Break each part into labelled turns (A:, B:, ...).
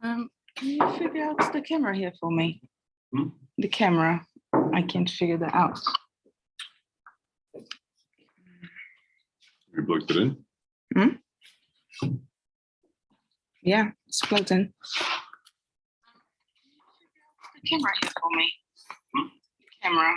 A: Can you figure out the camera here for me? The camera, I can't figure that out.
B: You plugged it in?
A: Yeah, it's plugged in. The camera here for me. The camera.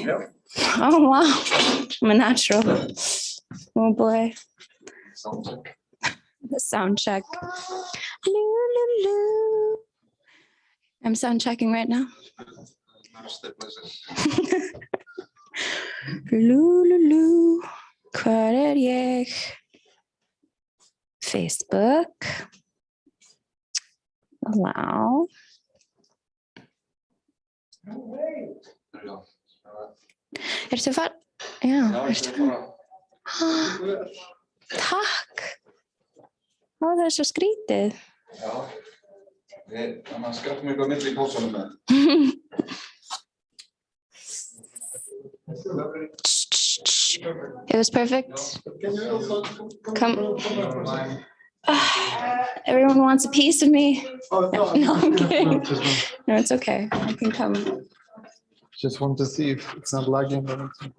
B: Yep.
C: Oh, wow. I'm a natural. Oh, boy.
B: Sound check.
C: The sound check. Loo. I'm sound checking right now. Lú. Hvar ég? Facebook. Allow. Ertu far? Já, ertu far? Takk. Ó, það er svo skrítið.
B: Já. Þannig að skrattum eitthvað milli í pósanum með.
C: It was perfect. Come. Everyone wants a piece of me. No, I'm kidding. No, it's okay. I can come.
D: Just want to see if it's not lagging or anything.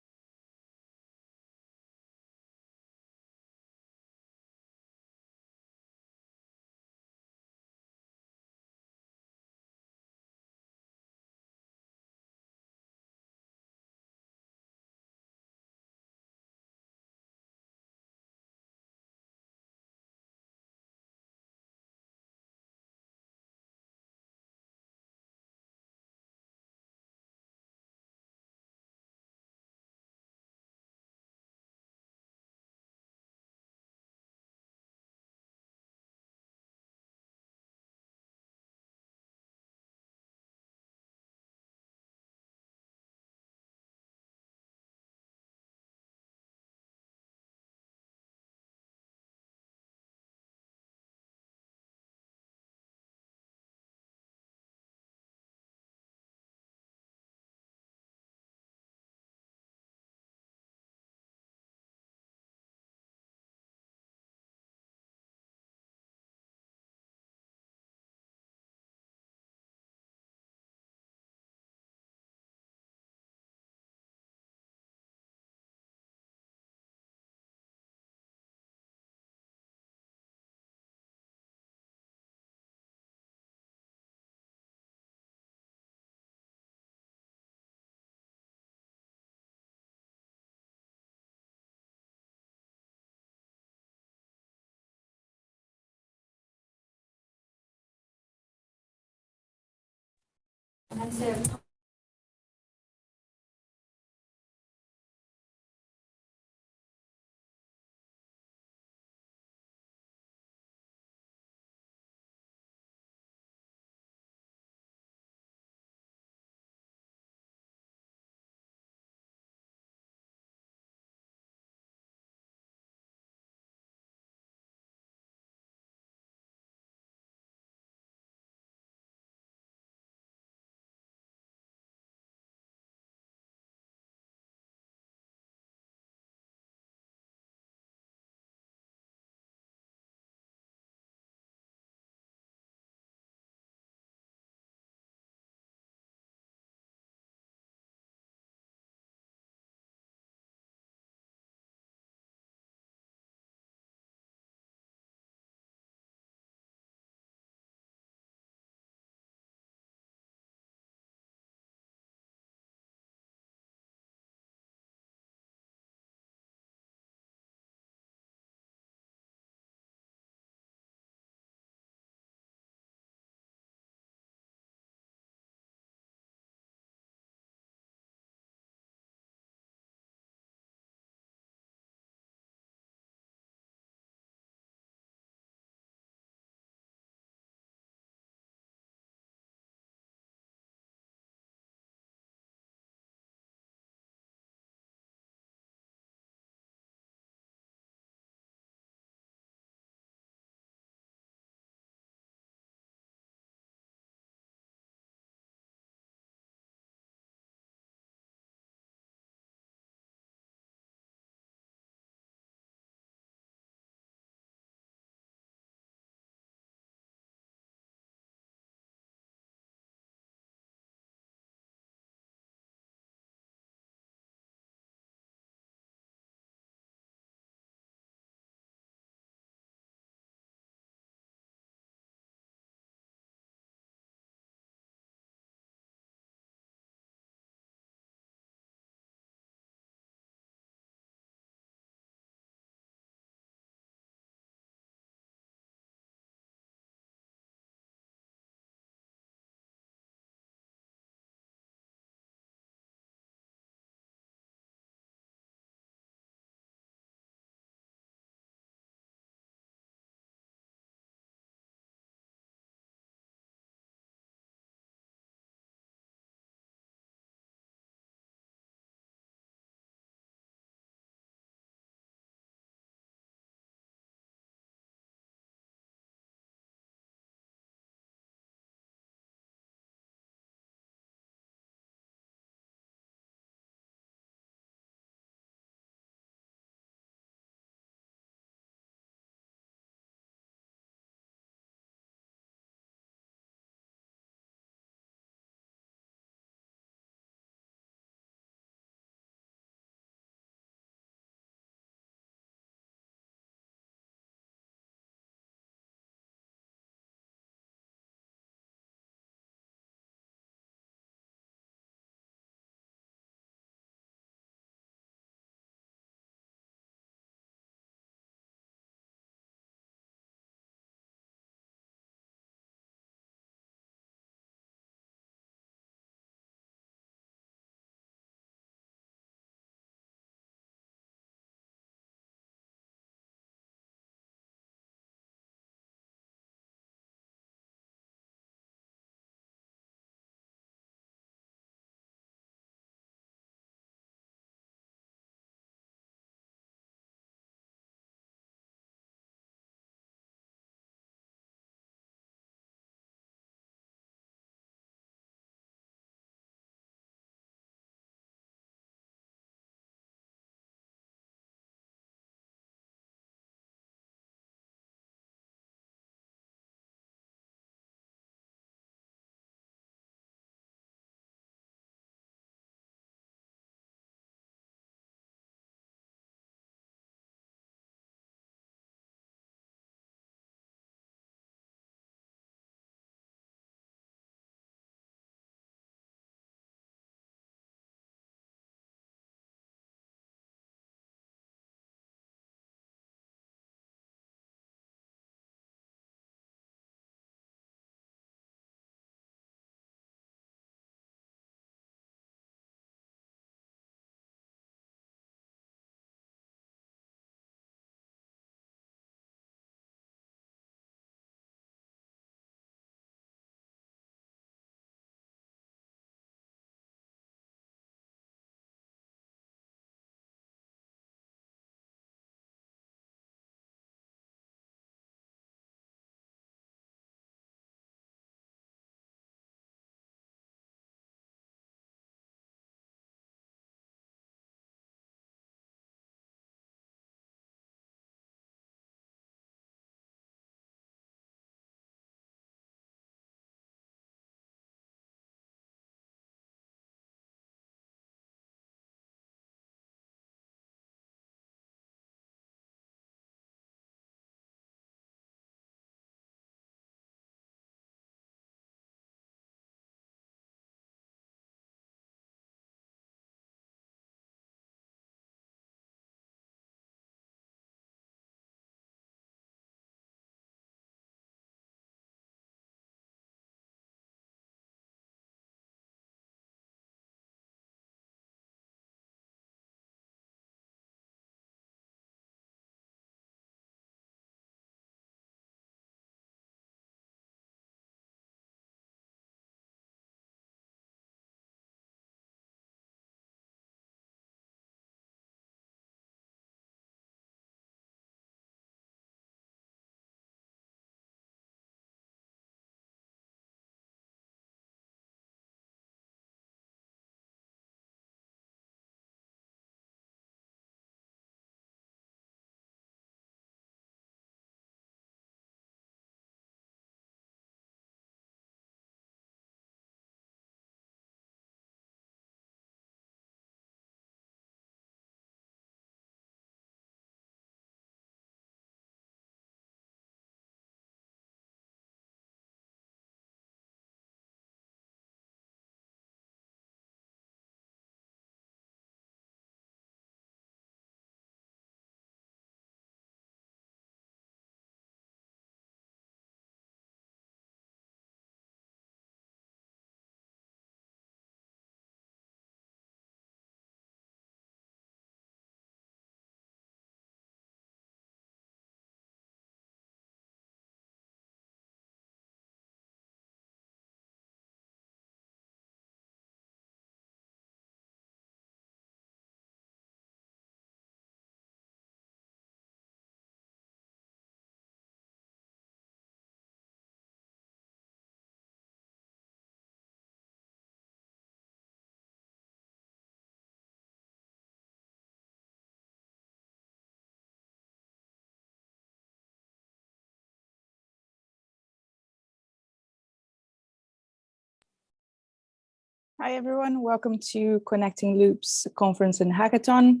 A: Hi, everyone. Welcome to Connecting Loops conference and hackathon.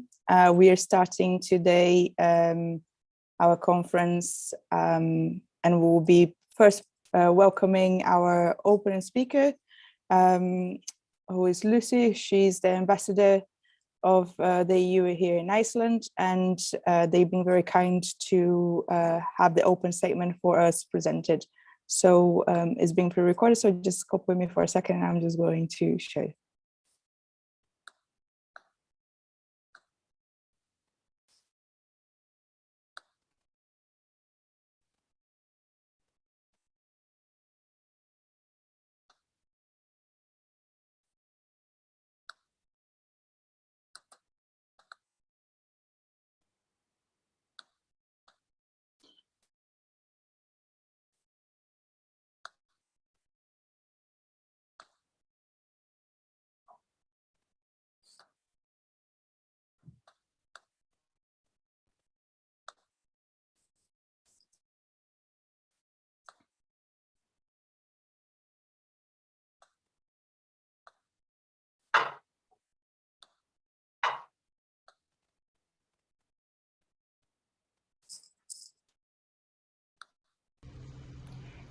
A: We are starting today our conference and we will be first welcoming our opening speaker, who is Lucie. She's the ambassador of the EU here in Iceland, and they've been very kind to have the open statement for us presented. So it's being pre-recorded, so just copy with me for a second and I'm just going to show.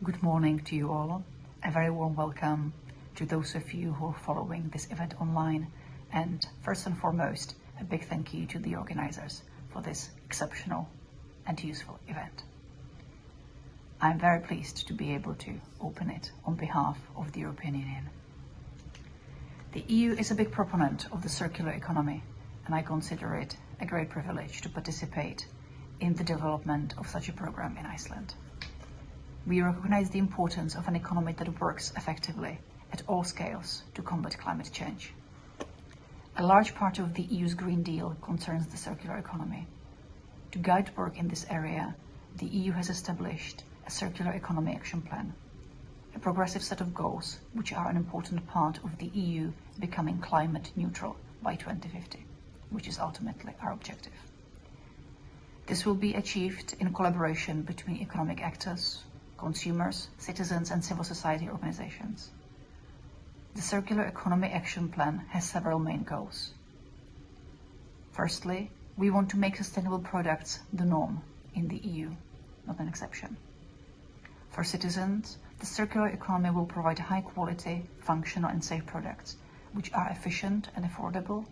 E: Good morning to you all. A very warm welcome to those of you who are following this event online. And first and foremost, a big thank you to the organizers for this exceptional and useful event. I'm very pleased to be able to open it on behalf of the European Union. The EU is a big proponent of the circular economy, and I consider it a great privilege to participate in the development of such a program in Iceland. We recognize the importance of an economy that works effectively at all scales to combat climate change. A large part of the EU's Green Deal concerns the circular economy. To guide work in this area, the EU has established a Circular Economy Action Plan, a progressive set of goals which are an important part of the EU becoming climate neutral by 2050, which is ultimately our objective. This will be achieved in collaboration between economic actors, consumers, citizens and civil society organizations. The Circular Economy Action Plan has several main goals. Firstly, we want to make sustainable products the norm in the EU, not an exception. For citizens, the circular economy will provide high quality, functional and safe products, which are efficient and affordable,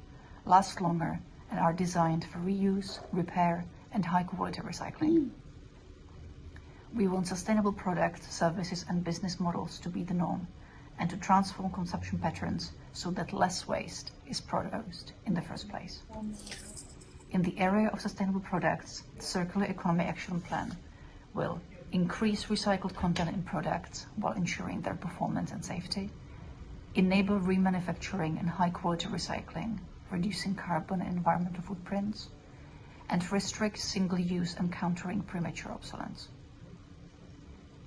E: last longer and are designed for reuse, repair and high quality recycling. We want sustainable products, services and business models to be the norm and to transform consumption patterns so that less waste is produced in the first place. In the area of sustainable products, the Circular Economy Action Plan will increase recycled content in products while ensuring their performance and safety, enable remanufacturing and high quality recycling, reducing carbon and environmental footprints, and restrict single use and countering premature obsolescence.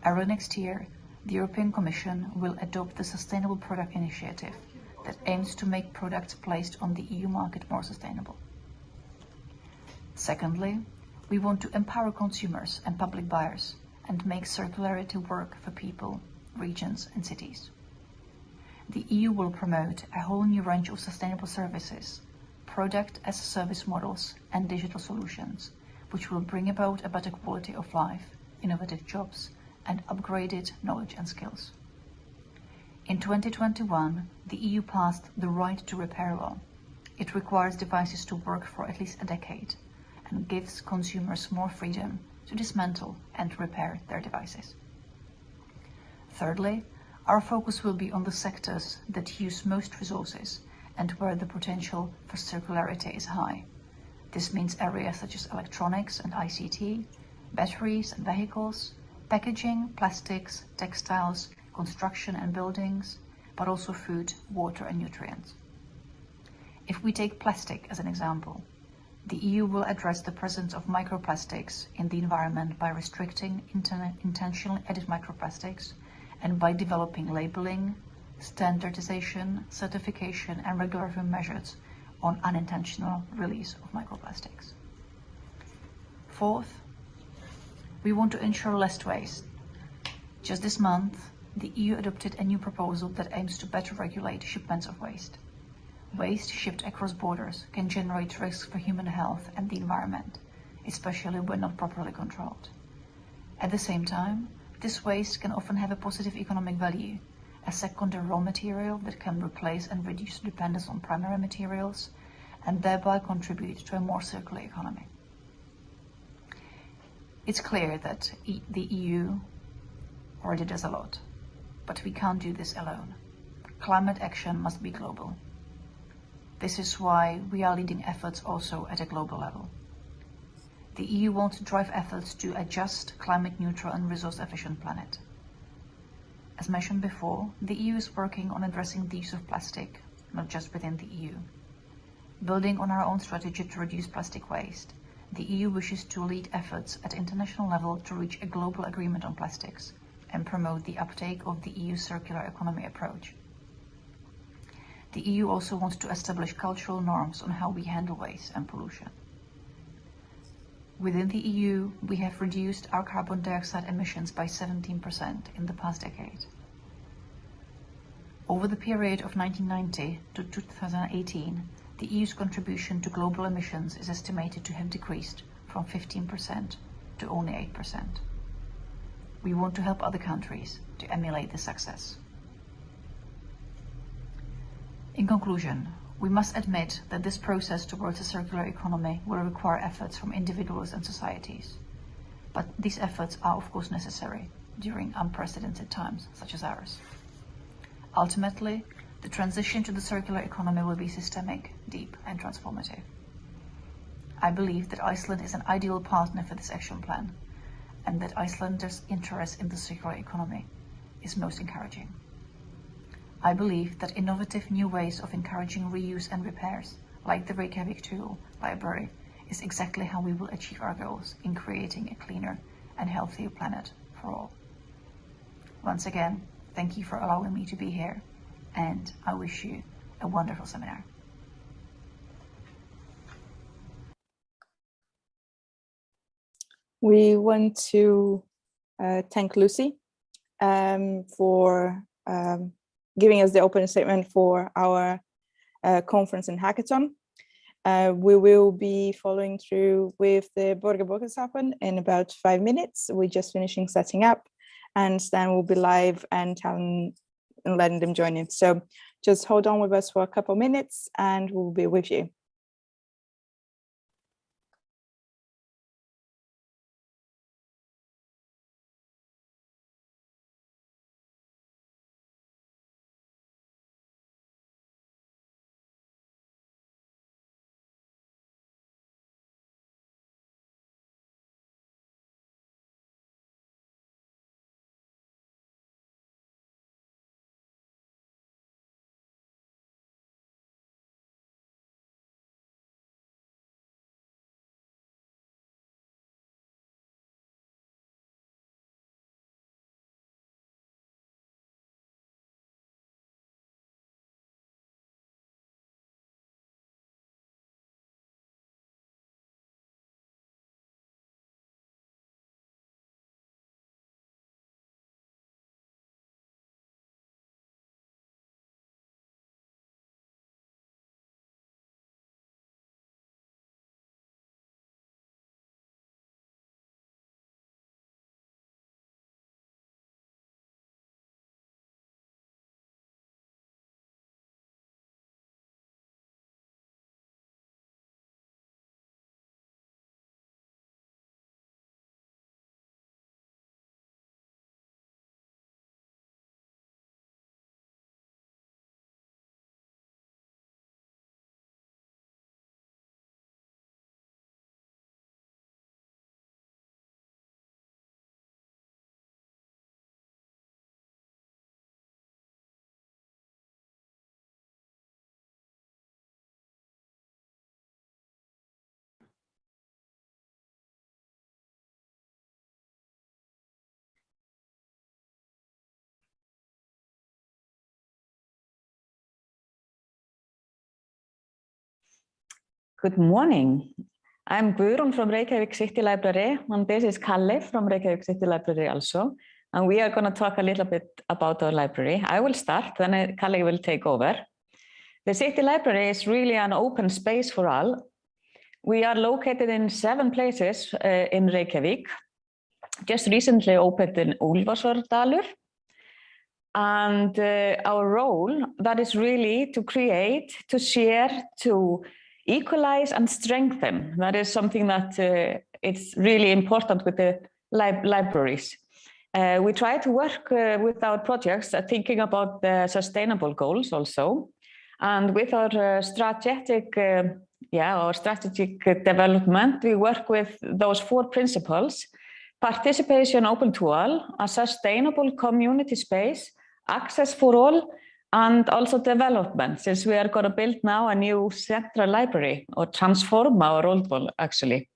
E: Early next year, the European Commission will adopt the Sustainable Product Initiative that aims to make products placed on the EU market more sustainable. Secondly, we want to empower consumers and public buyers and make circularity work for people, regions and cities. The EU will promote a whole new range of sustainable services, product as service models and digital solutions, which will bring about a better quality of life, innovative jobs, and upgraded knowledge and skills. In 2021, the EU passed the Right to Repair law. It requires devices to work for at least a decade and gives consumers more freedom to dismantle and repair their devices. Thirdly, our focus will be on the sectors that use most resources and where the potential for circularity is high. This means areas such as electronics and ICT, batteries and vehicles, packaging, plastics, textiles, construction and buildings, but also food, water and nutrients. If we take plastic as an example, the EU will address the presence of microplastics in the environment by restricting intentionally added microplastics and by developing labeling, standardization, certification and regulatory measures on unintentional release of microplastics. Fourth, we want to ensure less waste. Just this month, the EU adopted a new proposal that aims to better regulate shipments of waste. Waste shipped across borders can generate risks for human health and the environment, especially when not properly controlled. At the same time, this waste can often have a positive economic value, a secondary raw material that can replace and reduce dependence on primary materials, and thereby contribute to a more circular economy. It's clear that the EU already does a lot, but we can't do this alone. Climate action must be global. This is why we are leading efforts also at a global level. The EU wants to drive efforts to a just, climate-neutral and resource-efficient planet. As mentioned before, the EU is working on addressing the use of plastic, not just within the EU. Building on our own strategy to reduce plastic waste, the EU wishes to lead efforts at international level to reach a global agreement on plastics and promote the uptake of the EU circular economy approach. The EU also wants to establish cultural norms on how we handle waste and pollution. Within the EU, we have reduced our carbon dioxide emissions by 17% in the past decade. Over the period of 1990 to 2018, the EU's contribution to global emissions is estimated to have decreased from 15% to only 8%. We want to help other countries to emulate this success. In conclusion, we must admit that this process towards a circular economy will require efforts from individuals and societies. But these efforts are of course necessary during unprecedented times such as ours. Ultimately, the transition to the circular economy will be systemic, deep and transformative. I believe that Iceland is an ideal partner for this action plan, and that Icelanders' interest in the circular economy is most encouraging. I believe that innovative new ways of encouraging reuse and repairs, like the Reykjavik tool library, is exactly how we will achieve our goals in creating a cleaner and healthier planet for all. Once again, thank you for allowing me to be here, and I wish you a wonderful seminar.
A: We want to thank Lucie for giving us the opening statement for our conference and hackathon. We will be following through with the Borgarbókasafn in about 5 minutes. We're just finishing setting up, and then we'll be live and letting them join in. So just hold on with us for a couple of minutes and we'll be with you.
F: Good morning. I'm Guðrún from Reykjavik City Library, and this is Kalle from Reykjavik City Library also. and we are going to talk a little bit about our library. I will start, then Kalle will take over. The City Library is really an open space for all. We are located in 7 places in Reykjavik. Just recently opened in Úlfarsdalur. And our role, that is really to create, to share, to equalize and strengthen. That is something that it's really important with the libraries. We try to work with our projects, thinking about the sustainable goals also. And with our strategic development, we work with those 4 principles: participation open to all, a sustainable community space, access for all, and also development, since we are going to build now a new central library, or transform our old one, actually.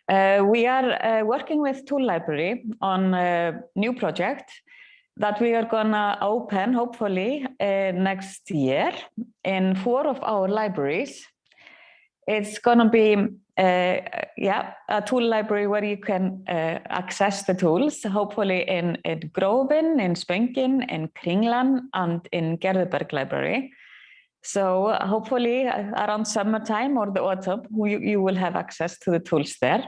F: We are working with Tool Library on a new project that we are going to open, hopefully, next year in 4 of our libraries. It's going to be a tool library where you can access the tools, hopefully in Grófin, in Spöngin, in Kringlan, and in Gerðuberg Library. So hopefully around summertime or the autumn, you will have access to the tools there.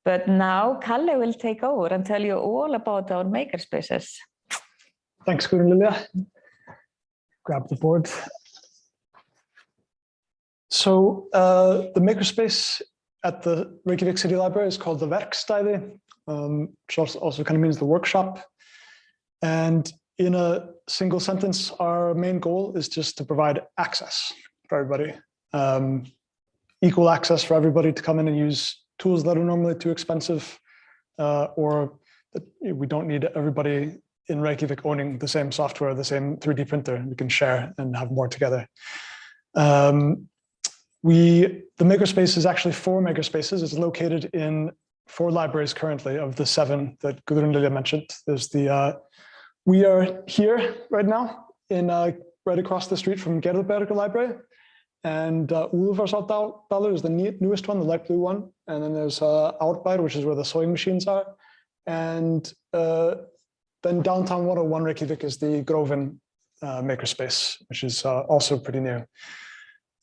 F: But now Kalle will take over and tell you all about our makerspaces.
D: Thanks, Guðrún. Grab the board. So the makerspace at the Reykjavik City Library is called the Verkstæði, which also kind of means the workshop. And in a single sentence, our main goal is just to provide access for everybody. Equal access for everybody to come in and use tools that are normally too expensive, or that we don't need everybody in Reykjavik owning the same software, the same 3D printer. We can share and have more together. The makerspace is actually 4 makerspaces. It's located in 4 libraries currently of the 7 that Guðrún mentioned. There's we are here right now in right across the street from Gerðuberg Library, and Úlfarsdalur is the newest one, the light blue one. And then there's Árbær, which is where the sewing machines are. And then downtown 101 Reykjavik is the Grófin makerspace, which is also pretty new.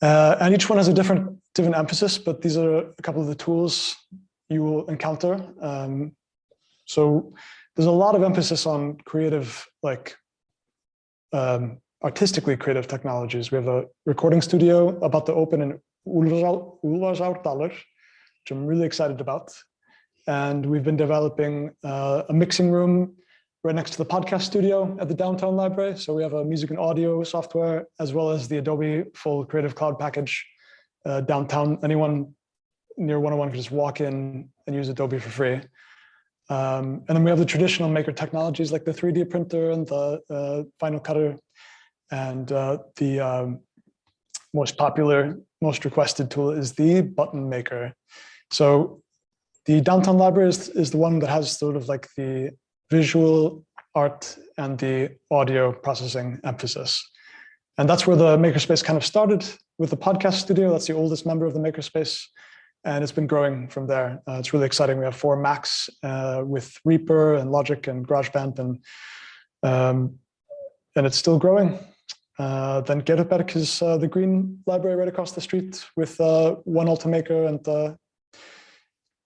D: And each one has a different emphasis, but these are a couple of the tools you will encounter. So there's a lot of emphasis on creative, artistically creative technologies. We have a recording studio about to open in Úlfarsdalur, which I'm really excited about. And we've been developing a mixing room right next to the podcast studio at the downtown library. So we have a music and audio software, as well as the Adobe full Creative Cloud package downtown. Anyone near 101 can just walk in and use Adobe for free. And then we have the traditional maker technologies like the 3D printer and the Final Cutter, and the most popular, most requested tool is the button maker. So the downtown library is the one that has sort of like the visual art and the audio processing emphasis. And that's where the makerspace kind of started with the podcast studio. That's the oldest member of the makerspace, and it's been growing from there. It's really exciting. We have 4 Macs with Reaper and Logic and GarageBand, and it's still growing. Then Gerðuberg is the green library right across the street with 1 Ultimaker and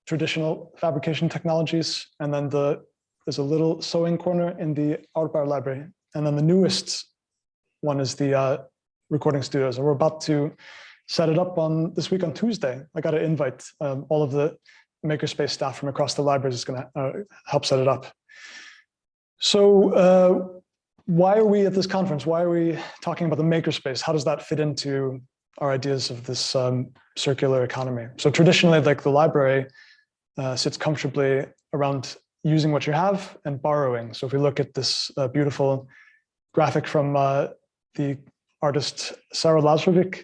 D: traditional fabrication technologies. And then there's a little sewing corner in the Árbær library. And then the newest one is the recording studios. And we're about to set it up this week on Tuesday. I got an invite. All of the makerspace staff from across the libraries is going to help set it up. So why are we at this conference? Why are we talking about the makerspace? How does that fit into our ideas of this circular economy? So traditionally, like the library sits comfortably around using what you have and borrowing. So if we look at this beautiful graphic from the artist Sarah Lazarevich,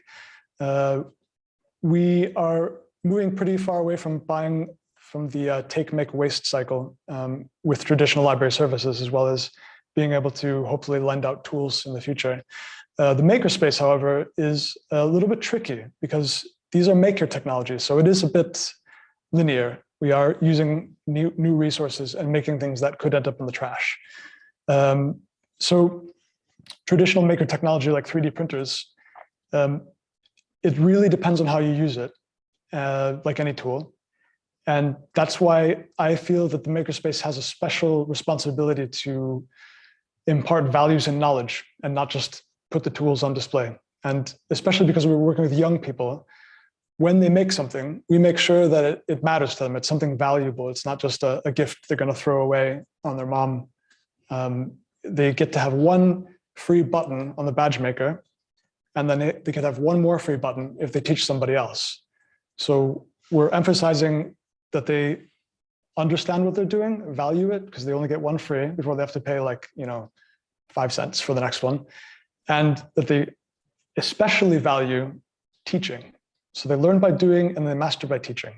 D: we are moving pretty far away from buying from the take, make, waste cycle with traditional library services, as well as being able to hopefully lend out tools in the future. The makerspace, however, is a little bit tricky because these are maker technologies. So it is a bit linear. we are using new resources and making things that could end up in the trash. So traditional maker technology like 3D printers, it really depends on how you use it, like any tool. And that's why I feel that the makerspace has a special responsibility to impart values and knowledge and not just put the tools on display. And especially because we're working with young people, when they make something, we make sure that it matters to them. It's something valuable. It's not just a gift they're going to throw away on their mom. They get to have one free button on the badge maker, and then they could have one more free button if they teach somebody else. So we're emphasizing that they understand what they're doing, value it, because they only get one free before they have to pay 5 cents for the next one. And that they especially value teaching. So they learn by doing and they master by teaching.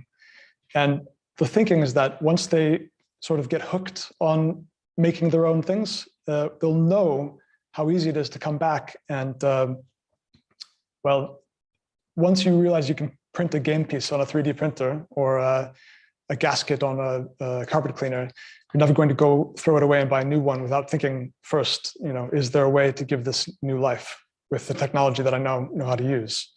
D: And the thinking is that once they sort of get hooked on making their own things, they'll know how easy it is to come back. And well, once you realize you can print a game piece on a 3D printer or a gasket on a carpet cleaner, you're never going to go throw it away and buy a new one without thinking first, is there a way to give this new life with the technology that I know how to use?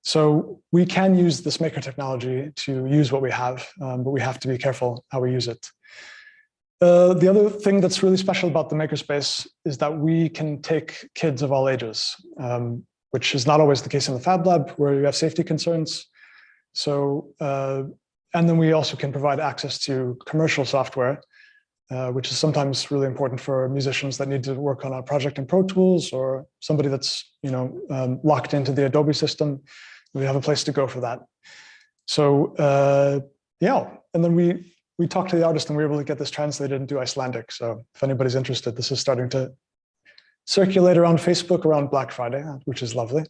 D: So we can use this maker technology to use what we have, but we have to be careful how we use it. The other thing that's really special about the makerspace is that we can take kids of all ages, which is not always the case in the Fab Lab, where you have safety concerns. So, and then we also can provide access to commercial software, which is sometimes really important for musicians that need to work on a project in Pro Tools, or somebody that's locked into the Adobe system. We have a place to go for that. So yeah, and then we talked to the artist and we were able to get this translated into Icelandic. So if anybody's interested, this is starting to circulate around Facebook around Black Friday, which is lovely.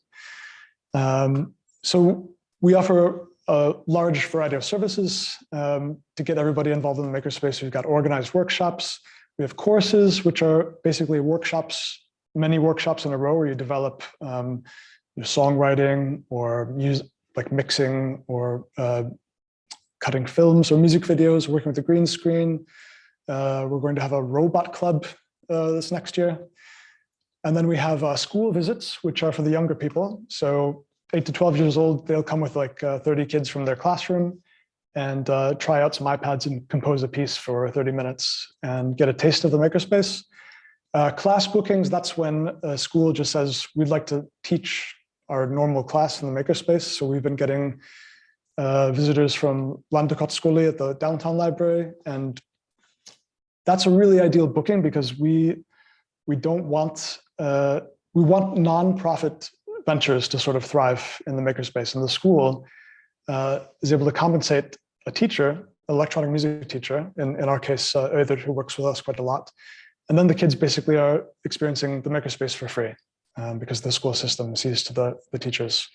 D: So we offer a large variety of services to get everybody involved in the makerspace. We've got organized workshops. We have courses, which are basically workshops, many workshops in a row where you develop songwriting or music, like mixing or cutting films or music videos, working with the green screen. We're going to have a robot club this next year. And then we have school visits, which are for the younger people. So 8 to 12 years old, they'll come with 30 kids from their classroom and try out some iPads and compose a piece for 30 minutes and get a taste of the makerspace. Class bookings, that's when a school just says, we'd like to teach our normal class in the makerspace. So we've been getting visitors from Landakotsskóli at the downtown library. And that's a really ideal booking because we don't want, we want nonprofit ventures to sort of thrive in the makerspace. And the school is able to compensate a teacher, an electronic music teacher, in our case, Ýrurari, who works with us quite a lot. And then the kids basically are experiencing the makerspace for free because the school system sees to the teachers.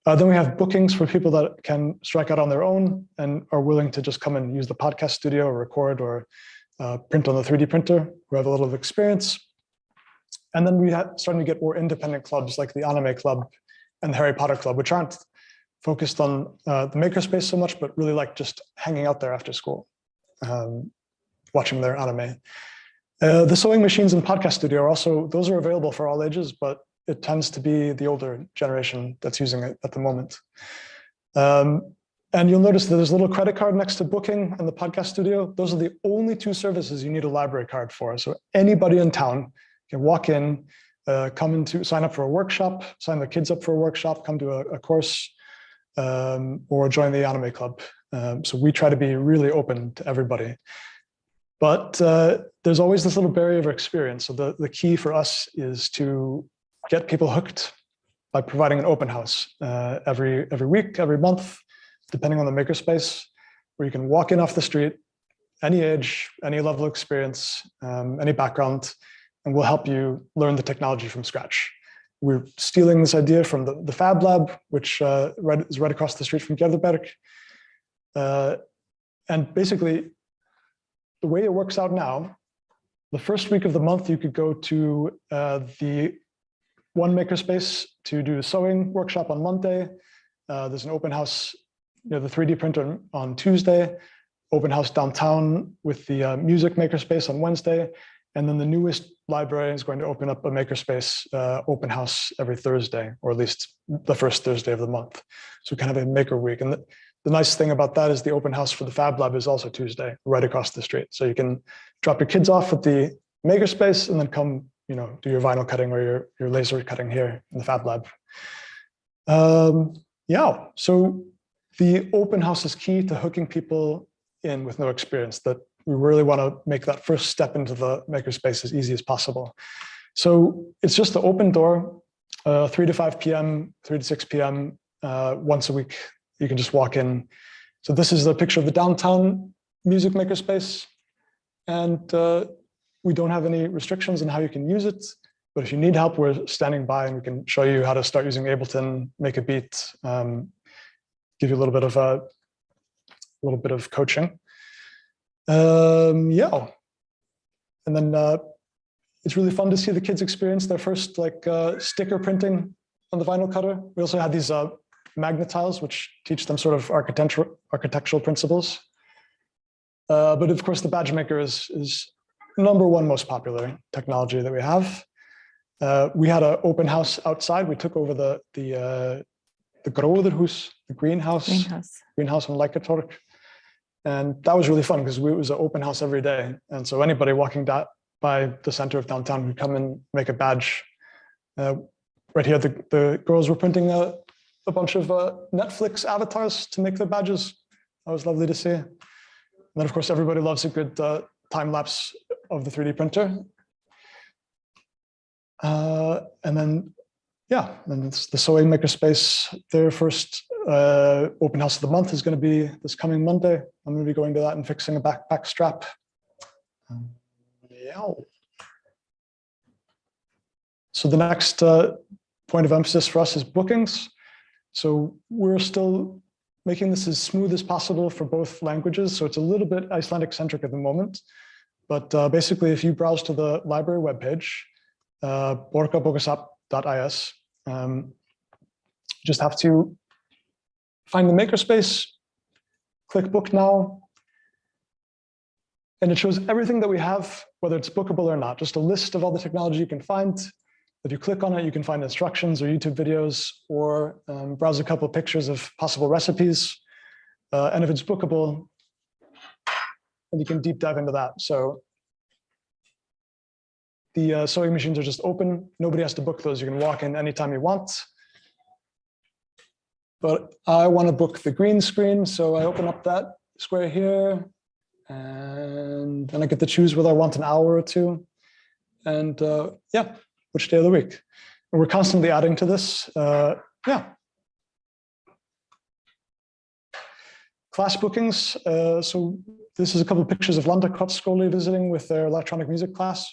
D: Then we have bookings for people that can strike out on their own and are willing to just come and use the podcast studio or record or print on the 3D printer, who have a little experience. And then we are starting to get more independent clubs like the Anime Club and the Harry Potter Club, which aren't focused on the makerspace so much, but really like just hanging out there after school, watching their anime. The sewing machines and podcast studio are also, those are available for all ages, but it tends to be the older generation that's using it at the moment. And you'll notice that there's a little credit card next to booking and the podcast studio. Those are the only two services you need a library card for. So anybody in town can walk in, come into, sign up for a workshop, sign their kids up for a workshop, come to a course, or join the Anime Club. So we try to be really open to everybody. But there's always this little barrier of experience. So the key for us is to get people hooked by providing an open house every week, every month, depending on the makerspace, where you can walk in off the street, any age, any level of experience, any background, and we'll help you learn the technology from scratch. We're stealing this idea from the Fab Lab, which is right across the street from Gerðuberg. And basically, the way it works out now, the first week of the month, you could go to the one makerspace to do a sewing workshop on Monday. There's an open house near the 3D printer on Tuesday. open house downtown with the music makerspace on Wednesday. And then the newest library is going to open up a makerspace open house every Thursday, or at least the first Thursday of the month. So kind of a maker week. And the nice thing about that is the open house for the Fab Lab is also Tuesday, right across the street. So you can drop your kids off at the makerspace and then come, do your vinyl cutting or your laser cutting here in the Fab Lab. Yeah, so the open house is key to hooking people in with no experience, that we really want to make that first step into the makerspace as easy as possible. So it's just the open door, 3 to 5 p.m., 3 to 6 p.m. Once a week. You can just walk in. So this is a picture of the downtown music makerspace. And we don't have any restrictions on how you can use it. But if you need help, we're standing by and we can show you how to start using Ableton, make a beat, give you a little bit of coaching. Yeah. And then it's really fun to see the kids experience their first sticker printing on the vinyl cutter. We also had these magnet tiles, which teach them sort of architectural principles. But of course, the badge maker is #1 most popular technology that we have. We had an open house outside. We took over the gróðurhús, the greenhouse on Lækjartorg. And that was really fun because it was an open house every day. And so anybody walking by the center of downtown could come and make a badge. Right here, the girls were printing a bunch of Netflix avatars to make their badges. That was lovely to see. And then, of course, everybody loves a good time lapse of the 3D printer. And then, yeah, and it's the sewing makerspace. Their first open house of the month is going to be this coming Monday. I'm going to be going to that and fixing a backpack strap. Yeah. So the next point of emphasis for us is bookings. So we're still making this as smooth as possible for both languages. So it's a little bit Icelandic centric at the moment. But basically, if you browse to the library webpage, Borgarbókasafn.is, you just have to find the makerspace, click book now, and it shows everything that we have, whether it's bookable or not, just a list of all the technology you can find. If you click on it, you can find instructions or YouTube videos, or browse a couple of pictures of possible recipes. And if it's bookable, then you can deep dive into that. So the sewing machines are just open. Nobody has to book those. You can walk in anytime you want. But I want to book the green screen. So I open up that square here. And then I get to choose whether I want an hour or two. And yeah, which day of the week. And we're constantly adding to this. Yeah. Class bookings. So this is a couple of pictures of Landakotsskóli visiting with their electronic music class.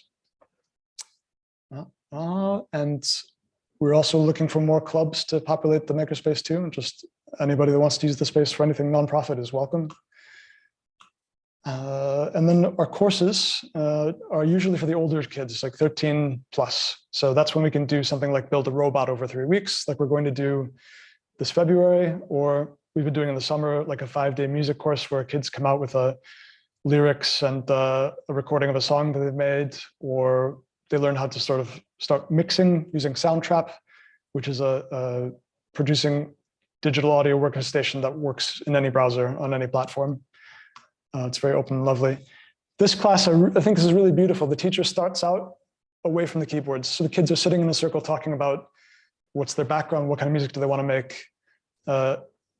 D: And we're also looking for more clubs to populate the makerspace too. And just anybody that wants to use the space for anything nonprofit is welcome. And then our courses are usually for the older kids, like 13 plus. So that's when we can do something like build a robot over 3 weeks, like we're going to do this February, or we've been doing in the summer, like a 5-day music course where kids come out with lyrics and a recording of a song that they've made, or they learn how to sort of start mixing using Soundtrap, which is a producing digital audio workstation that works in any browser on any platform. It's very open and lovely. This class, I think this is really beautiful. The teacher starts out away from the keyboards. So the kids are sitting in a circle talking about what's their background, what kind of music do they want to make.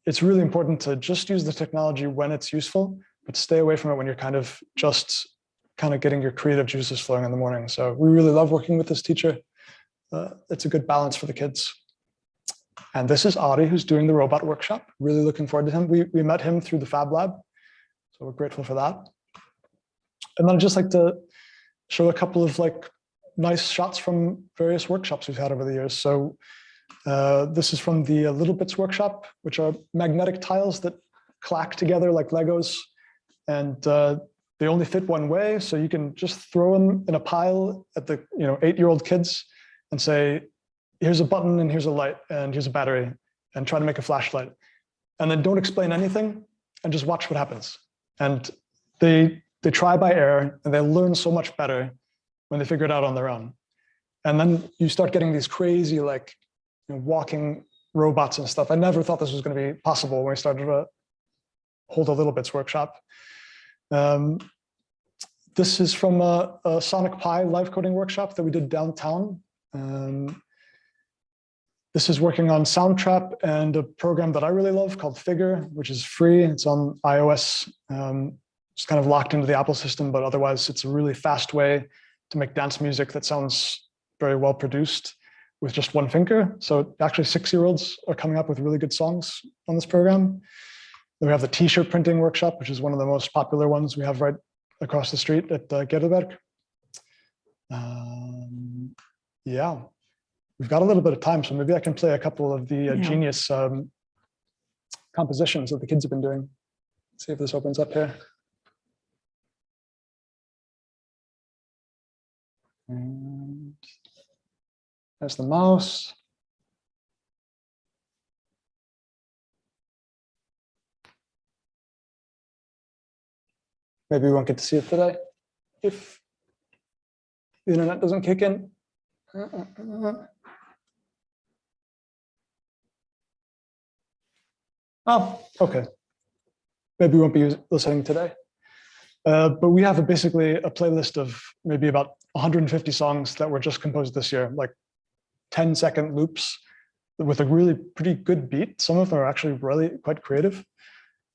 D: It's really important to just use the technology when it's useful, but stay away from it when you're kind of getting your creative juices flowing in the morning. So we really love working with this teacher. It's a good balance for the kids. And this is Ari, who's doing the robot workshop. Really looking forward to him. We met him through the Fab Lab. So we're grateful for that. And then I'd just like to show a couple of nice shots from various workshops we've had over the years. So this is from the Little Bits workshop, which are magnetic tiles that clack together like Legos. And they only fit one way. So you can just throw them in a pile at the 8-year-old kids and say, here's a button and here's a light and here's a battery, and try to make a flashlight. And then don't explain anything and just watch what happens. And they try by error, and they learn so much better when they figure it out on their own. And then you start getting these crazy, like, walking robots and stuff. I never thought this was going to be possible when we started to hold a Little Bits workshop. This is from a Sonic Pi live coding workshop that we did downtown. This is working on Soundtrap and a program that I really love called Figure, which is free. It's on iOS. It's kind of locked into the Apple system, but otherwise it's a really fast way to make dance music that sounds very well produced with just one finger. So actually 6-year-olds are coming up with really good songs on this program. Then we have the t-shirt printing workshop, which is one of the most popular ones we have right across the street at Ýrurari. Yeah, we've got a little bit of time, so maybe I can play a couple of the genius compositions that the kids have been doing. Let's see if this opens up here. And there's the mouse. Maybe we won't get to see it today if the internet doesn't kick in. Oh, okay. Maybe we won't be listening today. But we have basically a playlist of maybe about 150 songs that were just composed this year, like 10-second loops with a really pretty good beat. Some of them are actually really quite creative.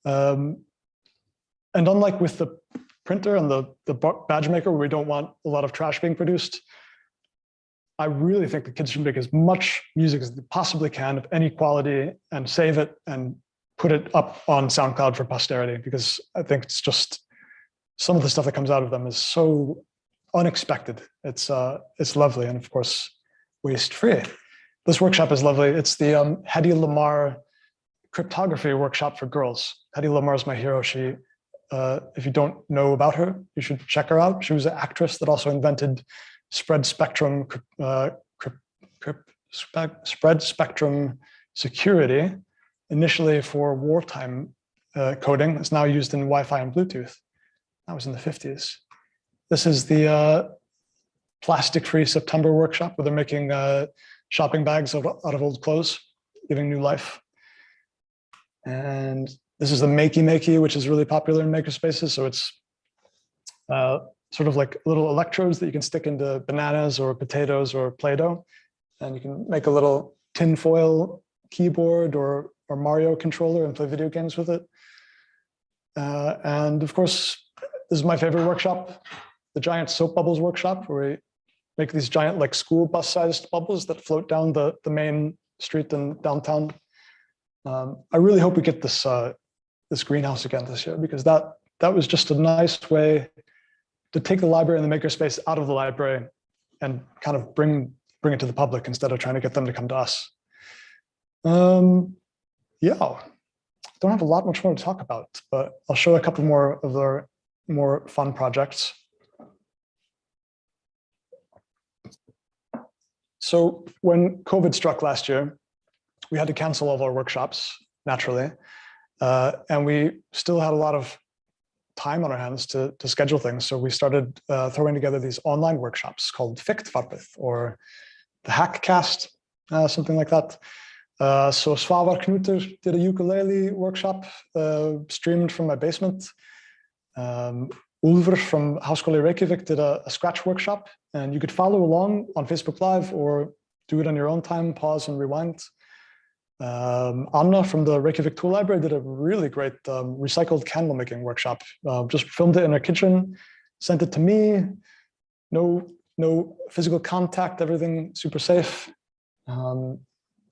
D: And unlike with the printer and the badge maker, where we don't want a lot of trash being produced, I really think the kids should make as much music as they possibly can of any quality and save it and put it up on SoundCloud for posterity, because I think it's just some of the stuff that comes out of them is so unexpected. It's lovely, and of course, waste-free. This workshop is lovely. It's the Hedy Lamarr cryptography workshop for girls. Hedy Lamarr is my hero. She, if you don't know about her, you should check her out. She was an actress that also invented spread spectrum security, initially for wartime coding. It's now used in Wi-Fi and Bluetooth. That was in the 50s. This is the plastic-free September workshop, where they're making shopping bags out of old clothes, giving new life. And this is the Makey Makey, which is really popular in makerspaces. So it's sort of like little electrodes that you can stick into bananas or potatoes or Play-Doh. And you can make a little tinfoil keyboard or Mario controller and play video games with it. And of course, this is my favorite workshop, the giant soap bubbles workshop, where we make these giant, like, school bus-sized bubbles that float down the main street in downtown. I really hope we get this this greenhouse again this year, because that was just a nice way to take the library and the makerspace out of the library and kind of bring it to the public instead of trying to get them to come to us. Yeah, don't have a lot much more to talk about, but I'll show a couple more of their more fun projects. So when COVID struck last year, we had to cancel all of our workshops, naturally. And we still had a lot of time on our hands to schedule things. So we started throwing together these online workshops called Fiktvarpið, or the Hackcast, something like that. So Svavar Knútur did a ukulele workshop, streamed from my basement. Úlfur from Fólk Reykjavik did a scratch workshop, and you could follow along on Facebook Live or do it on your own time, pause and rewind. Anna from the Reykjavik Tool Library did a really great recycled candle making workshop. Just filmed it in her kitchen, sent it to me. No physical contact, everything super safe.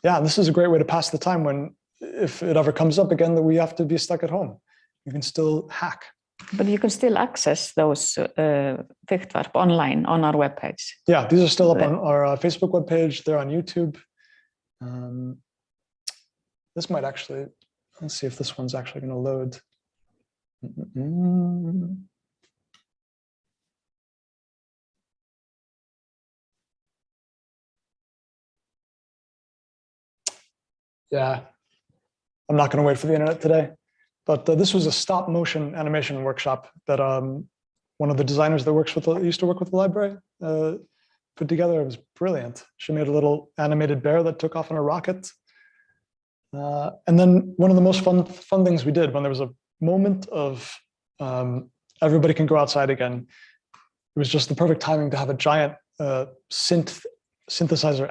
D: Yeah, this is a great way to pass the time when, if it ever comes up again that we have to be stuck at home, you can still hack.
F: But you can still access those Fiktvarp online on our webpage.
D: Yeah, these are still up on our Facebook webpage. They're on YouTube. This might actually, let's see if this one's actually going to load. Yeah, I'm not going to wait for the internet today. But this was a stop motion animation workshop that one of the designers that used to work with the library put together. It was brilliant. She made a little animated bear that took off on a rocket. And then one of the most fun things we did when there was a moment of everybody can go outside again, it was just the perfect timing to have a giant synthesizer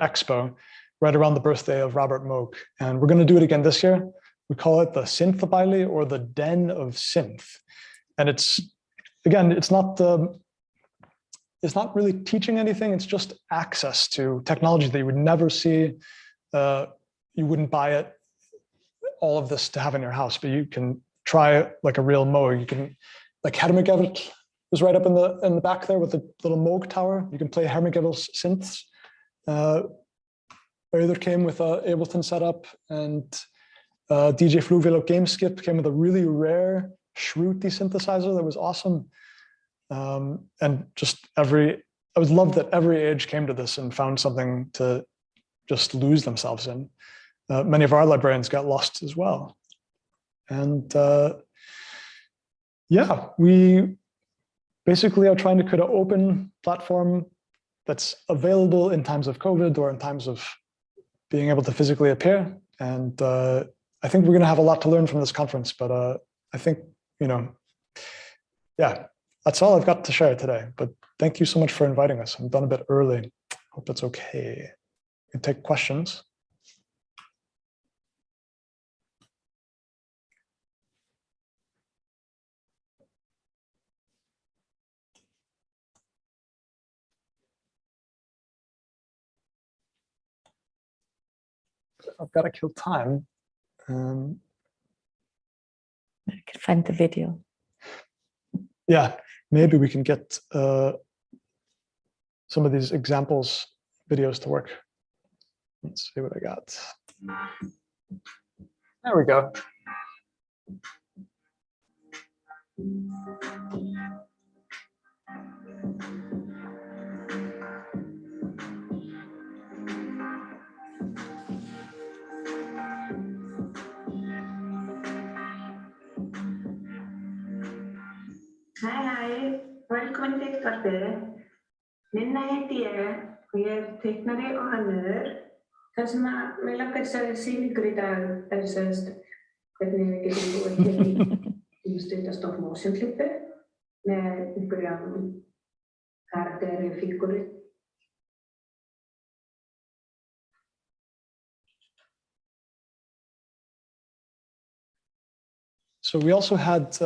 D: expo right around the birthday of Robert Moog. And we're going to do it again this year. We call it the Synthbaile, or the Den of Synth. And it's, again, it's not really teaching anything. It's just access to technology that you would never see. You wouldn't buy it, all of this to have in your house, but you can try like a real Moog. You can, like Hermigevil was right up in the back there with the little Moog tower. You can play Hermigevil's synths. Auður came with a Ableton setup, and DJ Flugvél GameSkip came with a really rare Shruti synthesizer that was awesome. And just I would love that every age came to this and found something to just lose themselves in. Many of our librarians got lost as well. And yeah, we basically are trying to create an open platform that's available in times of COVID or in times of being able to physically appear. And I think we're going to have a lot to learn from this conference, but I think, yeah, that's all I've got to share today. But thank you so much for inviting us. I'm done a bit early. Hope that's okay. We can take questions. I've got to kill time. I
F: can find the video.
D: Yeah, maybe we can get some of these examples videos to work. Let's see what I got. There we go.
G: Hæ, velkomin til Teiknvarpið. Minna heiti ég og ég teiknari og hönnuður. Það sem mig langar að segja sýningur í dag hvernig við getum búið til stunda stop motion klippu með einhverjum karakteri og fígúru.
D: So we also had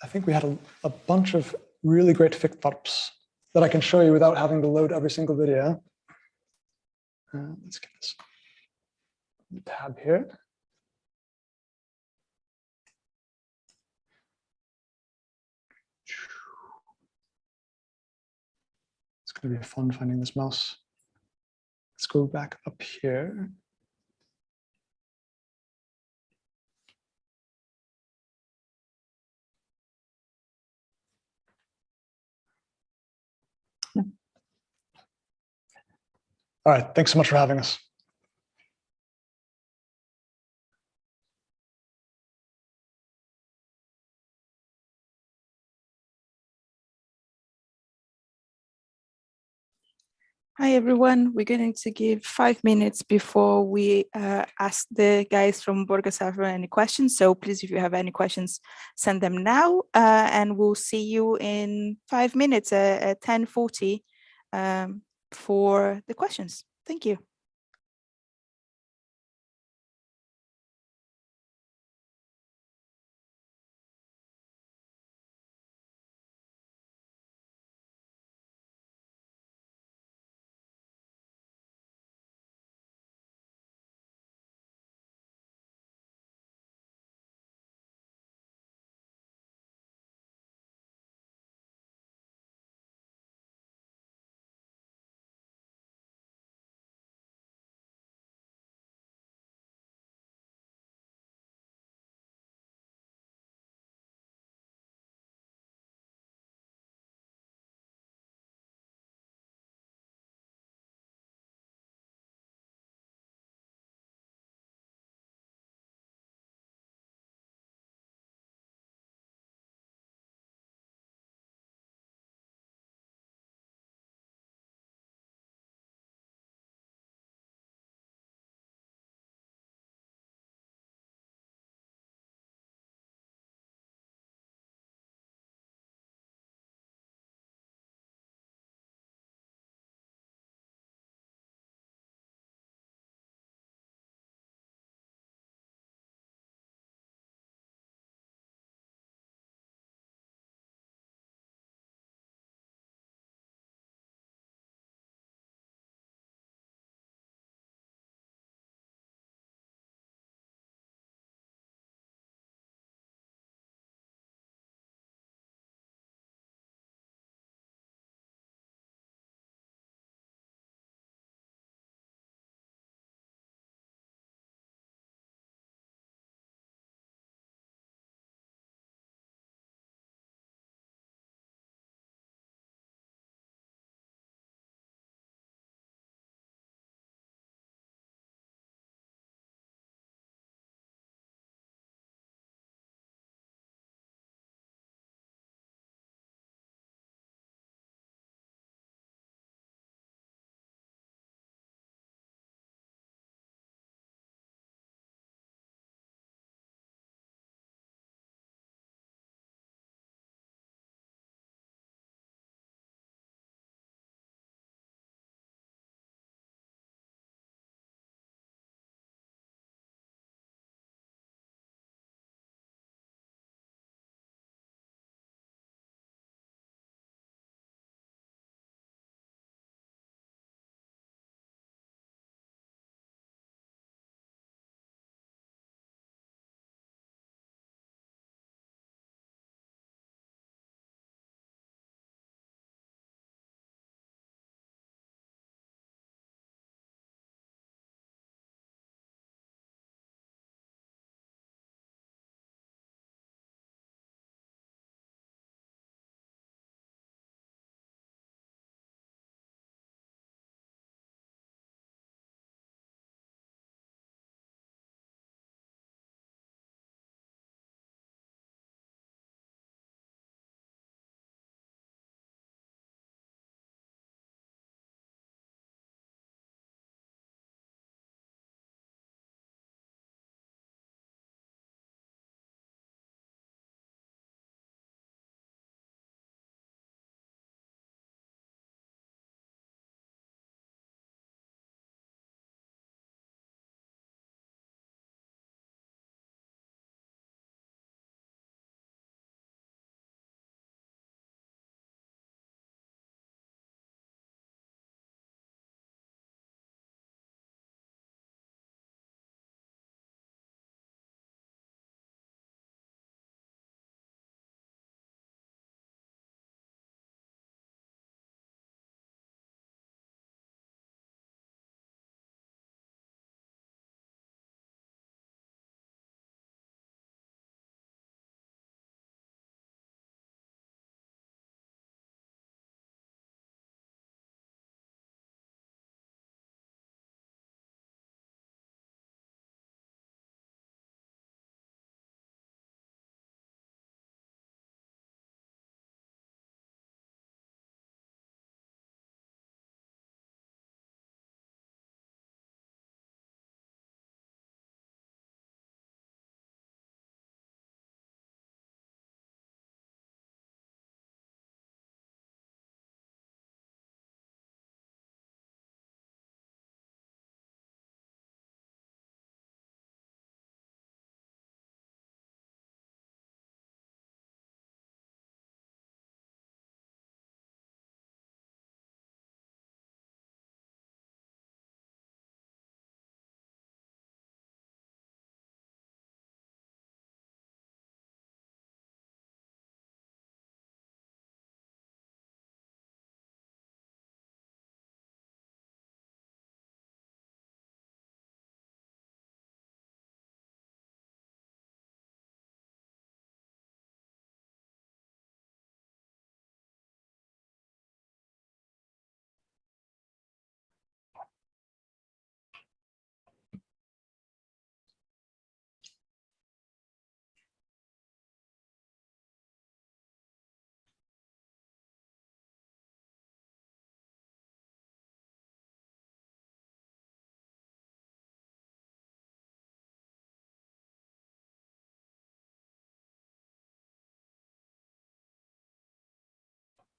D: I think we had a bunch of really great fiktvarps that I can show you without having to load every single video. Let's get this tab here. It's going to be fun finding this mouse. Let's go back up here. All right, thanks so much for having us.
A: Hi, everyone. We're going to give 5 minutes before we ask the guys from Borgarbókasafn any questions. So please, if you have any questions, send them now. And we'll see you in 5 minutes at 10:40 for the questions. Thank you.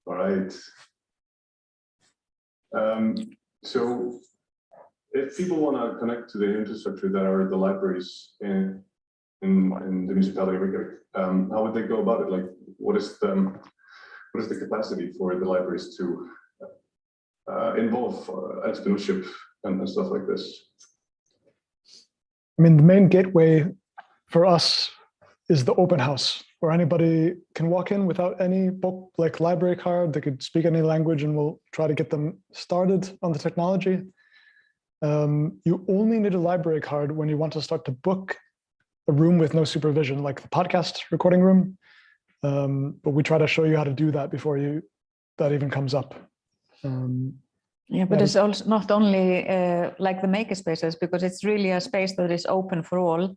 H: All right. So if people want to connect to the infrastructure that are the libraries in the municipality of Reykjavik, how would they go about it? Like, what is the capacity for the libraries to involve entrepreneurship and stuff like this?
D: I mean, the main gateway for us is the open house, where anybody can walk in without any book, like library card. They could speak any language, and we'll try to get them started on the technology. You only need a library card when you want to start to book a room with no supervision, like the podcast recording room. But we try to show you how to do that before that even comes up.
F: Yeah, but it's also not only like the makerspaces, because it's really a space that is open for all.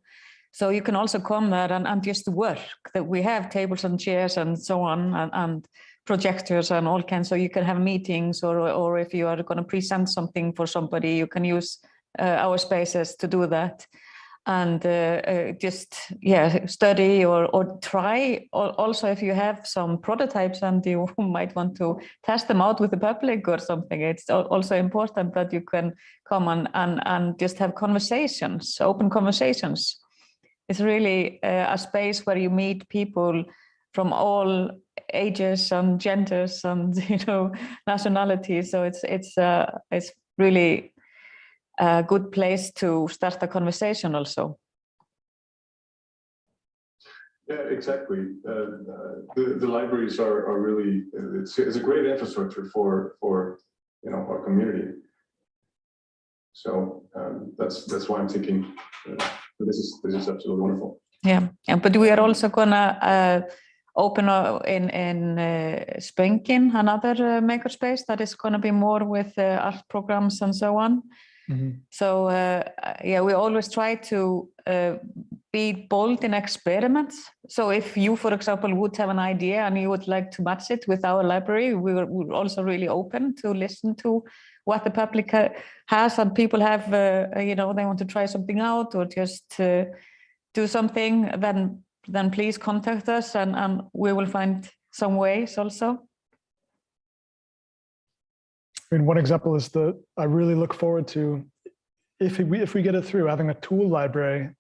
F: So you can also come there and just work. That we have tables and chairs and so on, and projectors and all kinds. So you can have meetings, or if you are going to present something for somebody, you can use our spaces to do that. And just study or try. Also, if you have some prototypes and you might want to test them out with the public or something, it's also important that you can come and just have conversations, open conversations. It's really a space where you meet people from all ages and genders and nationalities. So it's really a good place to start a conversation also.
H: Yeah, exactly. The libraries are really, it's a great infrastructure for our community. So that's why I'm thinking this is absolutely wonderful.
F: Yeah, but we are also gonna open in Spöngin, another makerspace that is gonna be more with art programs and so on.
D: Mm-hmm.
F: So we always try to be bold in experiments. So if you, for example, would have an idea and you would like to match it with our library, we're also really open to listen to what the public has, and people have, they want to try something out or just do something, then please contact us and we will find some ways also.
D: I mean, one example is I really look forward to, if we get it through, having a tool library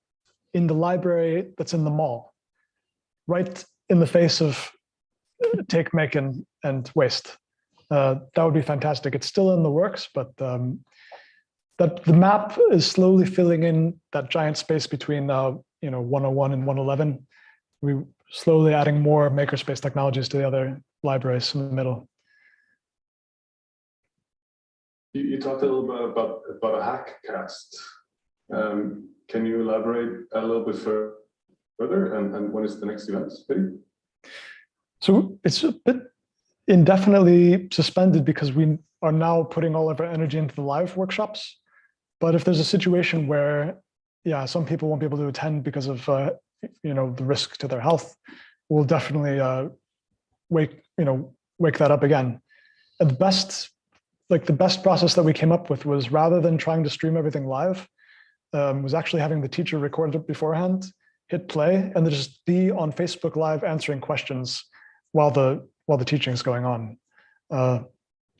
D: in the library that's in the mall, right in the face of take, make, and waste. That would be fantastic. It's still in the works, but that the map is slowly filling in that giant space between 101 and 111. We're slowly adding more makerspace technologies to the other libraries in the middle.
H: You talked a little bit about a Hackcast. Can you elaborate a little bit further? And when is the next event, maybe?
D: So it's a bit indefinitely suspended because we are now putting all of our energy into the live workshops. But if there's a situation where, some people won't be able to attend because of the risk to their health, we'll definitely wake that up again. And the best process that we came up with was, rather than trying to stream everything live, was actually having the teacher record it beforehand, hit play, and then just be on Facebook Live answering questions while the teaching is going on.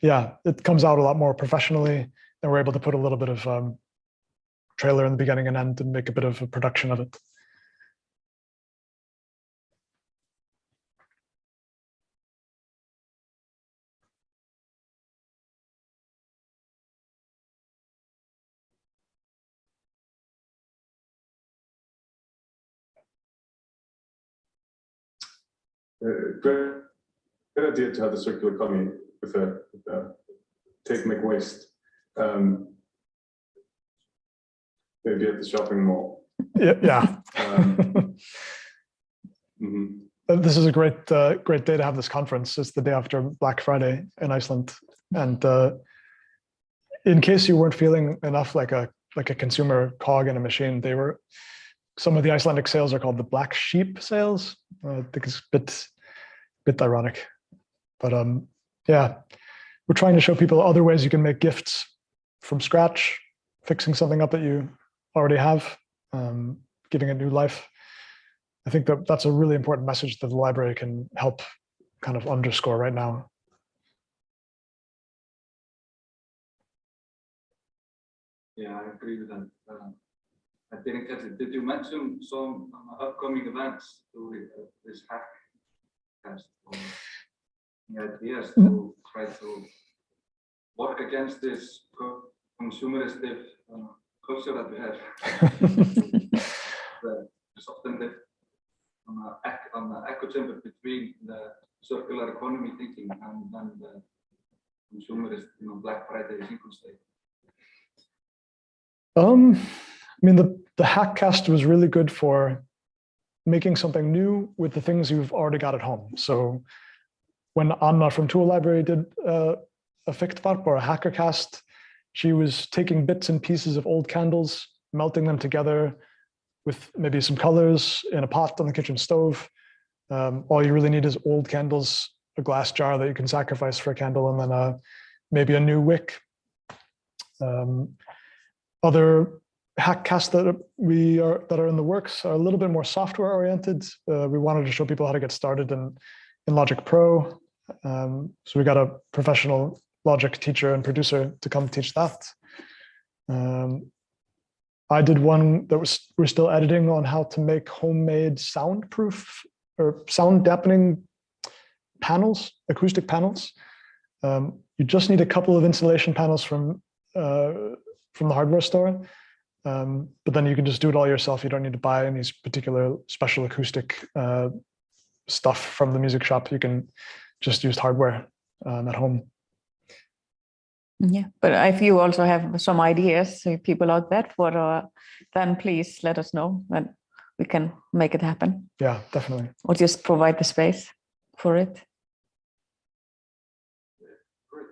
D: It comes out a lot more professionally, and we're able to put a little bit of trailer in the beginning and end and make a bit of a production of it.
H: Great idea to have the circular economy with a take, make, waste. Maybe at the shopping mall.
D: Yeah.
H: Mm-hmm.
D: This is a great day to have this conference. It's the day after Black Friday in Iceland, and in case you weren't feeling enough like a consumer cog in a machine, some of the Icelandic sales are called the Black Sheep sales. I think it's a bit ironic, but we're trying to show people other ways you can make gifts from scratch, fixing something up that you already have, giving it new life. I think that's a really important message that the library can help kind of underscore right now.
B: Yeah, I agree with that. I didn't catch it. Did you mention some upcoming events to this Hackcast? Or any ideas to try to work against this consumeristic culture that we have? There's often on the echo chamber between the circular economy thinking and the consumerist, Black Friday, Singles Day.
D: I mean, the Hackcast was really good for making something new with the things you've already got at home. So when Anna from Tool Library did a Fiktvarp or a Hackercast, she was taking bits and pieces of old candles, melting them together with maybe some colors in a pot on the kitchen stove. All you really need is old candles, a glass jar that you can sacrifice for a candle, and then maybe a new wick. Other Hackcasts that are in the works are a little bit more software oriented. We wanted to show people how to get started in Logic Pro. So we got a professional Logic teacher and producer to come teach that. I did one that we're still editing on how to make homemade soundproof or sound dampening panels, acoustic panels. You just need a couple of insulation panels from the hardware store. But then you can just do it all yourself. You don't need to buy any particular special acoustic stuff from the music shop. You can just use hardware at home.
F: Yeah, but if you also have some ideas, so people out there for, then please let us know and we can make it happen.
D: Yeah, definitely.
F: Or just provide the space for it.
B: Great.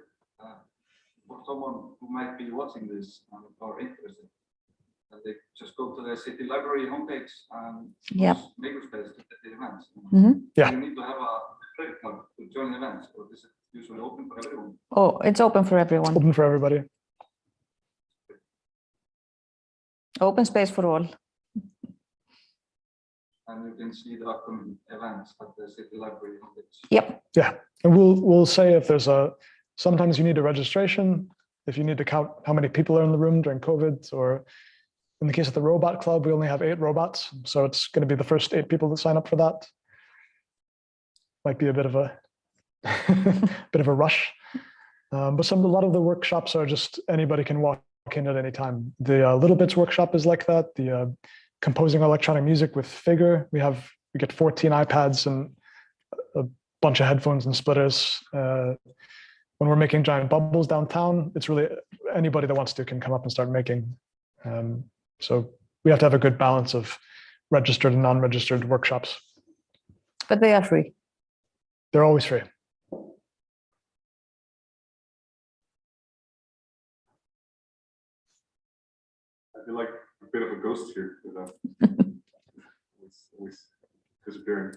B: For someone who might be watching this or interested, they just go to the city library homepage and makerspace to get the events.
D: Yeah.
B: You need to have a credit card to join the events, or is it usually open for everyone?
F: Oh, it's open for everyone.
D: Open for everybody.
F: Open space for all.
B: And you can see the upcoming events at the city library homepage.
F: Yep.
D: Yeah, and we'll say if there's sometimes you need a registration, if you need to count how many people are in the room during COVID, or in the case of the Robot Club, we only have 8 robots. So it's going to be the first 8 people that sign up for that. Might be a bit of a rush. But a lot of the workshops are just anybody can walk in at any time. The Little Bits workshop is like that. The composing electronic music with Figure. We get 14 iPads and a bunch of headphones and splitters. When we're making giant bubbles downtown, it's really anybody that wants to can come up and start making. So we have to have a good balance of registered and non-registered workshops.
F: But they are free.
D: They're always free.
H: I feel like a bit of a ghost here. It's disappearing.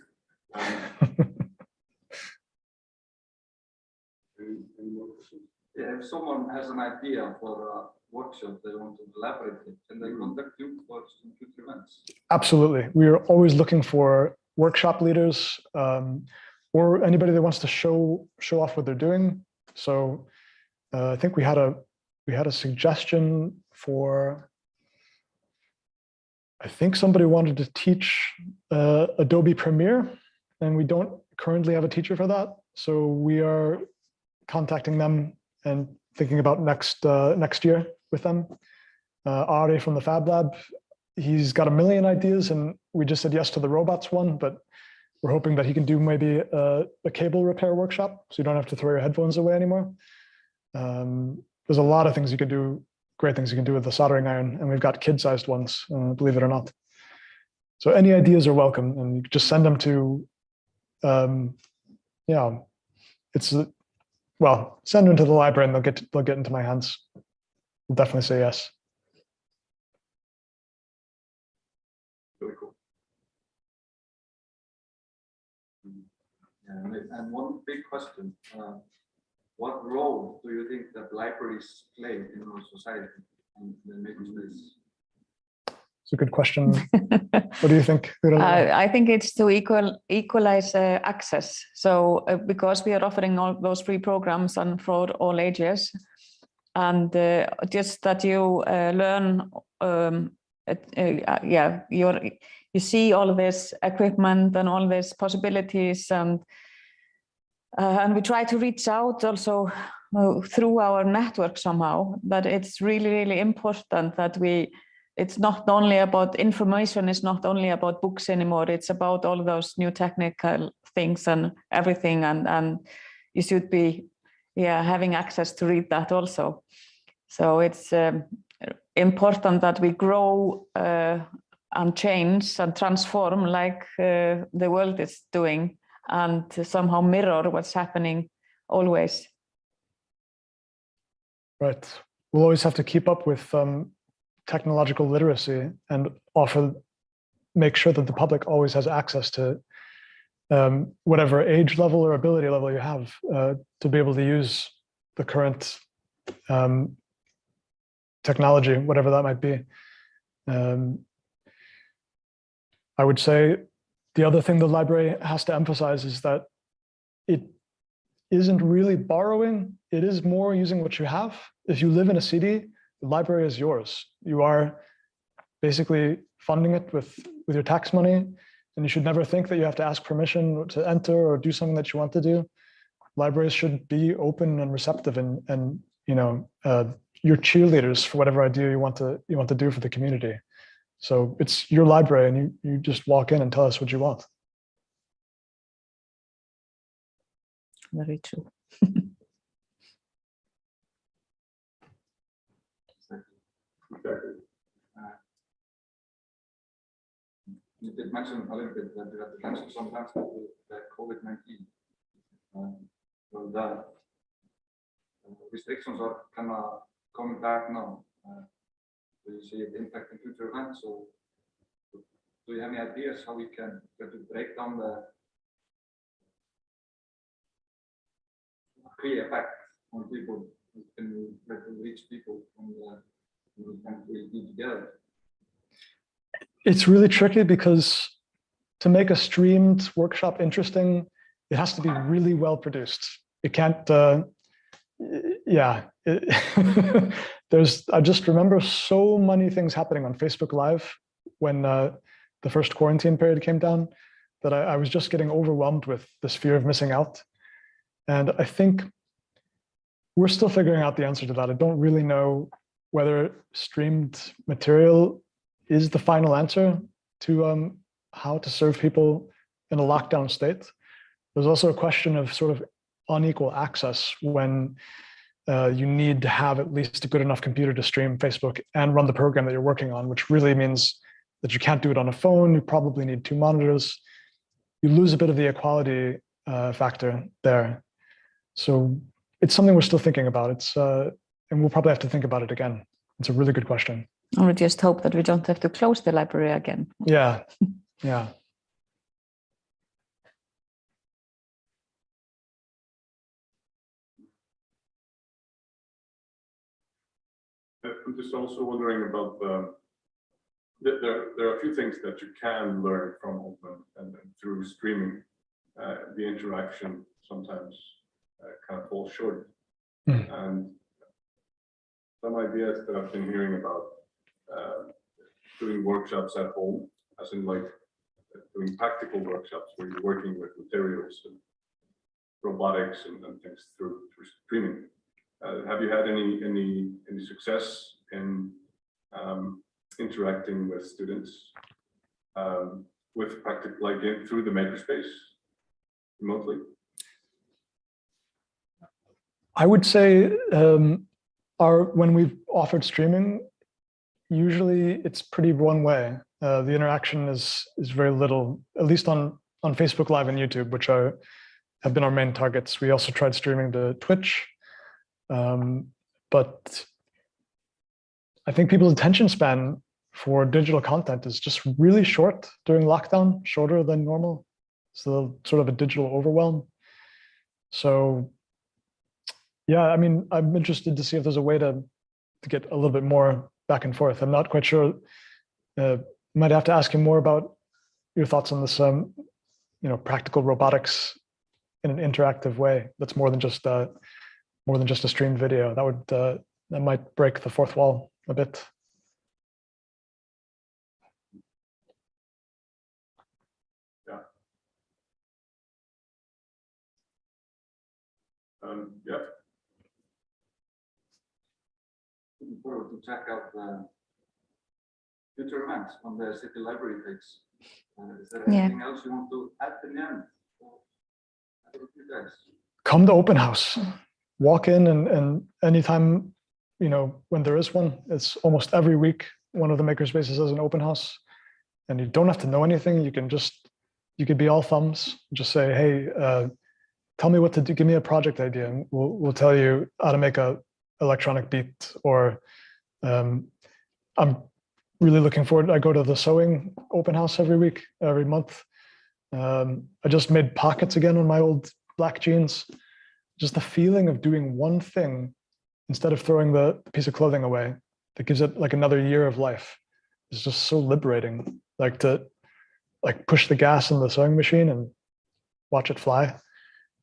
H: Any more questions?
B: Yeah, if someone has an idea for a workshop they want to elaborate it, can they contact you for some future events?
D: Absolutely. We are always looking for workshop leaders or anybody that wants to show off what they're doing. So I think we had a suggestion for, I think somebody wanted to teach Adobe Premiere, and we don't currently have a teacher for that. So we are contacting them and thinking about next year with them. Ari from the Fab Lab, he's got a million ideas, and we just said yes to the robots one, but we're hoping that he can do maybe a cable repair workshop, so you don't have to throw your headphones away anymore. There's a lot of things you can do, great things you can do with the soldering iron, and we've got kid-sized ones, believe it or not. So any ideas are welcome, and you just send them to, send them to the library, and they'll get into my hands. We'll definitely say yes.
H: Really cool.
B: Yeah, and one big question, what role do you think that libraries play in our society and the makerspace?
D: It's a good question. What do you think?
F: I think it's to equalize access. So because we are offering all those free programs and for all ages, and just that you learn. You see all of this equipment and all these possibilities, and we try to reach out also through our network somehow. That it's really, really important that it's not only about information, it's not only about books anymore, it's about all those new technical things and everything, and you should be having access to read that also. So it's important that we grow and change and transform like the world is doing, and somehow mirror what's happening always.
D: Right. We'll always have to keep up with technological literacy and make sure that the public always has access to whatever age level or ability level you have to be able to use the current technology, whatever that might be. I would say the other thing the library has to emphasize is that it isn't really borrowing, it is more using what you have. If you live in a city, the library is yours. You are basically funding it with your tax money, and you should never think that you have to ask permission to enter or do something that you want to do. Libraries should be open and receptive, and you're cheerleaders for whatever idea you want to do for the community. So it's your library, and you just walk in and tell us what you want.
F: Very true.
B: Exactly. You did mention a little bit that you had to cancel some plans with the COVID-19. So the restrictions are kind of coming back now. Do you see it impacting future events? So do you have any ideas how we can try to break down the clear effect on people? We can try to reach people and we be together.
D: It's really tricky because to make a streamed workshop interesting, it has to be really well produced. It can't, I just remember so many things happening on Facebook Live when the first quarantine period came down that I was just getting overwhelmed with this fear of missing out. And I think we're still figuring out the answer to that. I don't really know whether streamed material is the final answer to how to serve people in a lockdown state. There's also a question of sort of unequal access when you need to have at least a good enough computer to stream Facebook and run the program that you're working on, which really means that you can't do it on a phone. You probably need 2 monitors. You lose a bit of the equality factor there. So it's something we're still thinking about. And we'll probably have to think about it again. It's a really good question.
F: I would just hope that we don't have to close the library again.
D: Yeah, yeah.
H: I'm just also wondering about there are a few things that you can learn from open and through streaming. The interaction sometimes kind of falls short. And some ideas that I've been hearing about doing workshops at home, as in like doing practical workshops where you're working with materials and robotics and things through streaming. Have you had any success in interacting with students with practical, like through the makerspace remotely?
D: I would say when we've offered streaming, usually it's pretty one way. The interaction is very little, at least on Facebook Live and YouTube, which have been our main targets. We also tried streaming to Twitch, but I think people's attention span for digital content is just really short during lockdown, shorter than normal. So sort of a digital overwhelm. So yeah, I mean, I'm interested to see if there's a way to get a little bit more back and forth. I'm not quite sure. Might have to ask you more about your thoughts on this, practical robotics in an interactive way. That's more than just a streamed video. That that might break the fourth wall a bit.
H: Yeah. Yeah.
B: Looking forward to check out the future events on the city library page. Is there anything else you want to add in the end? You guys?
D: Come to open house, walk in, and anytime, you know, when there is one, it's almost every week. One of the makerspaces has an open house, and you don't have to know anything. You could be all thumbs. Just say, hey, tell me what to do. Give me a project idea, and we'll tell you how to make a electronic beat. Or I'm really looking forward. I go to the sewing open house every month. I just made pockets again on my old black jeans. Just the feeling of doing one thing instead of throwing the piece of clothing away, that gives it like another year of life. It's just so liberating, like to push the gas in the sewing machine and watch it fly.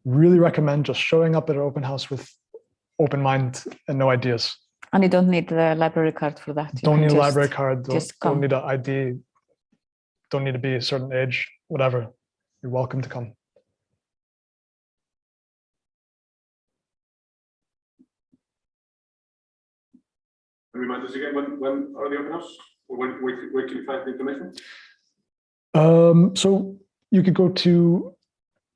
D: Really recommend just showing up at an open house with open mind and no ideas.
F: And you don't need the library card for that.
D: Don't need a library card, don't need an ID, don't need to be a certain age, whatever. You're welcome to come.
H: And remind us again, when are the open house? Or where can you find the information?
D: So you could go to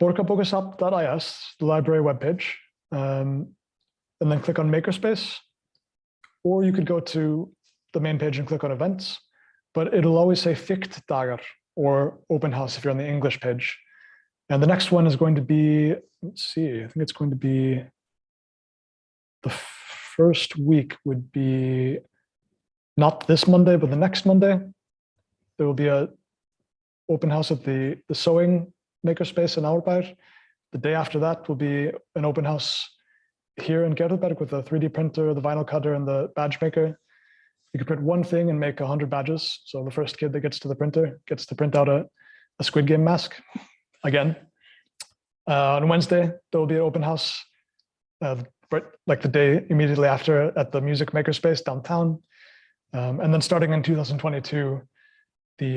D: Borgarbókasafn.is, the library webpage, and then click on Makerspace. Or you could go to the main page and click on events, but it'll always say Fikt dagar or open house if you're on the English page. And the next one is going to be, let's see, I think it's going to be, the first week would be not this Monday, but the next Monday. There will be a open house at the sewing makerspace in Ýrurari. The day after that will be an open house here in Gerðuberg with the 3D printer, the vinyl cutter, and the badge maker. You can print one thing and make 100 badges. So the first kid that gets to the printer gets to print out a Squid Game mask again. On Wednesday, there will be an open house, like the day immediately after at the music makerspace downtown. And then starting in 2022, the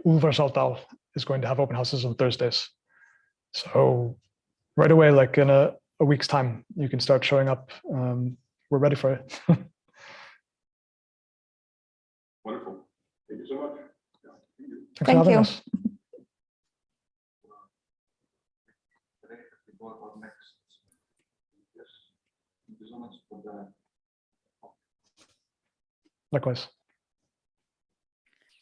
D: Ýrurari is going to have open houses on Thursdays. So right away, like in a week's time, you can start showing up. We're ready for it.
H: Wonderful. Thank you so much. Yeah,
D: Thanks for having us.
B: Thank you so much for the...
A: All
D: Likewise.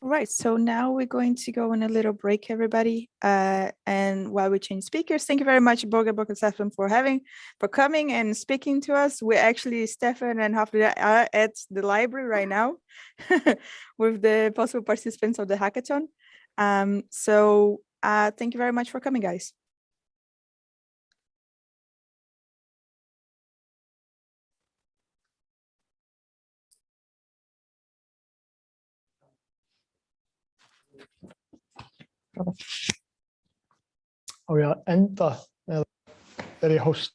A: right, so now we're going to go on a little break, everybody. And while we change speakers, thank you very much, Borgarbókasafn, for coming and speaking to us. We're actually, Stefan and Hafrida are at the library right now with the possible participants of the hackathon. So thank you very much for coming, guys.
D: Oh yeah, enda er ég host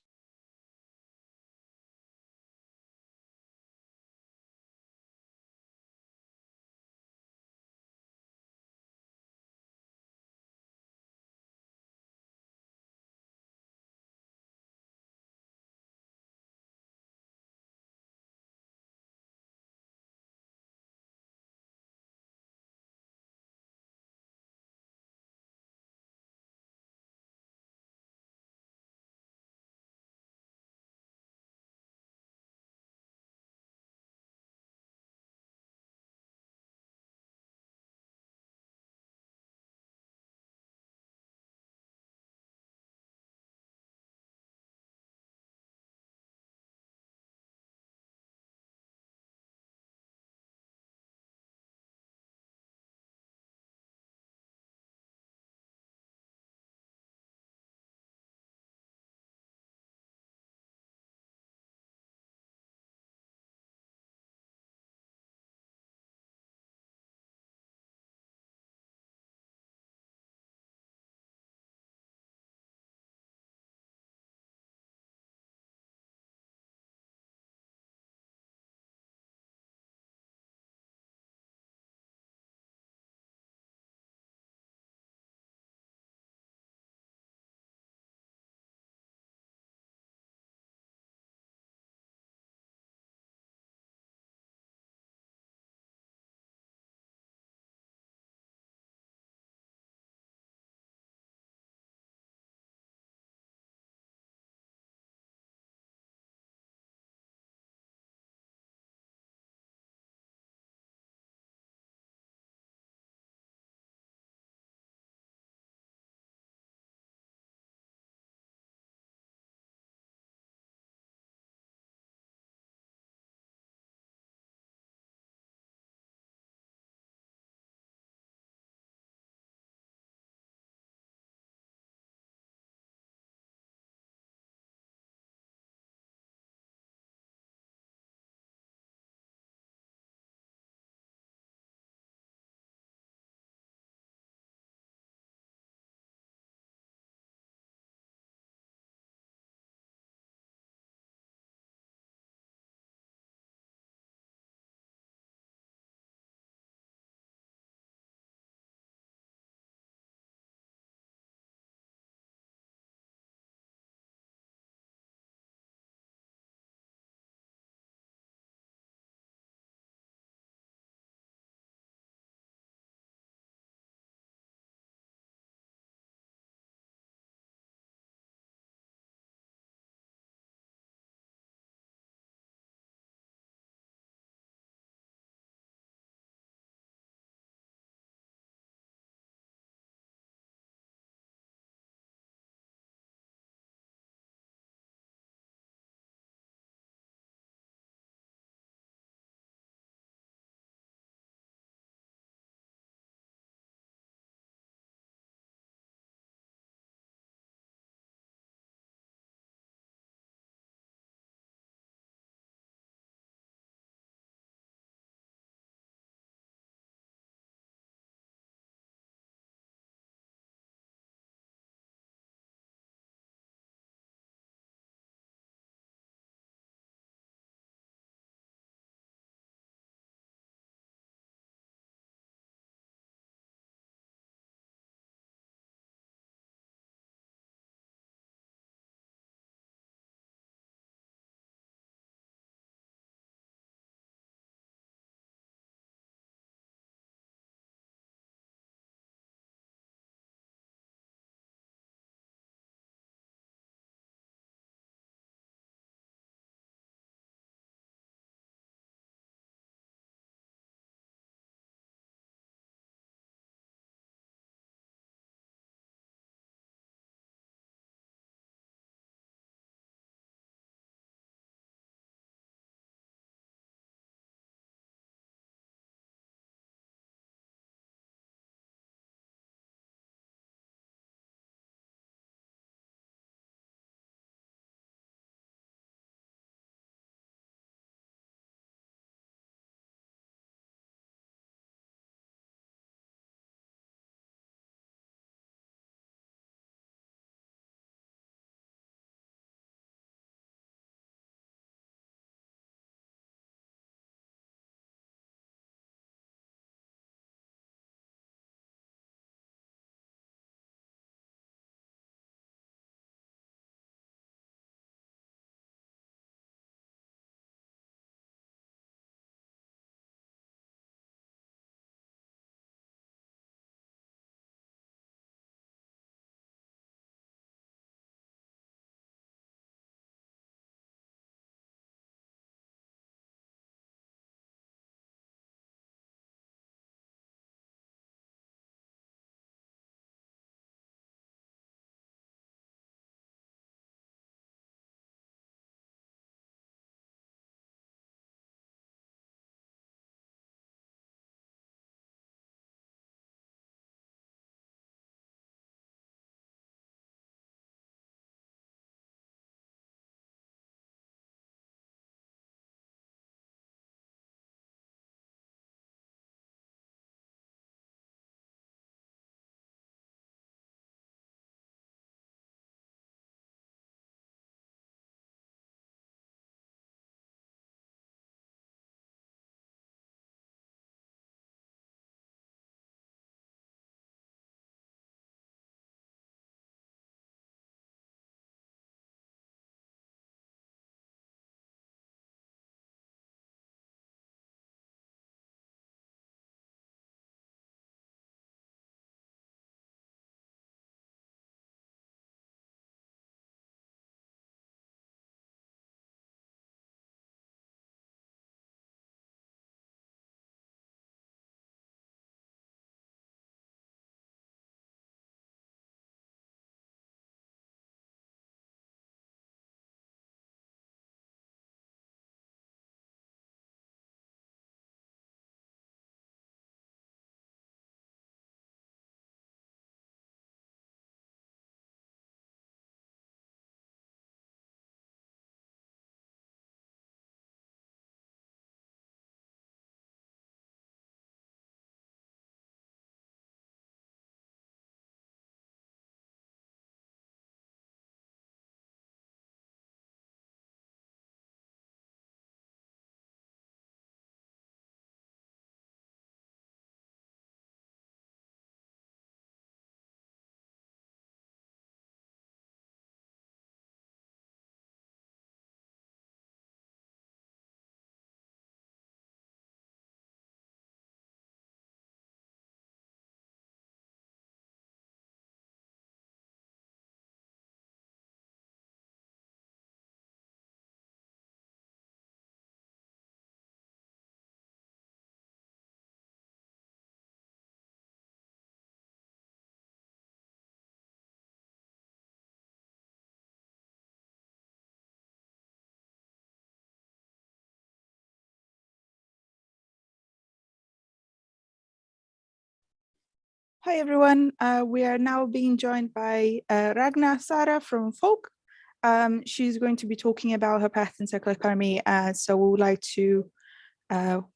A: Hi everyone, we are now being joined by Ragna Sara from Fólk. She's going to be talking about her path in circular economy, so we would like to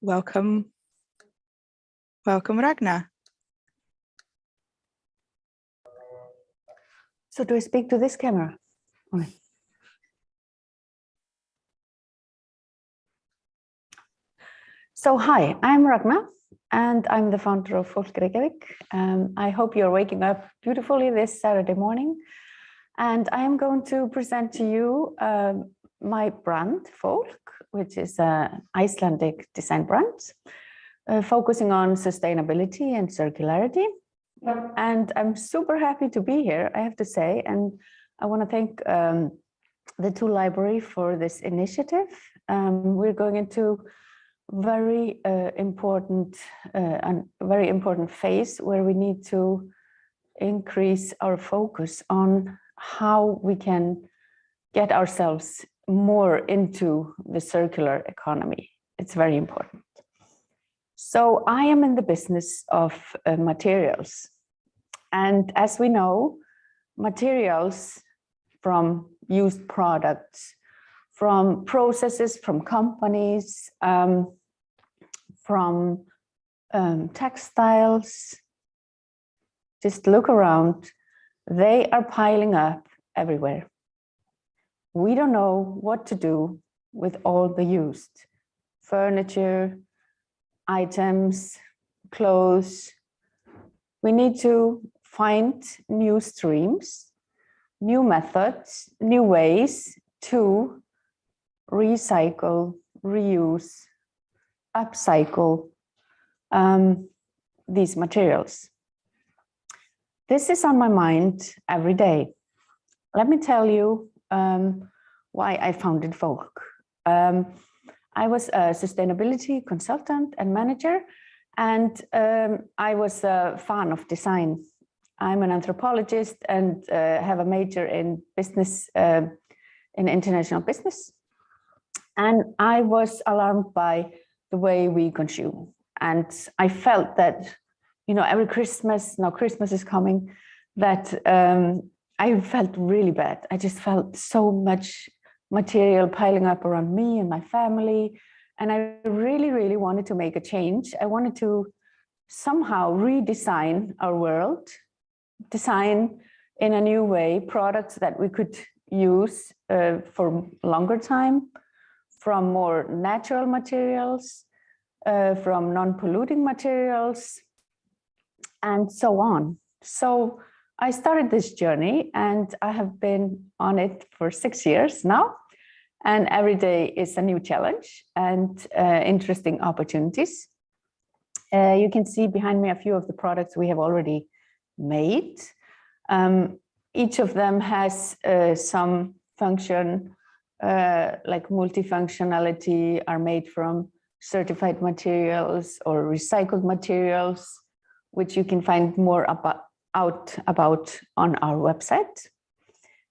A: welcome Ragna.
F: So do I speak to this camera? Okay. So hi, I'm Ragna and I'm the founder of Fólk Reykjavik. I hope you're waking up beautifully this Saturday morning. And I am going to present to you my brand, Fólk, which is an Icelandic design brand, focusing on sustainability and circularity. And I'm super happy to be here, I have to say. And I want to thank the two library for this initiative. We're going into very important phase where we need to increase our focus on how we can get ourselves more into the circular economy. It's very important. So I am in the business of materials. And as we know, materials from used products, from processes, from companies, from textiles, just look around, they are piling up everywhere. We don't know what to do with all the used furniture, items, clothes. We need to find new streams, new methods, new ways to recycle, reuse, upcycle these materials. This is on my mind every day. Let me tell you why I founded Fólk. I was a sustainability consultant and manager, and I was a fan of design. I'm an anthropologist and have a major in business, in international business. And I was alarmed by the way we consume. And I felt that, you know, every Christmas, now Christmas is coming, that I felt really bad. I just felt so much material piling up around me and my family. And I really, really wanted to make a change. I wanted to somehow redesign our world, design in a new way products that we could use for longer time, from more natural materials, from non-polluting materials, and so on. So I started this journey and I have been on it for 6 years now. And every day is a new challenge and interesting opportunities. You can see behind me a few of the products we have already made. Each of them has some function, like multifunctionality, are made from certified materials or recycled materials, which you can find more about on our website.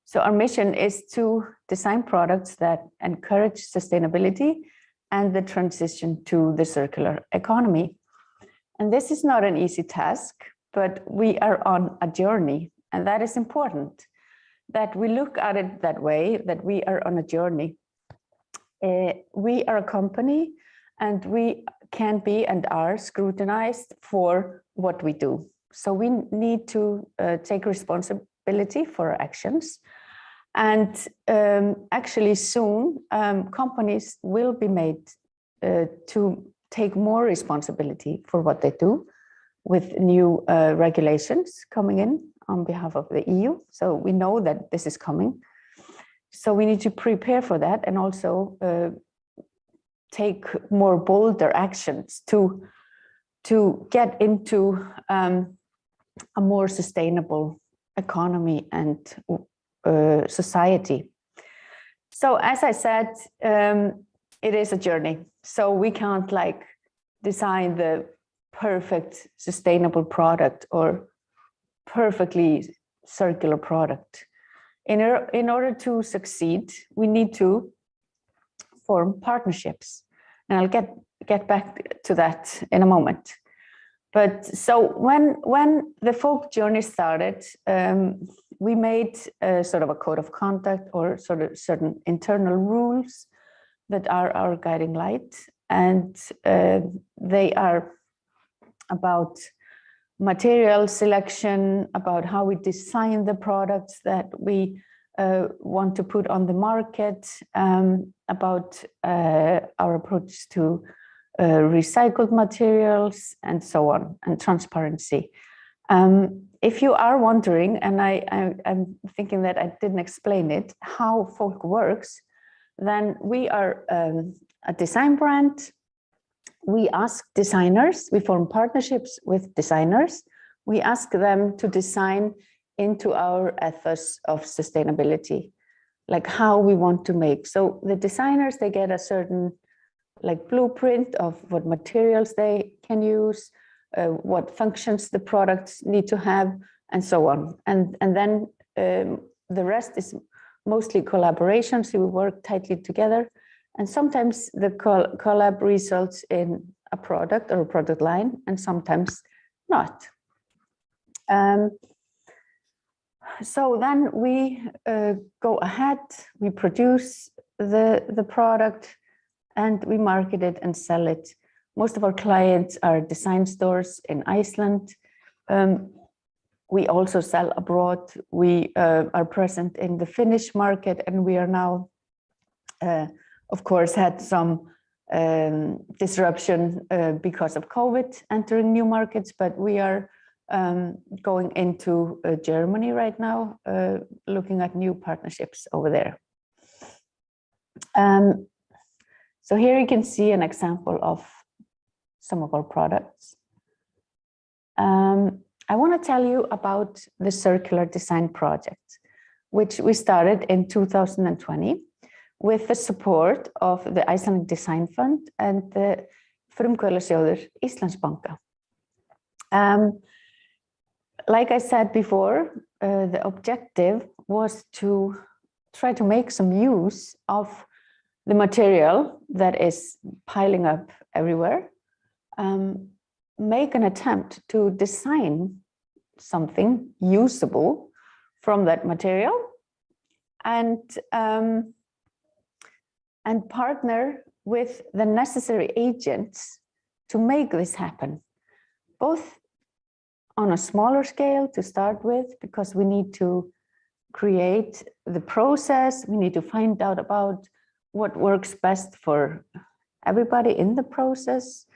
F: So our mission is to design products that encourage sustainability and the transition to the circular economy. And this is not an easy task, but we are on a journey, and that is important, that we look at it that way, that we are on a journey. We are a company and we can be and are scrutinized for what we do. So we need to take responsibility for our actions. And actually soon, companies will be made to take more responsibility for what they do with new regulations coming in on behalf of the EU. So we know that this is coming. So we need to prepare for that and also take more bolder actions to get into a more sustainable economy and society. So as I said, it is a journey. So we can't like design the perfect sustainable product or perfectly circular product. In order to succeed, we need to form partnerships. And I'll get back to that in a moment. But so when the folk journey started, we made sort of a code of conduct or sort of certain internal rules that are our guiding light, and they are about material selection, about how we design the products that we want to put on the market, about our approach to recycled materials, and so on, and transparency. If you are wondering, and I'm thinking that I didn't explain it, how Fólk works, then we are a design brand. We ask designers, we form partnerships with designers. We ask them to design into our ethos of sustainability, like how we want to make. So the designers, they get a certain like blueprint of what materials they can use, what functions the products need to have, and so on. And then the rest is mostly collaboration, so we work tightly together. And sometimes the collab results in a product or a product line, and sometimes not. So then we go ahead, we produce the product, and we market it and sell it. Most of our clients are design stores in Iceland. We also sell abroad. We are present in the Finnish market, and we are now, of course, had some disruption because of COVID entering new markets, but we are going into Germany right now, looking at new partnerships over there. So here you can see an example of some of our products. I want to tell you about the Circular Design Project, which we started in 2020 with the support of the Icelandic Design Fund and the Frumkvöðlasjóður Íslandsbanka. Like I said before, the objective was to try to make some use of the material that is piling up everywhere, make an attempt to design something usable from that material, and partner with the necessary agents to make this happen, both on a smaller scale to start with, because we need to create the process, we need to find out about what works best for everybody in the process,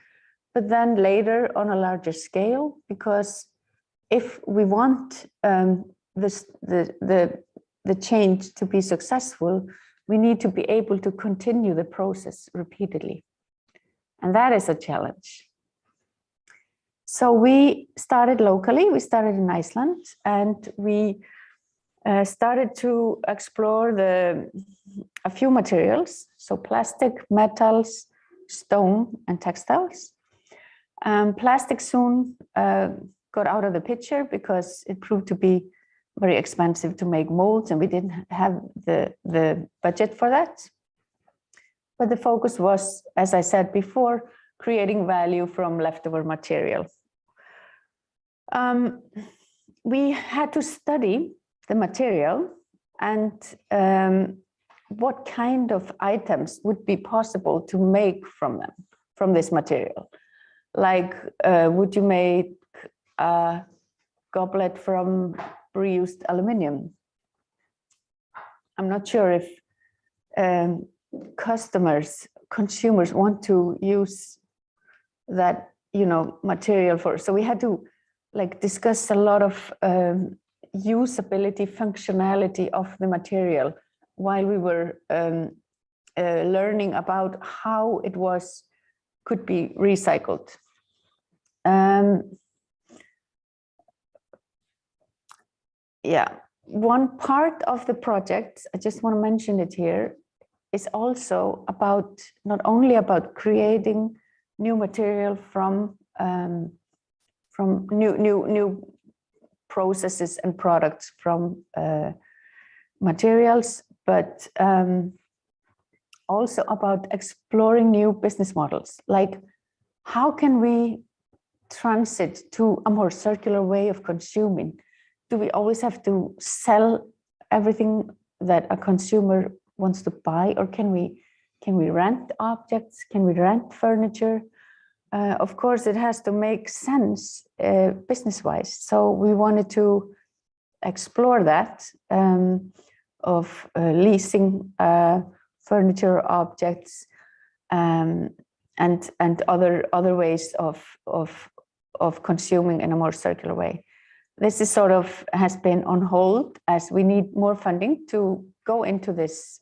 F: but then later on a larger scale, because if we want the change to be successful, we need to be able to continue the process repeatedly. And that is a challenge. So we started locally, we started in Iceland, and we started to explore a few materials, so plastic, metals, stone, and textiles. Plastic soon got out of the picture because it proved to be very expensive to make molds, and we didn't have the budget for that. But the focus was, as I said before, creating value from leftover material. We had to study the material and what kind of items would be possible to make from this material. Like, would you make a goblet from reused aluminum? I'm not sure if consumers want to use that, material for. So we had to discuss a lot of usability, functionality of the material while we were learning about how it could be recycled. Yeah, one part of the project, I just want to mention it here, is also about not only about creating new material from new processes and products from materials, but also about exploring new business models. Like, how can we transit to a more circular way of consuming? Do we always have to sell everything that a consumer wants to buy, or can we rent objects? Can we rent furniture? Of course, it has to make sense business-wise. So we wanted to explore that of leasing furniture, objects, and other ways of consuming in a more circular way. This is sort of has been on hold as we need more funding to go into this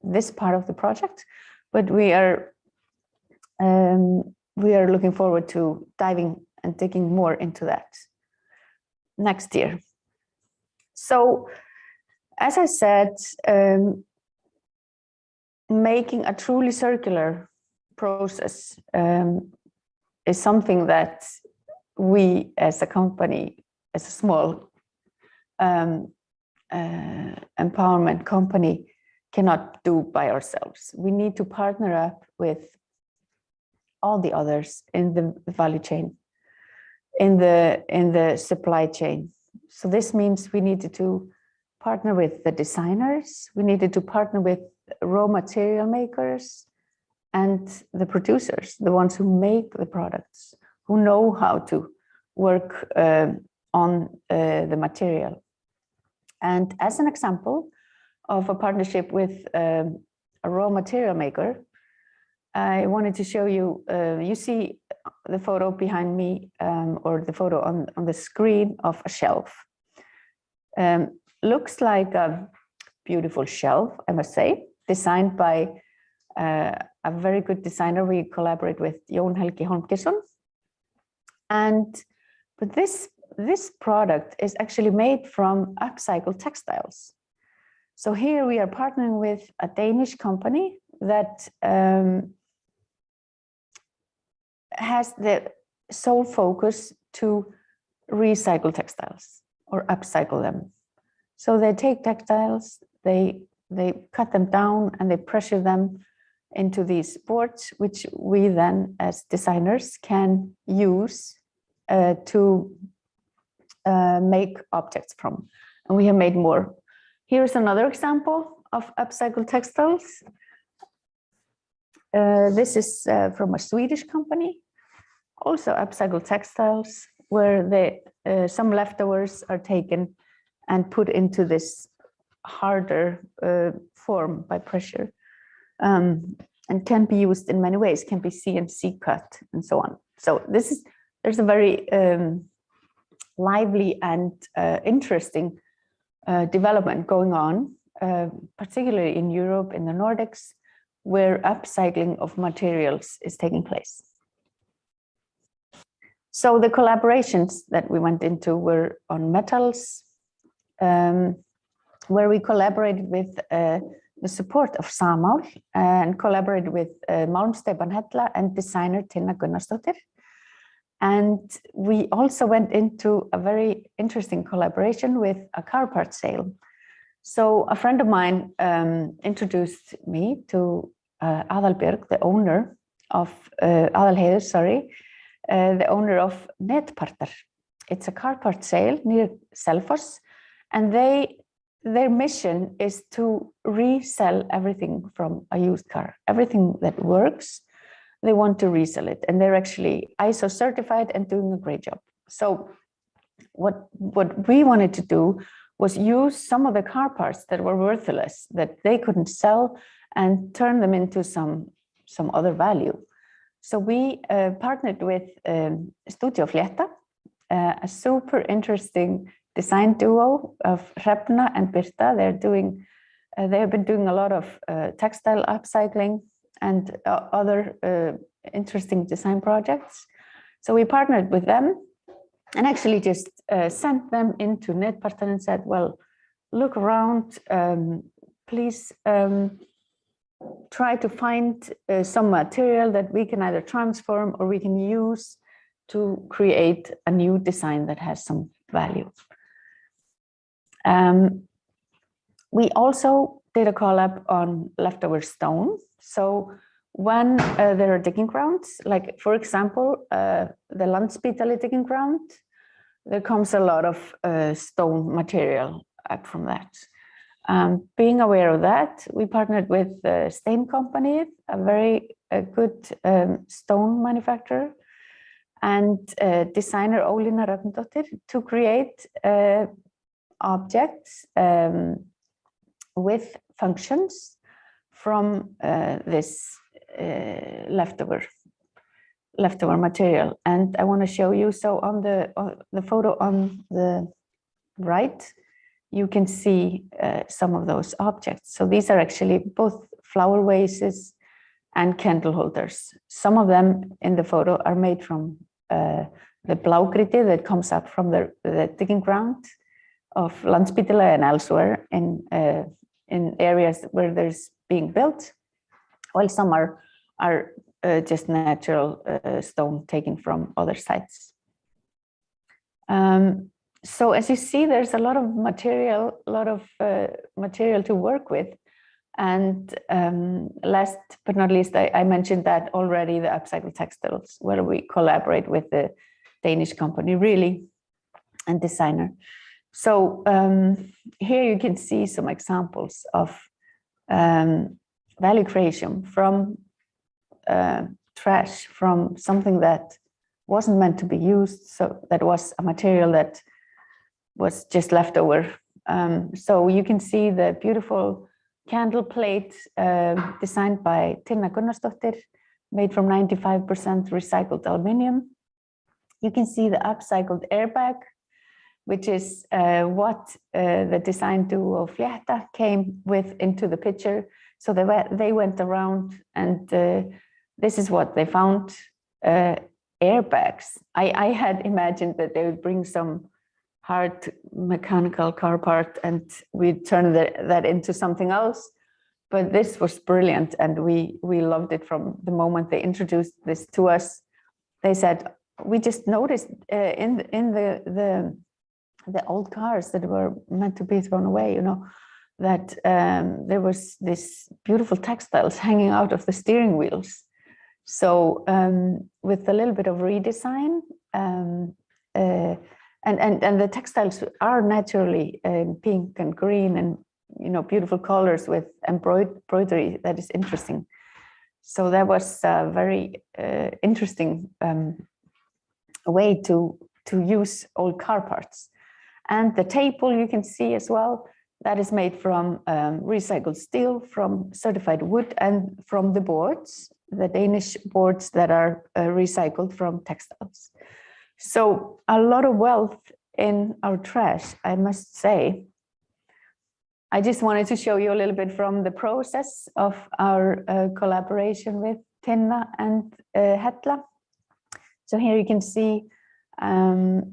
F: this part of the project, but we are looking forward to diving and digging more into that next year. So, as I said, making a truly circular process is something that we as a company, as a small empowerment company, cannot do by ourselves. We need to partner up with all the others in the value chain, in the supply chain. So this means we needed to partner with the designers, we needed to partner with raw material makers and the producers, the ones who make the products, who know how to work on the material. And as an example of a partnership with a raw material maker, I wanted to show you, you see the photo behind me, or the photo on the screen of a shelf. Looks like a beautiful shelf, I must say, designed by a very good designer. We collaborate with Jón Helgi Holmgeirsson. But this product is actually made from upcycled textiles. So here we are partnering with a Danish company that has the sole focus to recycle textiles or upcycle them. So they take textiles, they cut them down and they pressure them into these boards, which we then as designers can use to make objects from. And we have made more. Here's another example of upcycled textiles. This is from a Swedish company, also upcycled textiles, where some leftovers are taken and put into this harder form by pressure, and can be used in many ways, can be CNC cut and so on. So there's a very lively and interesting development going on, particularly in Europe, in the Nordics, where upcycling of materials is taking place. So the collaborations that we went into were on metals, where we collaborated with the support of Samál and collaborated with Malmsteipan Hella and designer Tinna Gunnarsdóttir. And we also went into a very interesting collaboration with a car part sale. So a friend of mine introduced me to Aðalbjörg, the owner of Aðalheiður, sorry, the owner of Netpartar. It's a car part sale near Selfoss, and their mission is to resell everything from a used car, everything that works. They want to resell it, and they're actually ISO certified and doing a great job. So what we wanted to do was use some of the car parts that were worthless, that they couldn't sell, and turn them into some other value. So we partnered with Studio Flétta, a super interesting design duo of Hrefna and Birta. They have been doing a lot of textile upcycling and other interesting design projects. So we partnered with them and actually just sent them into Netpartar and said, well, look around, please try to find some material that we can either transform or we can use to create a new design that has some value. We also did a collab on leftover stone. So when there are digging grounds, like for example, the Landspítali digging ground, there comes a lot of stone material out from that. Being aware of that, we partnered with the Stein Company, a very good stone manufacturer, and designer Ólína Rögnvaldardóttir to create objects with functions from this leftover material. And I want to show you, so on the photo on the right, you can see some of those objects. So these are actually both flower vases and candle holders. Some of them in the photo are made from the blágrýti that comes up from the digging ground of Landspítali and elsewhere in areas where there's being built, while some are just natural stone taken from other sites. So as you see, there's a lot of material, to work with. And last but not least, I mentioned that already, the upcycled textiles, where we collaborate with the Danish company, really, and designer. So here you can see some examples of value creation from trash, from something that wasn't meant to be used. So that was a material that was just left over. So you can see the beautiful candle plate designed by Tinna Gunnarsdóttir, made from 95% recycled aluminium. You can see the upcycled airbag, which is what the design duo of Flétta came with into the picture. So they went around, and this is what they found, airbags. I had imagined that they would bring some hard mechanical car part and we'd turn that into something else. But this was brilliant, and we loved it from the moment they introduced this to us. They said, we just noticed in the old cars that were meant to be thrown away, that there was this beautiful textiles hanging out of the steering wheels. So with a little bit of redesign, and the textiles are naturally pink and green and beautiful colors with embroidery that is interesting. So that was a very interesting way to use old car parts. And the table you can see as well, that is made from recycled steel, from certified wood, and from the boards, the Danish boards that are recycled from textiles. So a lot of wealth in our trash, I must say. I just wanted to show you a little bit from the process of our collaboration with Tinna and Hella. So here you can see a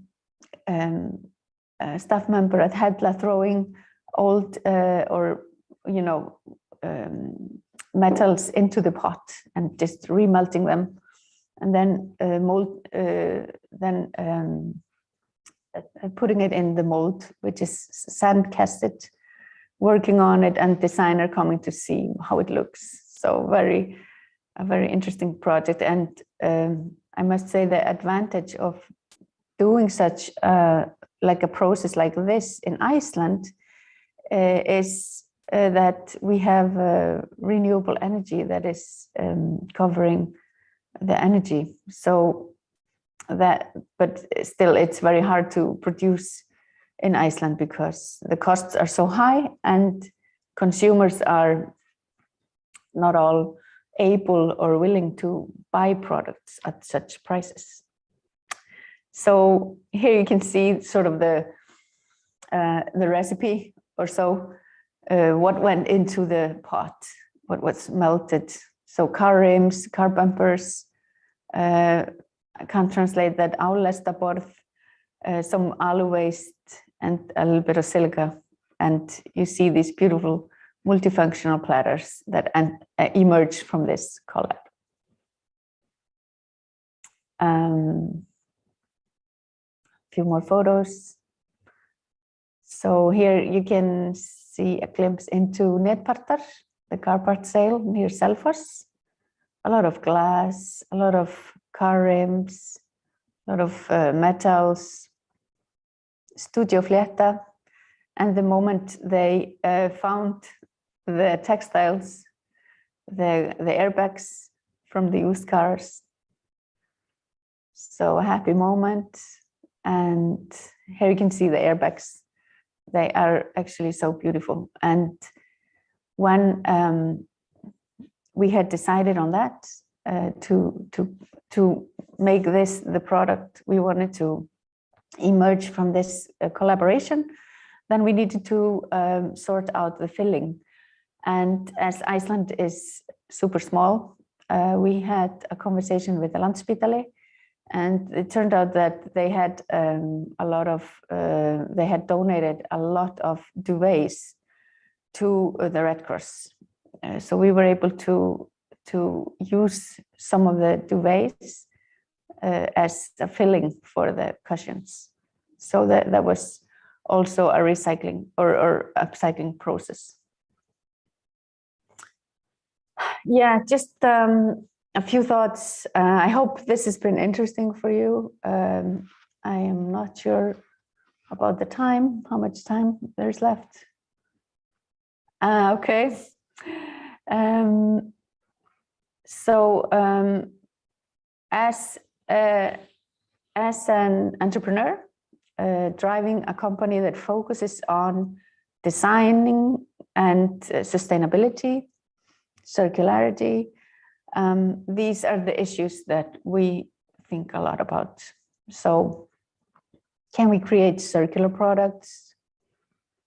F: staff member at Hella throwing old metals into the pot and just remelting them, and then putting it in the mold, which is sand casted, working on it, and designer coming to see how it looks. So a very interesting project. And I must say the advantage of doing such like a process like this in Iceland is that we have renewable energy that is covering the energy. So that, but still it's very hard to produce in Iceland because the costs are so high and consumers are not all able or willing to buy products at such prices. So here you can see sort of the recipe or so, what went into the pot, what was melted. So car rims, car bumpers, I can't translate that, álestaborð, some alu waste, and a little bit of silica. And you see these beautiful multifunctional platters that emerge from this collab. Few more photos. So here you can see a glimpse into Netpartar, the car part sale near Selfoss. a lot of glass, a lot of car rims, a lot of metals, Studio Flétta. And the moment they found the textiles, the airbags from the used cars. So a happy moment. And here you can see the airbags. They are actually so beautiful. And when we had decided on that, to make this the product we wanted to emerge from this collaboration, then we needed to sort out the filling. And as Iceland is super small, we had a conversation with the Landspítali, and it turned out that they had they had donated a lot of duvets to the Red Cross. So we were able to use some of the duvets as a filling for the cushions. So that was also a recycling or upcycling process. Yeah, just a few thoughts. I hope this has been interesting for you. I am not sure about the time, how much time there's left. Okay. As an entrepreneur, driving a company that focuses on designing and sustainability, circularity, these are the issues that we think a lot about. So, can we create circular products?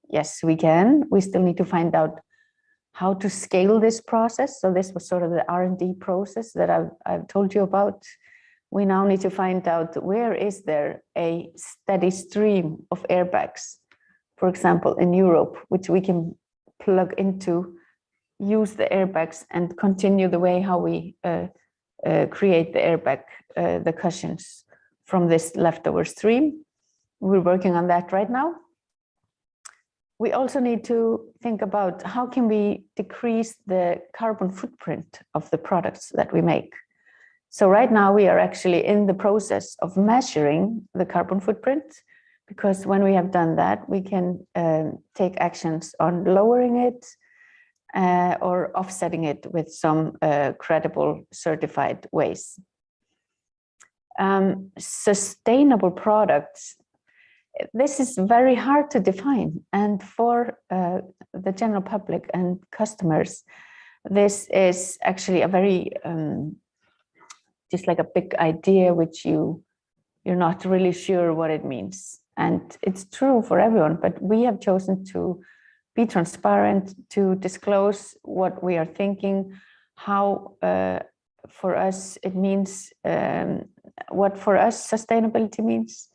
F: Yes, we can. We still need to find out how to scale this process. So this was sort of the R&D process that I've told you about. We now need to find out where is there a steady stream of airbags, for example, in Europe, which we can plug into, use the airbags and continue the way how we create the airbag, the cushions from this leftover stream. We're working on that right now. We also need to think about how can we decrease the carbon footprint of the products that we make. So right now we are actually in the process of measuring the carbon footprint, because when we have done that, we can take actions on lowering it or offsetting it with some credible certified ways. Sustainable products. This is very hard to define, and for the general public and customers, this is actually a very just like a big idea which you're not really sure what it means. And it's true for everyone, but we have chosen to be transparent, to disclose what we are thinking, how for us it means, what for us sustainability means.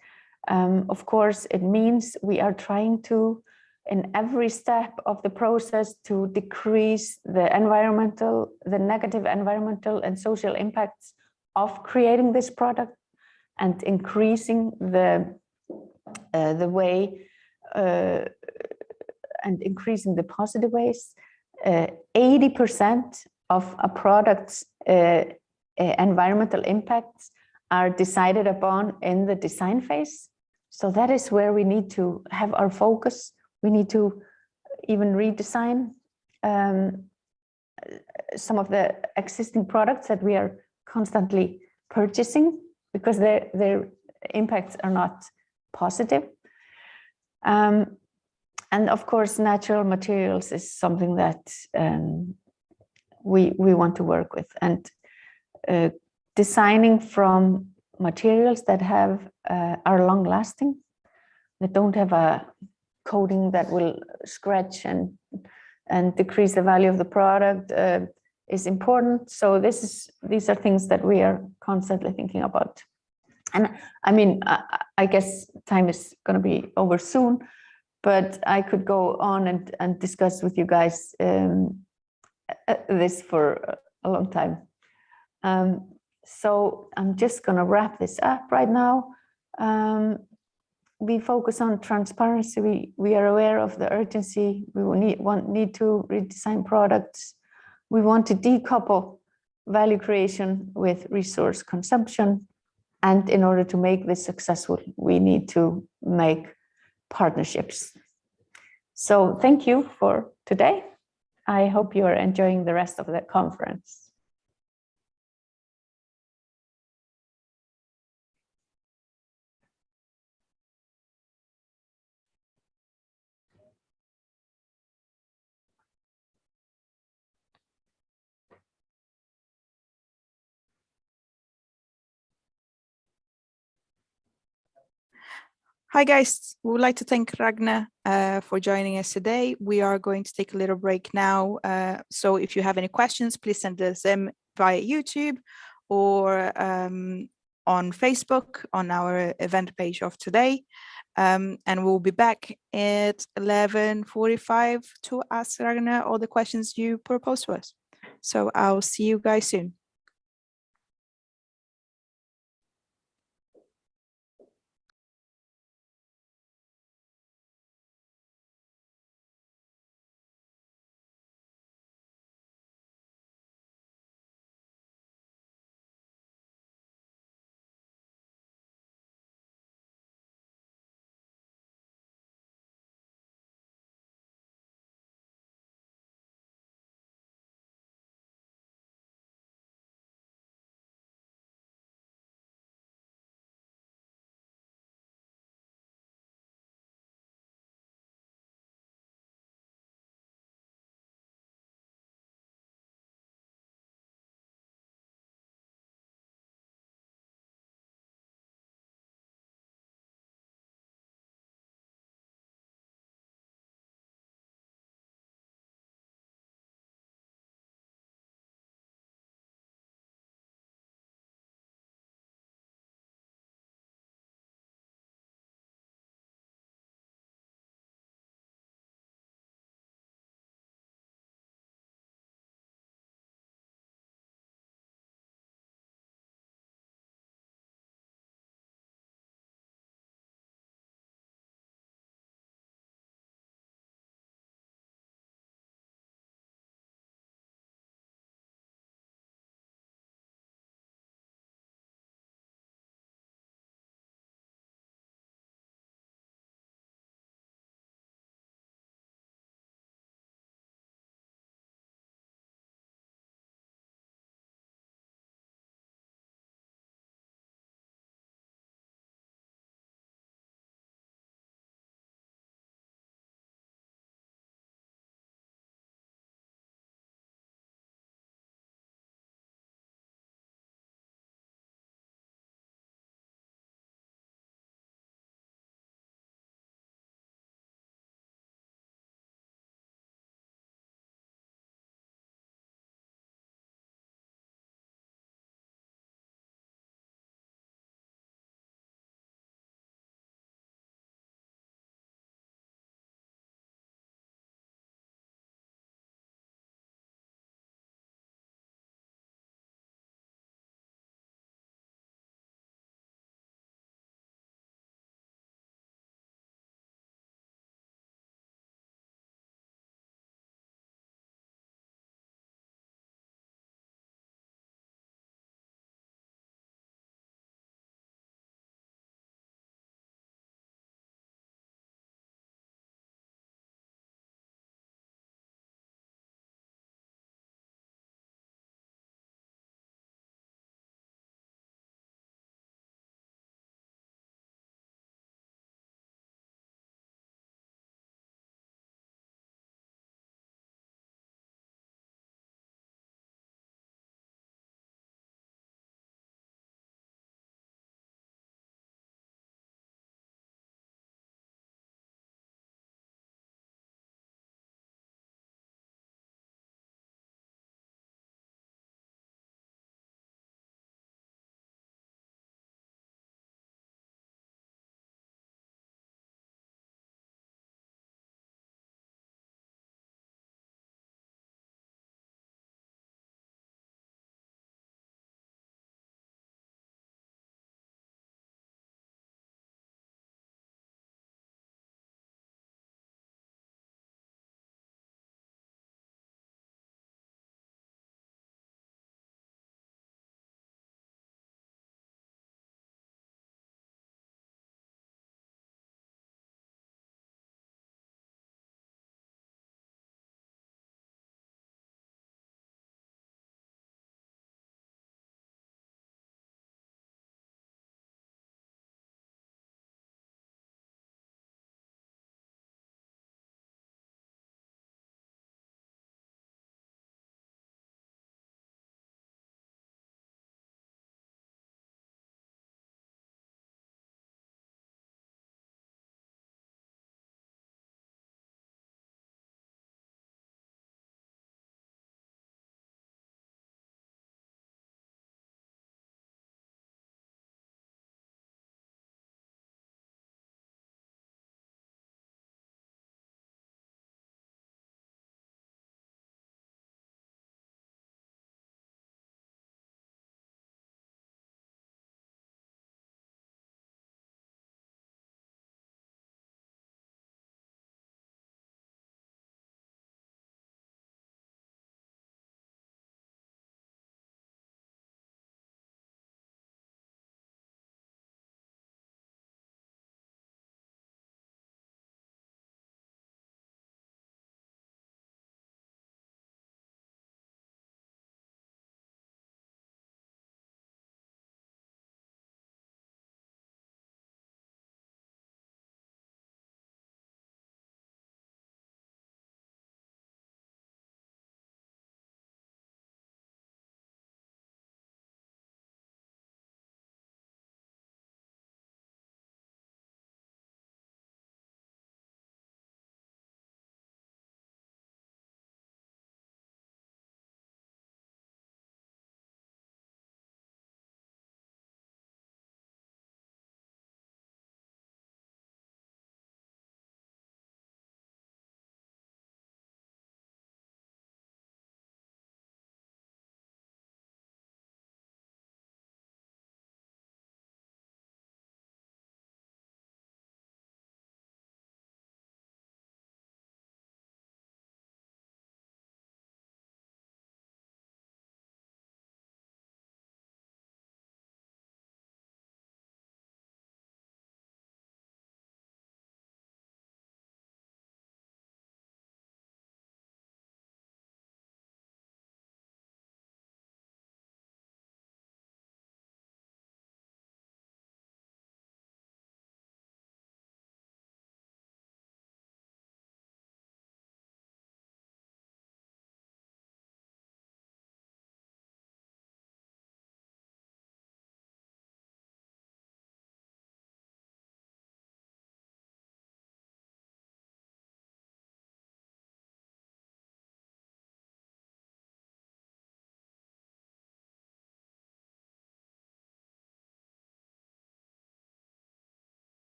F: Of course, it means we are trying to, in every step of the process, to decrease the negative environmental and social impacts of creating this product, and increasing the way and increasing the positive ways. 80% of a product's environmental impacts are decided upon in the design phase. So that is where we need to have our focus. We need to even redesign some of the existing products that we are constantly purchasing, because their impacts are not positive. And of course, natural materials is something that we want to work with, and designing from materials that are long lasting, that don't have a coating that will scratch and decrease the value of the product is important. So these are things that we are constantly thinking about. And I mean, I guess time is going to be over soon, but I could go on and discuss with you guys this for a long time. So I'm just going to wrap this up right now. We focus on transparency. We are aware of the urgency. We will need to redesign products. We want to decouple value creation with resource consumption. And in order to make this successful, we need to make partnerships. So thank you for today. I hope you are enjoying the rest of the conference.
A: Hi guys, we would like to thank Ragna for joining us today. We are going to take a little break now. So if you have any questions, please send us them via YouTube or on Facebook on our event page of today. And we'll be back at 11:45 to ask Ragna all the questions you proposed to us. So I'll see you guys soon.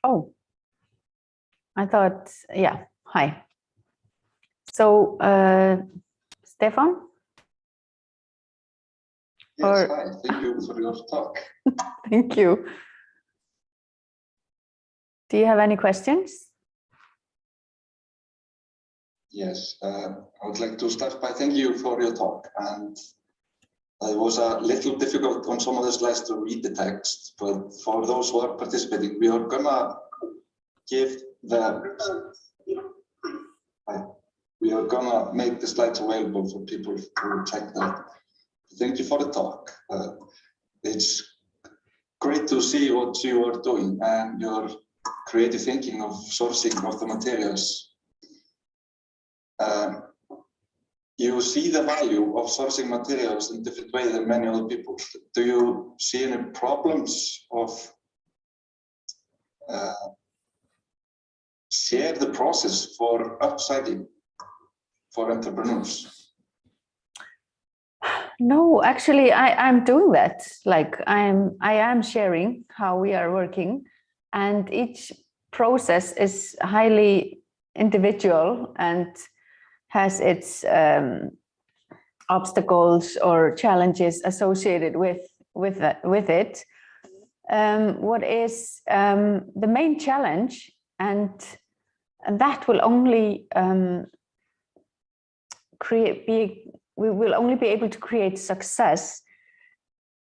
F: Oh, I thought, yeah, hi. So, Stefan?
I: Yes, hi, thank you for your talk.
F: Thank you. Do you have any questions?
I: Yes, I would like to start by thanking you for your talk. And it was a little difficult on some of the slides to read the text, but for those who are participating, we are gonna make the slides available for people to check that. Thank you for the talk. It's great to see what you are doing and your creative thinking of sourcing of the materials. You see the value of sourcing materials in different ways than many other people. Do you see any problems of share the process for upsiding for entrepreneurs?
F: No, actually, I'm doing that. Like I am sharing how we are working, and each process is highly individual and has its obstacles or challenges associated with it. What is the main challenge, and that will only we will only be able to create success,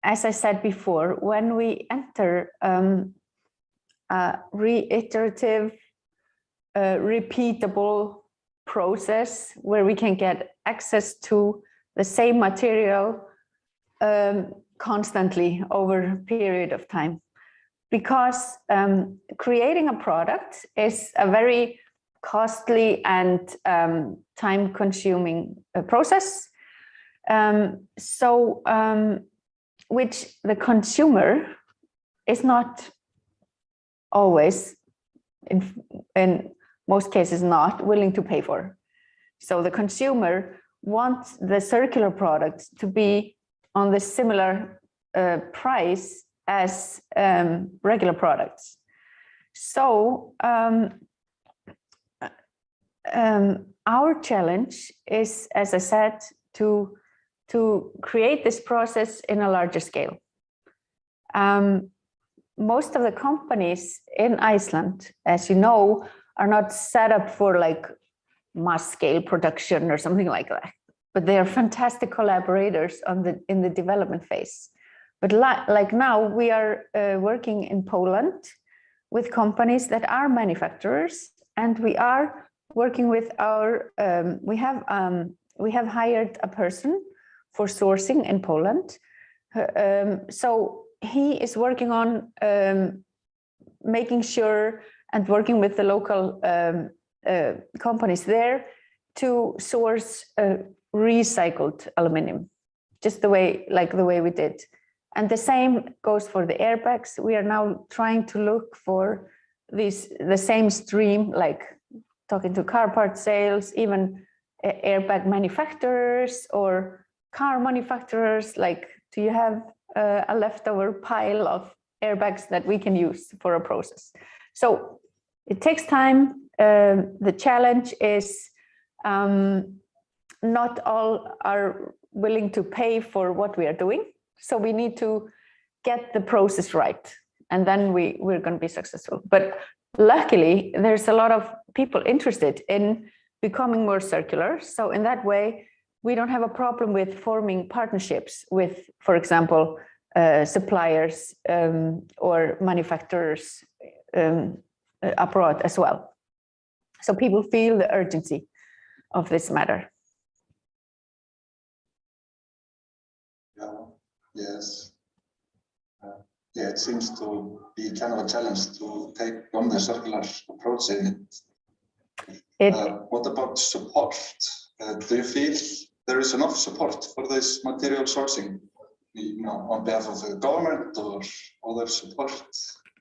F: as I said before, when we enter a reiterative, repeatable process where we can get access to the same material constantly over a period of time. Because creating a product is a very costly and time-consuming process, which the consumer is not always, in most cases, not willing to pay for. So the consumer wants the circular product to be on the similar price as regular products. So our challenge is, as I said, to create this process in a larger scale. Most of the companies in Iceland, as you know, are not set up for like mass scale production or something like that, but they are fantastic collaborators in the development phase. But like now we are working in Poland with companies that are manufacturers, and we are working with our, we have hired a person for sourcing in Poland. So he is working on making sure and working with the local companies there to source recycled aluminum, just the way we did. And the same goes for the airbags. We are now trying to look for the same stream, like talking to car part sales, even airbag manufacturers or car manufacturers, like, do you have a leftover pile of airbags that we can use for a process? So it takes time. The challenge is not all are willing to pay for what we are doing. So we need to get the process right, and then we're going to be successful. But luckily, there's a lot of people interested in becoming more circular. So in that way, we don't have a problem with forming partnerships with, for example, suppliers or manufacturers abroad as well. So people feel the urgency of this matter.
I: Yes. Yeah, it seems to be kind of a challenge to take on the circular approach in it. What about support? Do you feel there is enough support for this material sourcing, you know, on behalf of the government or other support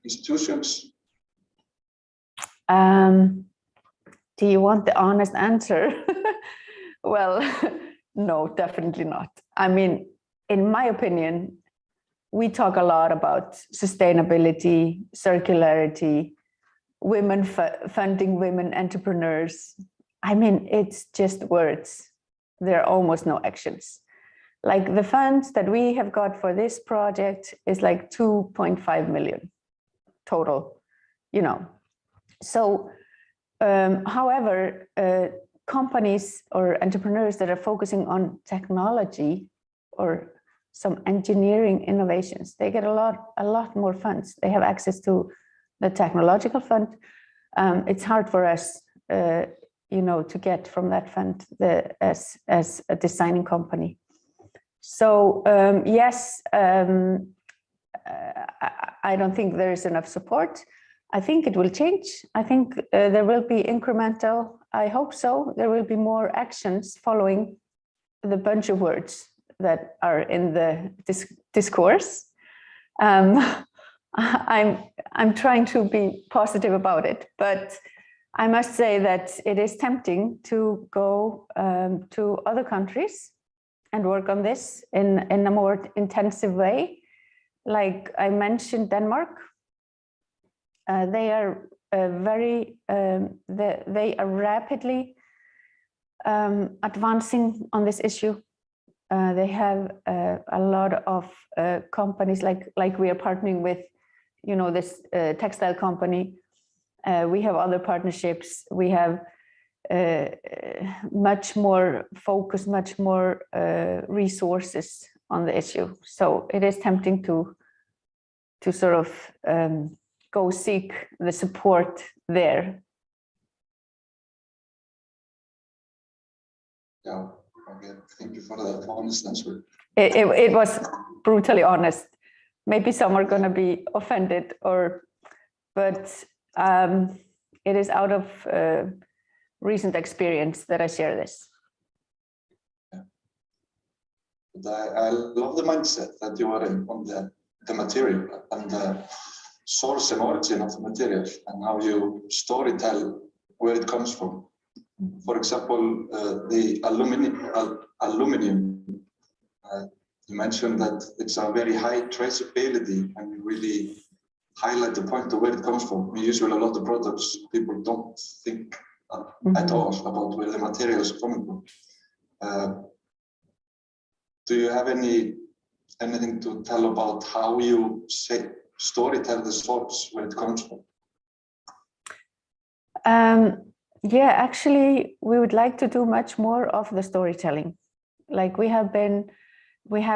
I: institutions?
F: Do you want the honest answer? Well, no, definitely not. I mean, in my opinion, we talk a lot about sustainability, circularity, women funding women entrepreneurs. I mean, it's just words. There are almost no actions. Like the funds that we have got for this project is like 2.5 million total, you know. So, however, companies or entrepreneurs that are focusing on technology or some engineering innovations, they get a lot more funds. They have access to the technological fund. It's hard for us, you know, to get from that fund as a designing company. So yes, I don't think there is enough support. I think it will change. I think there will be incremental. I hope so. There will be more actions following the bunch of words that are in the discourse. I'm trying to be positive about it, but I must say that it is tempting to go to other countries and work on this in a more intensive way. Like I mentioned, Denmark. They are they are rapidly advancing on this issue. They have a lot of companies like we are partnering with, you know, this textile company. We have other partnerships. We have much more focus, much more resources on the issue. So it is tempting to sort of go seek the support there.
I: Yeah, okay. Thank you for the honest answer.
F: It was brutally honest. Maybe some are going to be offended, but it is out of recent experience that I share this.
I: Yeah. But I love the mindset that you are in on the material and the source and origin of the material and how you storytell where it comes from. For example, the aluminium. You mentioned that it's a very high traceability and you really highlight the point of where it comes from. Usually a lot of products, people don't think at all about where the material is coming from. Do you have anything to tell about how you storytell the source where it comes from?
F: Yeah, actually, we would like to do much more of the storytelling. Like we have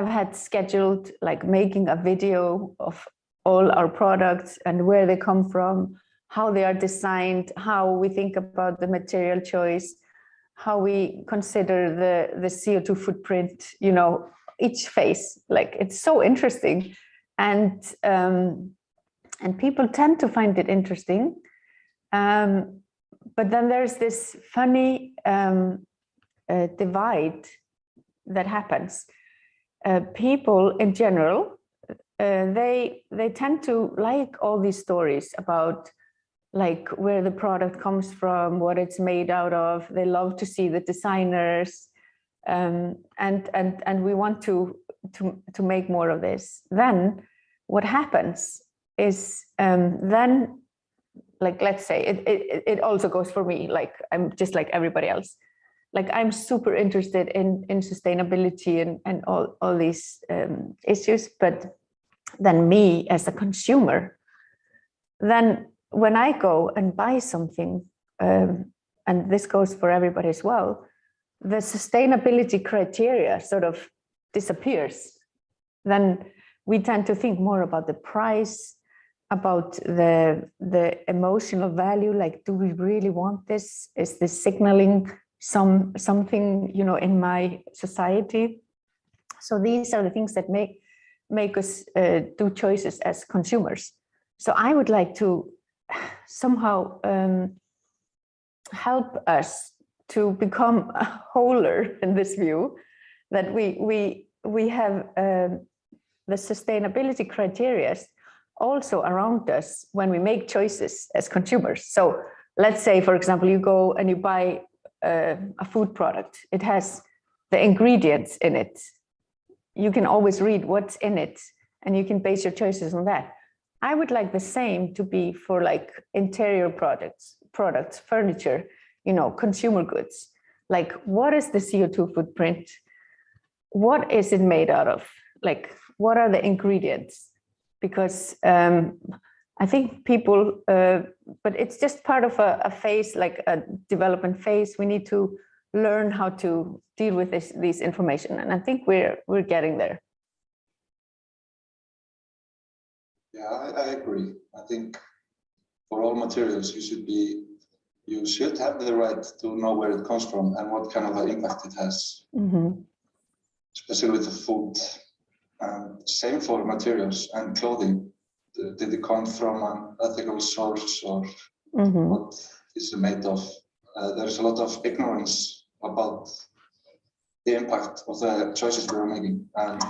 F: had scheduled like making a video of all our products and where they come from, how they are designed, how we think about the material choice, how we consider the CO2 footprint, you know, each phase. Like it's so interesting, and people tend to find it interesting. But then there's this funny divide that happens. People in general, they tend to like all these stories about like where the product comes from, what it's made out of. They love to see the designers, and we want to make more of this. Then what happens is then, like, let's say it also goes for me, like I'm just like everybody else. Like I'm super interested in sustainability and all these issues, but then me as a consumer, then when I go and buy something, and this goes for everybody as well, the sustainability criteria sort of disappears. Then we tend to think more about the price, about the emotional value, like, do we really want this? Is this signaling something, you know, in my society? So these are the things that make us do choices as consumers. So I would like to somehow help us to become wholer in this view, that we have the sustainability criteria also around us when we make choices as consumers. So let's say, for example, you go and you buy a food product. It has the ingredients in it. You can always read what's in it and you can base your choices on that. I would like the same to be for like interior products, furniture, you know, consumer goods. Like, what is the CO2 footprint? What is it made out of? Like, what are the ingredients? Because I think people, but it's just part of a phase, like a development phase. We need to learn how to deal with this information, and I think we're getting there.
I: Yeah, I agree. I think for all materials, you should have the right to know where it comes from and what kind of an impact it has, especially with the food. Same for materials and clothing. Did it come from an ethical source, or what is it made of? There's a lot of ignorance about the impact of the choices we're making. And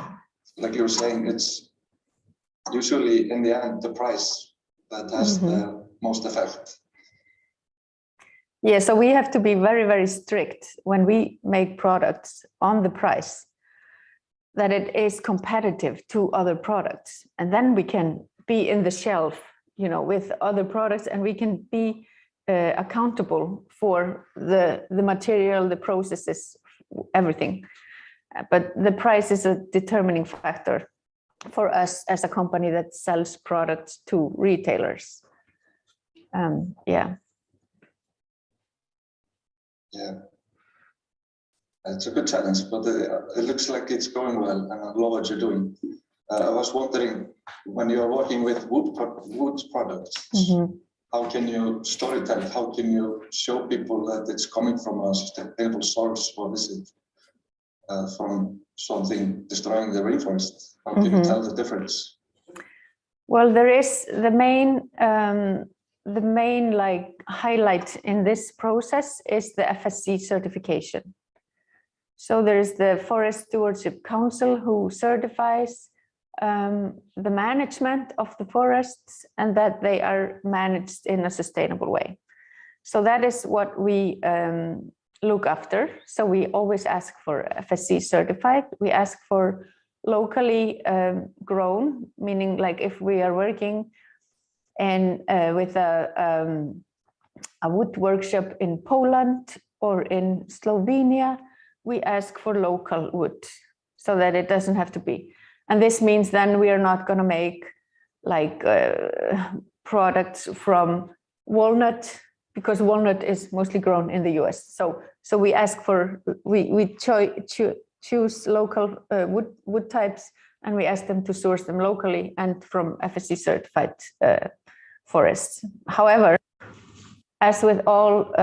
I: like you were saying, it's usually in the end the price that has the most effect.
F: Yeah, so we have to be very, very strict when we make products on the price, that it is competitive to other products. And then we can be in the shelf, you know, with other products, and we can be accountable for the material, the processes, everything. But the price is a determining factor for us as a company that sells products to retailers. Yeah.
I: Yeah, it's a good challenge, but it looks like it's going well, and I love what you're doing. I was wondering, when you are working with wood products, how can you storytell? How can you show people that it's coming from a sustainable source, or is it from something destroying the rainforest? How can you tell the difference?
F: Well, there is the main like highlight in this process is the FSC certification. So there is the Forest Stewardship Council who certifies the management of the forests, and that they are managed in a sustainable way. So that is what we look after. So we always ask for FSC certified. We ask for locally grown, meaning like if we are working with a wood workshop in Poland or in Slovenia, we ask for local wood so that it doesn't have to be. And this means then we are not going to make like products from walnut, because walnut is mostly grown in the US. So we ask for, we choose local wood types, and we ask them to source them locally and from FSC certified forests. However, as with all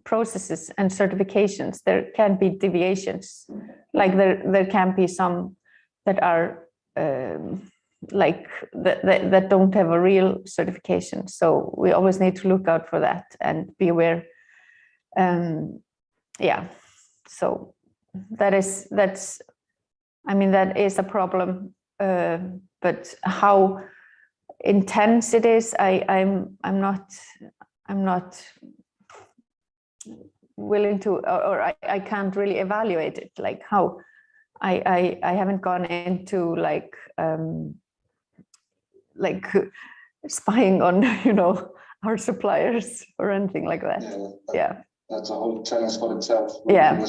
F: processes and certifications, there can be deviations. Like there can be some that are like that don't have a real certification. So we always need to look out for that and be aware. Yeah, so that is a problem. But how intense it is, I'm not willing to, or I can't really evaluate it. Like how I haven't gone into like spying on, you know, our suppliers or anything like that. Yeah,
I: that's a whole challenge for itself.
F: Yeah,
I: the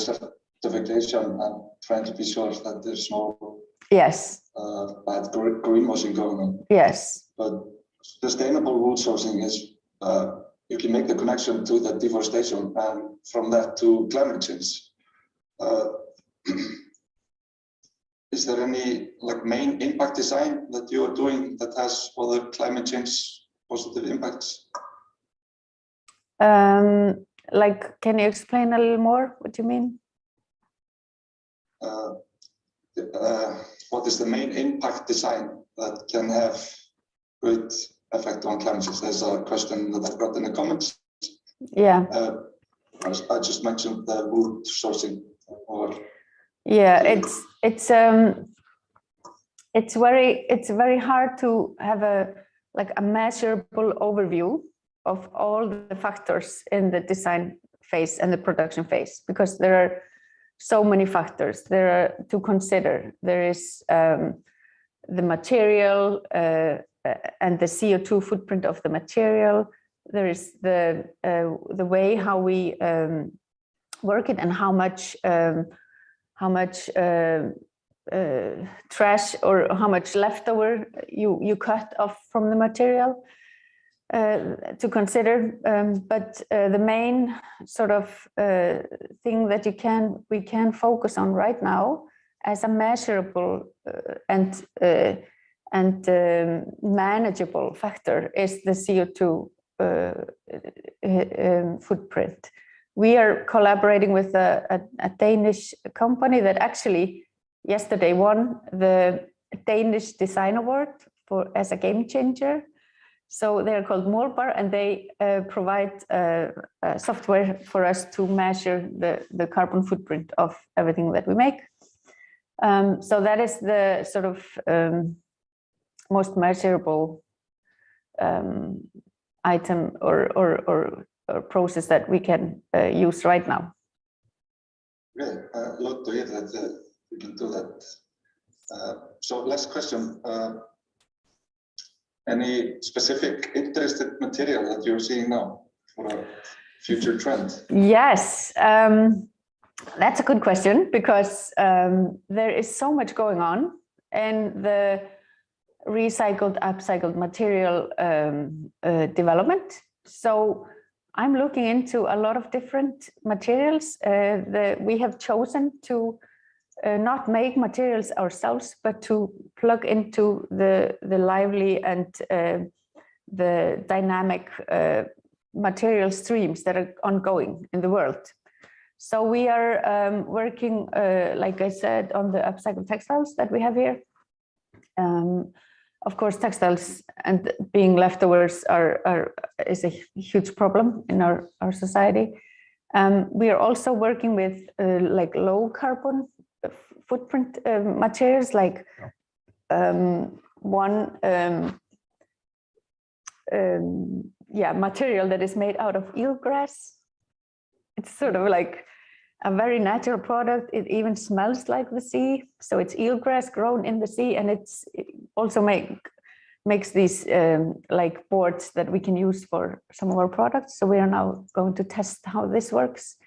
I: certification and trying to be sure that there's no bad greenwashing going on.
F: Yes,
I: but sustainable wood sourcing is you can make the connection to the deforestation and from that to climate change. Is there any like main impact design that you are doing that has other climate change positive impacts?
F: Like, can you explain a little more what you mean?
I: What is the main impact design that can have good effect on climate change? There's a question that I've got in the comments.
F: Yeah.
I: I just mentioned the wood sourcing.
F: Yeah, it's very hard to have a measurable overview of all the factors in the design phase and the production phase, because there are so many factors there are to consider. There is the material, and the CO2 footprint of the material. There is the way how we work it and how much trash or how much leftover you cut off from the material to consider. But the main sort of thing that we can focus on right now as a measurable and manageable factor is the CO2 footprint. We are collaborating with a Danish company that actually yesterday won the Danish Design Award as a game changer. So they're called Morbar, and they provide software for us to measure the carbon footprint of everything that we make. So that is the sort of most measurable item or process that we can use right now.
I: Really, love to hear that we can do that. So last question. Any specific interested material that you're seeing now for a future trend? Yes,
F: that's a good question, because there is so much going on in the recycled, upcycled material development. So I'm looking into a lot of different materials. We have chosen to not make materials ourselves, but to plug into the lively and the dynamic material streams that are ongoing in the world. So we are working, like I said, on the upcycled textiles that we have here. Of course, textiles and being leftovers is a huge problem in our society. We are also working with like low carbon footprint materials, like material that is made out of eelgrass. It's sort of like a very natural product. It even smells like the sea. So it's eelgrass grown in the sea, and it also makes these like boards that we can use for some of our products. So we are now going to test how this works.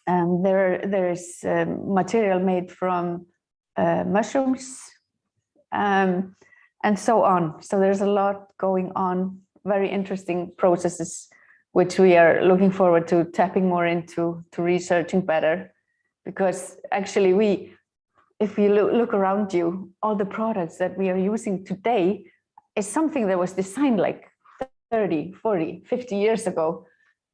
F: There is material made from mushrooms and so on. So there's a lot going on, very interesting processes, which we are looking forward to tapping more into, to researching better. Because actually if you look around you, all the products that we are using today is something that was designed like 30, 40, 50 years ago,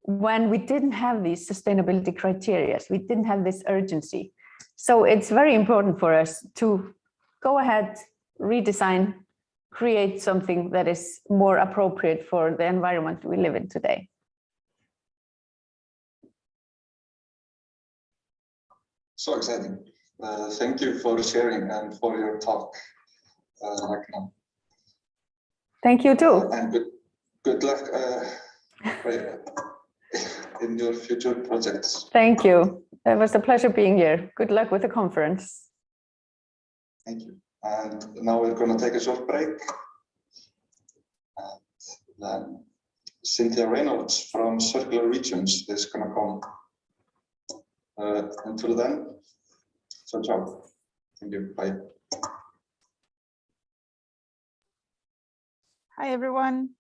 F: when we didn't have these sustainability criteria, we didn't have this urgency. So it's very important for us to go ahead, redesign, create something that is more appropriate for the environment we live in today.
I: So exciting. Thank you for sharing and for your talk, Ragnar.
F: Thank you too.
I: And good luck in your future projects.
F: Thank you. It was a pleasure being here. Good luck with the conference.
I: Thank you. And now we're going to take a short break. And then Cynthia Reynolds from Circular Regions is going to come. Until then, so ciao. Thank you. Bye.
A: Hi, everyone.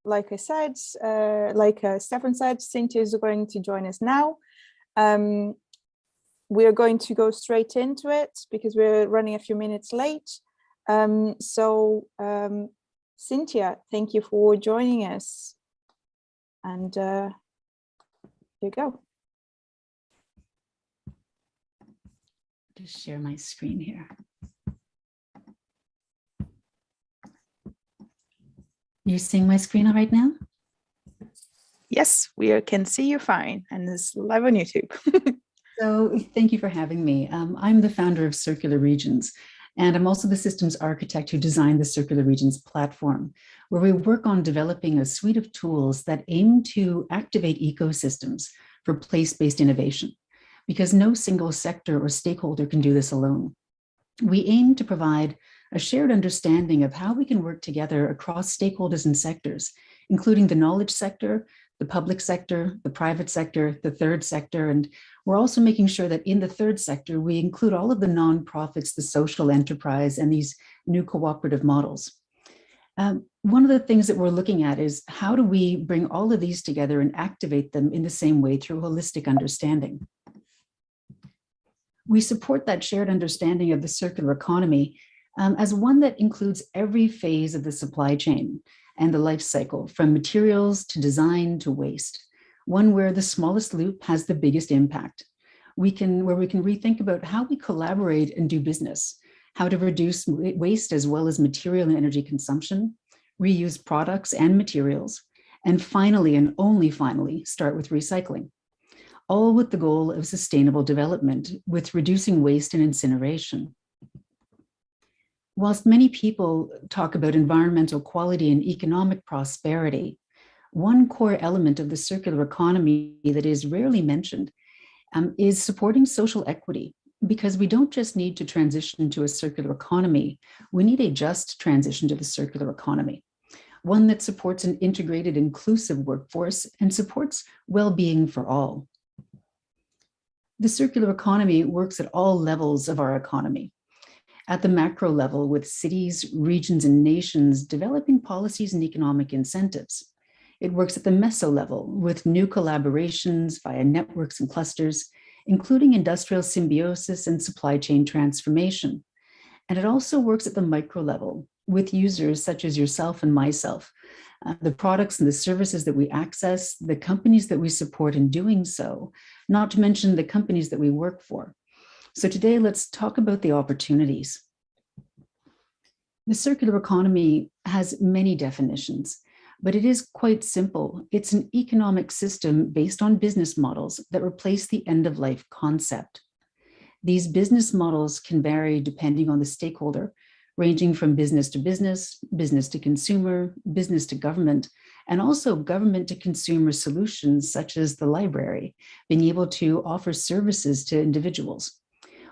A: Like I said, Stefan said, Cynthia is going to join us now. We're going to go straight into it because we're running a few minutes late. Cynthia, thank you for joining us. And here you go.
J: Just share my screen here. You seeing my screen all right now?
A: Yes, we can see you fine, and it's live on YouTube.
J: So thank you for having me. I'm the founder of Circular Regions, and I'm also the systems architect who designed the Circular Regions platform, where we work on developing a suite of tools that aim to activate ecosystems for place-based innovation, because no single sector or stakeholder can do this alone. We aim to provide a shared understanding of how we can work together across stakeholders and sectors, including the knowledge sector, the public sector, the private sector, the third sector, and we're also making sure that in the third sector, we include all of the nonprofits, the social enterprise, and these new cooperative models. One of the things that we're looking at is how do we bring all of these together and activate them in the same way through holistic understanding. We support that shared understanding of the circular economy as one that includes every phase of the supply chain and the life cycle, from materials to design to waste, one where the smallest loop has the biggest impact. Where we can rethink about how we collaborate and do business, how to reduce waste as well as material and energy consumption, reuse products and materials, and finally, and only finally, start with recycling, all with the goal of sustainable development with reducing waste and incineration. Whilst many people talk about environmental quality and economic prosperity, one core element of the circular economy that is rarely mentioned is supporting social equity, because we don't just need to transition to a circular economy, we need a just transition to the circular economy, one that supports an integrated, inclusive workforce and supports well-being for all. The circular economy works at all levels of our economy. At the macro level, with cities, regions, and nations developing policies and economic incentives. It works at the meso level with new collaborations via networks and clusters, including industrial symbiosis and supply chain transformation. And it also works at the micro level with users such as yourself and myself, the products and the services that we access, the companies that we support in doing so, not to mention the companies that we work for. So today, let's talk about the opportunities. The circular economy has many definitions, but it is quite simple. It's an economic system based on business models that replace the end-of-life concept. These business models can vary depending on the stakeholder, ranging from business to business, business to consumer, business to government, and also government to consumer solutions such as the library, being able to offer services to individuals.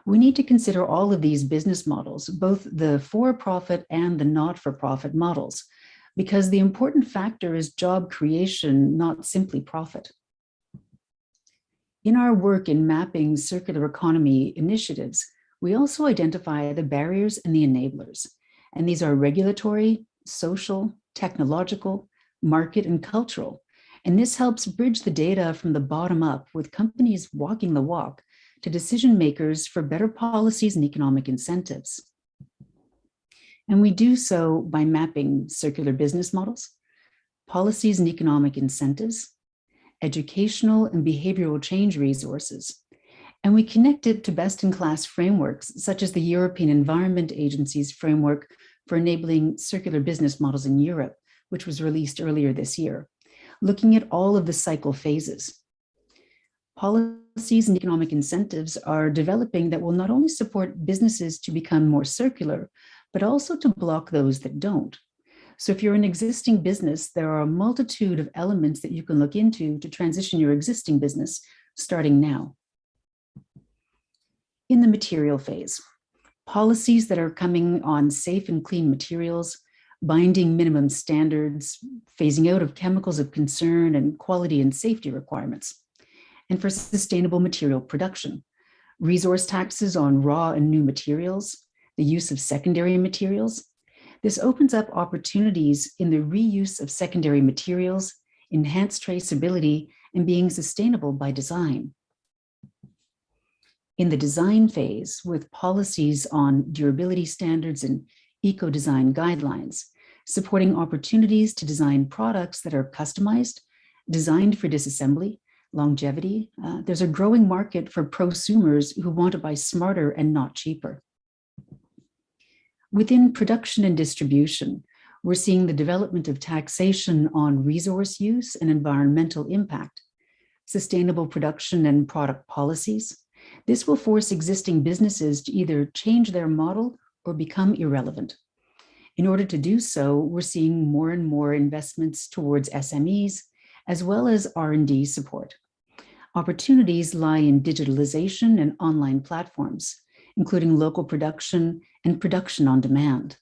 J: We need to consider all of these business models, both the for-profit and the not-for-profit models, because the important factor is job creation, not simply profit. In our work in mapping circular economy initiatives, we also identify the barriers and the enablers, and these are regulatory, social, technological, market, and cultural. And this helps bridge the data from the bottom up with companies walking the walk to decision makers for better policies and economic incentives. And we do so by mapping circular business models, policies and economic incentives, educational and behavioral change resources. And we connect it to best-in-class frameworks, such as the European Environment Agency's framework for enabling circular business models in Europe, which was released earlier this year, looking at all of the cycle phases. Policies and economic incentives are developing that will not only support businesses to become more circular, but also to block those that don't. So if you're an existing business, there are a multitude of elements that you can look into to transition your existing business starting now. In the material phase, policies that are coming on safe and clean materials, binding minimum standards, phasing out of chemicals of concern and quality and safety requirements. And for sustainable material production, resource taxes on raw and new materials, the use of secondary materials. This opens up opportunities in the reuse of secondary materials, enhanced traceability, and being sustainable by design. In the design phase, with policies on durability standards and eco-design guidelines, supporting opportunities to design products that are customized, designed for disassembly, longevity. There's a growing market for prosumers who want to buy smarter and not cheaper. Within production and distribution, we're seeing the development of taxation on resource use and environmental impact, sustainable production and product policies. This will force existing businesses to either change their model or become irrelevant. In order to do so, we're seeing more and more investments towards SMEs, as well as R&D support. Opportunities lie in digitalization and online platforms, including local production and production on demand.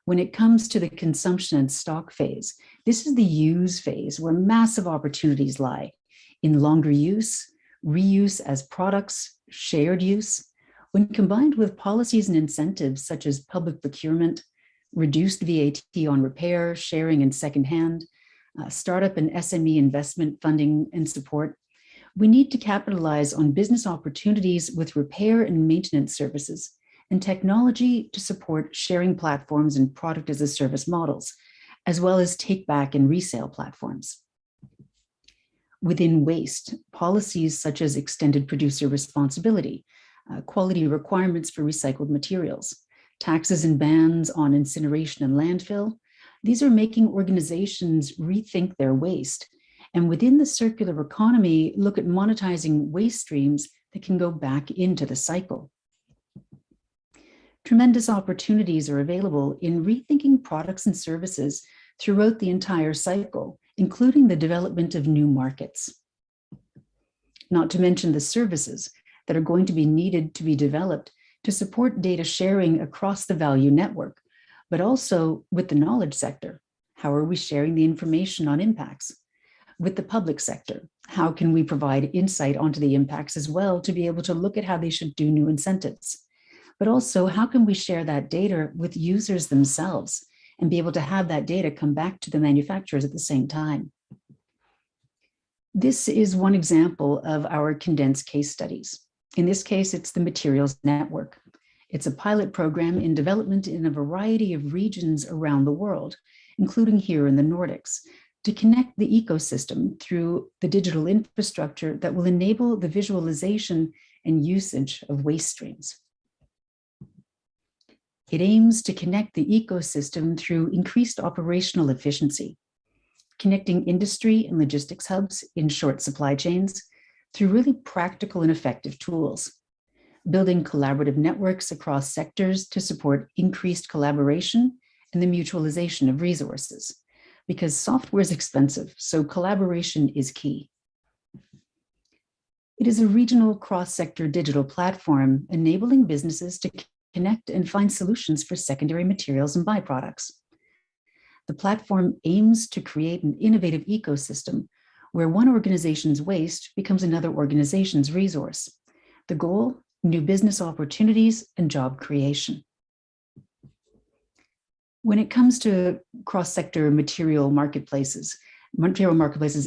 J: When it comes to the consumption and stock phase, this is the use phase where massive opportunities lie in longer use, reuse as products, shared use. When combined with policies and incentives such as public procurement, reduced VAT on repair, sharing, and secondhand, startup and SME investment funding and support, we need to capitalize on business opportunities with repair and maintenance services and technology to support sharing platforms and product as a service models, as well as take back and resale platforms. Within waste, policies such as extended producer responsibility, quality requirements for recycled materials, taxes and bans on incineration and landfill, these are making organizations rethink their waste, and within the circular economy, look at monetizing waste streams that can go back into the cycle. Tremendous opportunities are available in rethinking products and services throughout the entire cycle, including the development of new markets. Not to mention the services that are going to be needed to be developed to support data sharing across the value network, but also with the knowledge sector. How are we sharing the information on impacts? With the public sector, how can we provide insight onto the impacts as well to be able to look at how they should do new incentives? But also, how can we share that data with users themselves and be able to have that data come back to the manufacturers at the same time? This is one example of our condensed case studies. In this case, it's the Materials Network. It's a pilot program in development in a variety of regions around the world, including here in the Nordics, to connect the ecosystem through the digital infrastructure that will enable the visualization and usage of waste streams. It aims to connect the ecosystem through increased operational efficiency, connecting industry and logistics hubs in short supply chains through really practical and effective tools, building collaborative networks across sectors to support increased collaboration and the mutualization of resources, because software is expensive, so collaboration is key. It is a regional cross-sector digital platform enabling businesses to connect and find solutions for secondary materials and byproducts. The platform aims to create an innovative ecosystem where one organization's waste becomes another organization's resource. The goal, new business opportunities and job creation. When it comes to cross-sector material marketplaces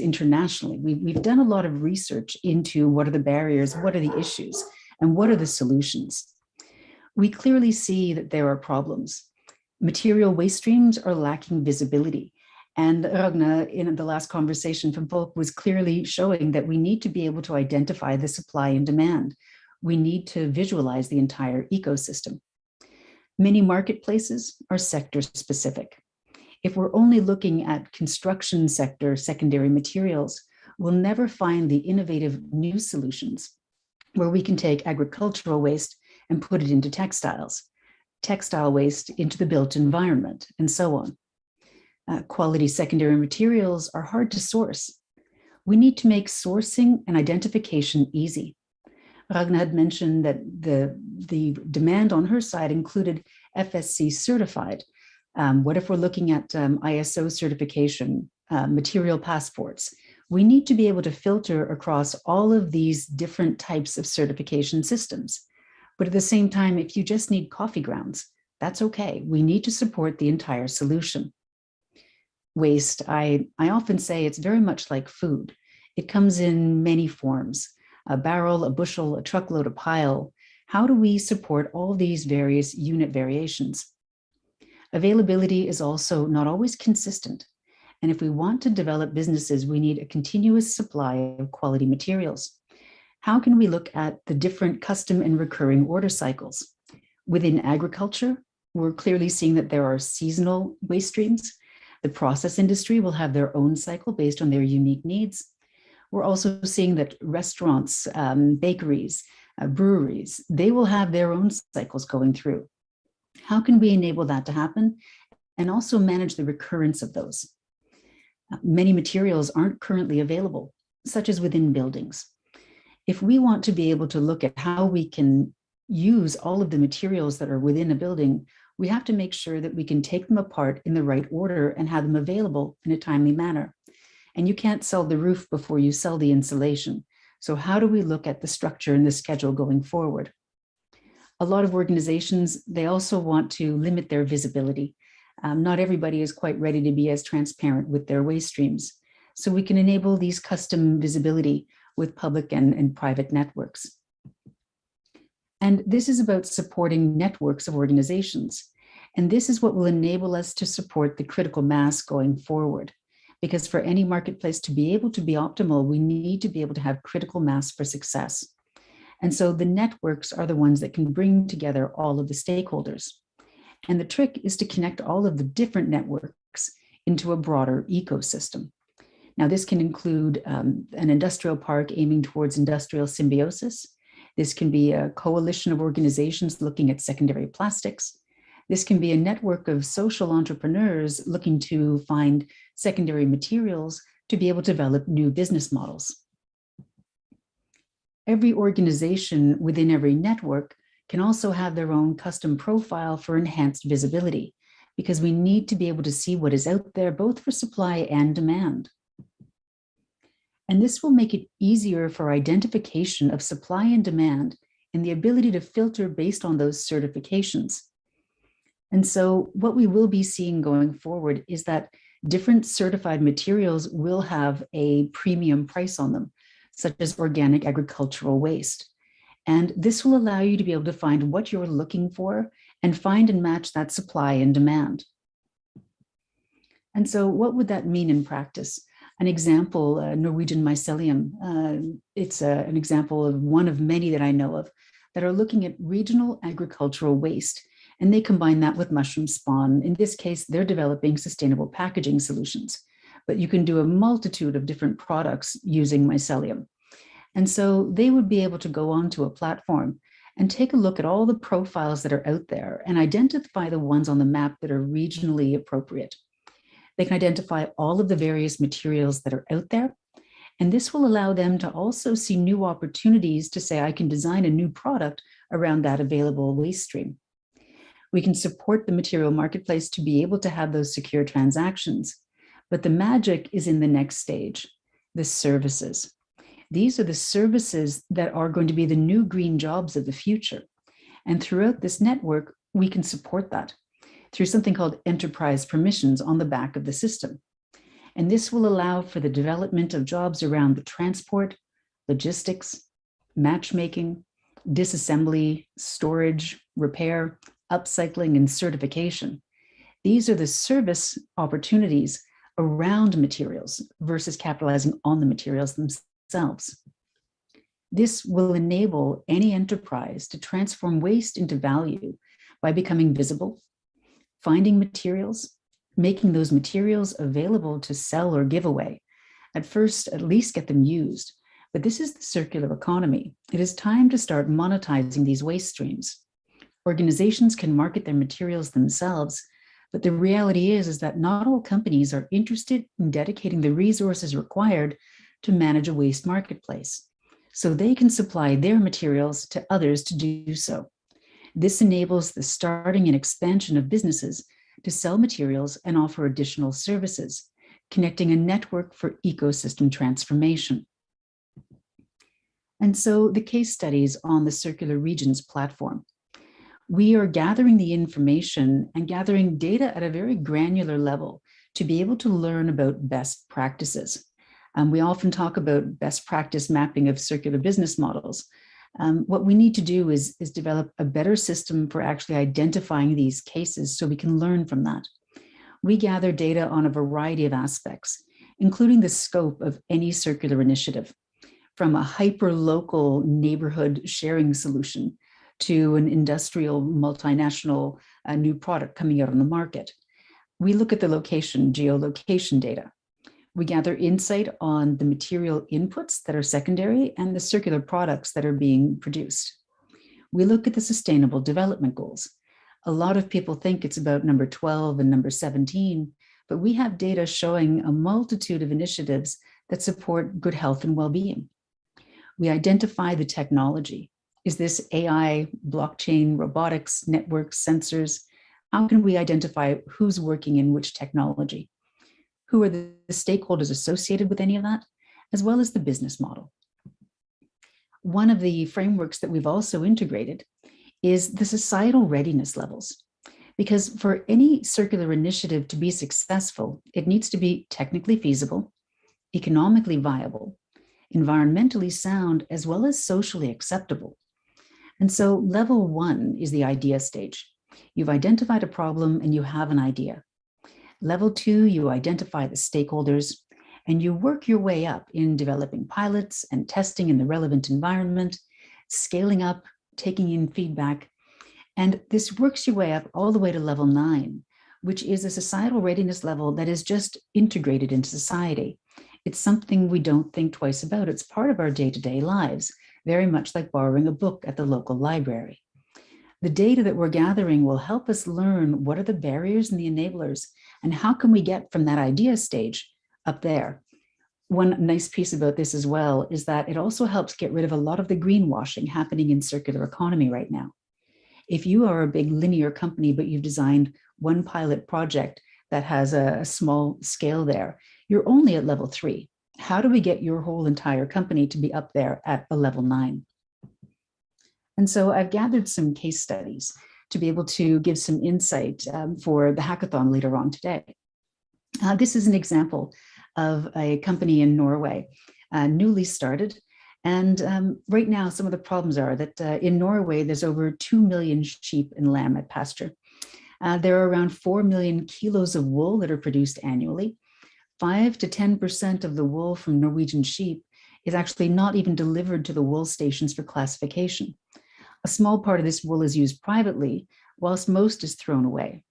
J: internationally, we've done a lot of research into what are the barriers, what are the issues, and what are the solutions. We clearly see that there are problems. Material waste streams are lacking visibility. And Ragna, in the last conversation from Fólk, was clearly showing that we need to be able to identify the supply and demand. We need to visualize the entire ecosystem. Many marketplaces are sector specific. If we're only looking at construction sector secondary materials, we'll never find the innovative new solutions where we can take agricultural waste and put it into textiles, textile waste into the built environment, and so on. Quality secondary materials are hard to source. We need to make sourcing and identification easy. Ragna had mentioned that the demand on her side included FSC certified. What if we're looking at ISO certification, material passports? We need to be able to filter across all of these different types of certification systems. But at the same time, if you just need coffee grounds, that's okay. We need to support the entire solution. Waste, I often say it's very much like food. It comes in many forms, a barrel, a bushel, a truckload, a pile. How do we support all these various unit variations? Availability is also not always consistent. And if we want to develop businesses, we need a continuous supply of quality materials. How can we look at the different custom and recurring order cycles? Within agriculture, we're clearly seeing that there are seasonal waste streams. The process industry will have their own cycle based on their unique needs. We're also seeing that restaurants, bakeries, breweries, they will have their own cycles going through. How can we enable that to happen and also manage the recurrence of those? Many materials aren't currently available, such as within buildings. if we want to be able to look at how we can use all of the materials that are within a building, we have to make sure that we can take them apart in the right order and have them available in a timely manner. And you can't sell the roof before you sell the insulation. So how do we look at the structure and the schedule going forward? A lot of organizations, they also want to limit their visibility. Not everybody is quite ready to be as transparent with their waste streams. So we can enable these custom visibility with public and private networks. And this is about supporting networks of organizations. And this is what will enable us to support the critical mass going forward. Because for any marketplace to be able to be optimal, we need to be able to have critical mass for success. And so the networks are the ones that can bring together all of the stakeholders. And the trick is to connect all of the different networks into a broader ecosystem. Now, this can include an industrial park aiming towards industrial symbiosis. This can be a coalition of organizations looking at secondary plastics. This can be a network of social entrepreneurs looking to find secondary materials to be able to develop new business models. Every organization within every network can also have their own custom profile for enhanced visibility, because we need to be able to see what is out there, both for supply and demand. And this will make it easier for identification of supply and demand and the ability to filter based on those certifications. And so what we will be seeing going forward is that different certified materials will have a premium price on them, such as organic agricultural waste. And this will allow you to be able to find what you're looking for and find and match that supply and demand. And so what would that mean in practice? An example, Norwegian mycelium. It's an example of one of many that I know of that are looking at regional agricultural waste, and they combine that with mushroom spawn. In this case, they're developing sustainable packaging solutions, but you can do a multitude of different products using mycelium. And so they would be able to go onto a platform and take a look at all the profiles that are out there and identify the ones on the map that are regionally appropriate. They can identify all of the various materials that are out there. And this will allow them to also see new opportunities to say, I can design a new product around that available waste stream. We can support the material marketplace to be able to have those secure transactions. But the magic is in the next stage, the services. These are the services that are going to be the new green jobs of the future. And throughout this network, we can support that through something called enterprise permissions on the back of the system. And this will allow for the development of jobs around the transport, logistics, matchmaking, disassembly, storage, repair, upcycling, and certification. These are the service opportunities around materials versus capitalizing on the materials themselves. This will enable any enterprise to transform waste into value by becoming visible, finding materials, making those materials available to sell or give away. At first, at least get them used. But this is the circular economy. It is time to start monetizing these waste streams. Organizations can market their materials themselves, but the reality is that not all companies are interested in dedicating the resources required to manage a waste marketplace. So they can supply their materials to others to do so. This enables the starting and expansion of businesses to sell materials and offer additional services, connecting a network for ecosystem transformation. And so the case studies on the Circular Regions platform. We are gathering the information and gathering data at a very granular level to be able to learn about best practices. We often talk about best practice mapping of circular business models. What we need to do is develop a better system for actually identifying these cases so we can learn from that. We gather data on a variety of aspects, including the scope of any circular initiative, from a hyper-local neighborhood sharing solution to an industrial multinational new product coming out on the market. We look at the location, geolocation data. We gather insight on the material inputs that are secondary and the circular products that are being produced. We look at the sustainable development goals. A lot of people think it's about number 12 and number 17, but we have data showing a multitude of initiatives that support good health and well-being. We identify the technology. Is this AI, blockchain, robotics, networks, sensors? How can we identify who's working in which technology? Who are the stakeholders associated with any of that, as well as the business model? One of the frameworks that we've also integrated is the societal readiness levels. Because for any circular initiative to be successful, it needs to be technically feasible, economically viable, environmentally sound, as well as socially acceptable. And so level 1 is the idea stage. You've identified a problem and you have an idea. Level 2, you identify the stakeholders and you work your way up in developing pilots and testing in the relevant environment, scaling up, taking in feedback. And this works your way up all the way to level 9, which is a societal readiness level that is just integrated into society. It's something we don't think twice about. It's part of our day-to-day lives, very much like borrowing a book at the local library. The data that we're gathering will help us learn what are the barriers and the enablers, and how can we get from that idea stage up there. One nice piece about this as well is that it also helps get rid of a lot of the greenwashing happening in circular economy right now. If you are a big linear company, but you've designed one pilot project that has a small scale there, you're only at level 3. How do we get your whole entire company to be up there at a level 9? And so I've gathered some case studies to be able to give some insight for the hackathon later on today. This is an example of a company in Norway, newly started. And right now, some of the problems are that in Norway, there's over 2 million sheep and lamb at pasture. There are around 4 million kilos of wool that are produced annually. 5 to 10% of the wool from Norwegian sheep is actually not even delivered to the wool stations for classification. A small part of this wool is used privately, whilst most is thrown away.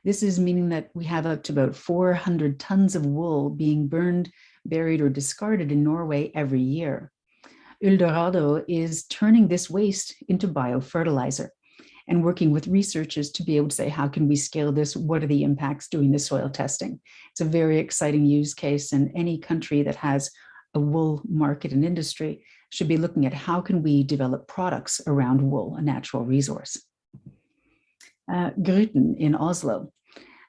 J: This is meaning that we have up to about 400 tons of wool being burned, buried, or discarded in Norway every year. Ýrurari is turning this waste into biofertilizer and working with researchers to be able to say, how can we scale this? What are the impacts doing the soil testing? It's a very exciting use case, and any country that has a wool market and industry should be looking at how can we develop products around wool, a natural resource. Gruten in Oslo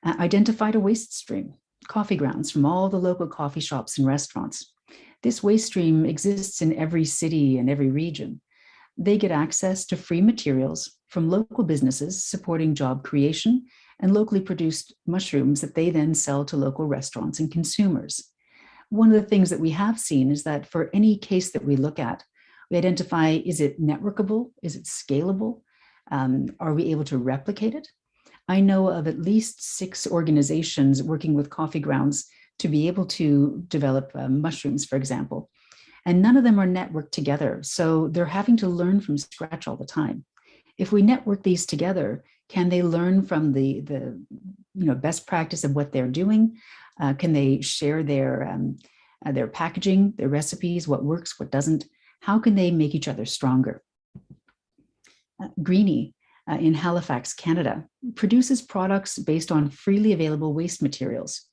J: identified a waste stream, coffee grounds from all the local coffee shops and restaurants. This waste stream exists in every city and every region. They get access to free materials from local businesses supporting job creation and locally produced mushrooms that they then sell to local restaurants and consumers. One of the things that we have seen is that for any case that we look at, we identify, is it networkable? Is it scalable? Are we able to replicate it? I know of at least 6 organizations working with coffee grounds to be able to develop mushrooms, for example, and none of them are networked together. So they're having to learn from scratch all the time. If we network these together, can they learn from the best practice of what they're doing? Can they share their packaging, their recipes, what works, what doesn't? How can they make each other stronger? Greenie in Halifax, Canada, produces products based on freely available waste materials.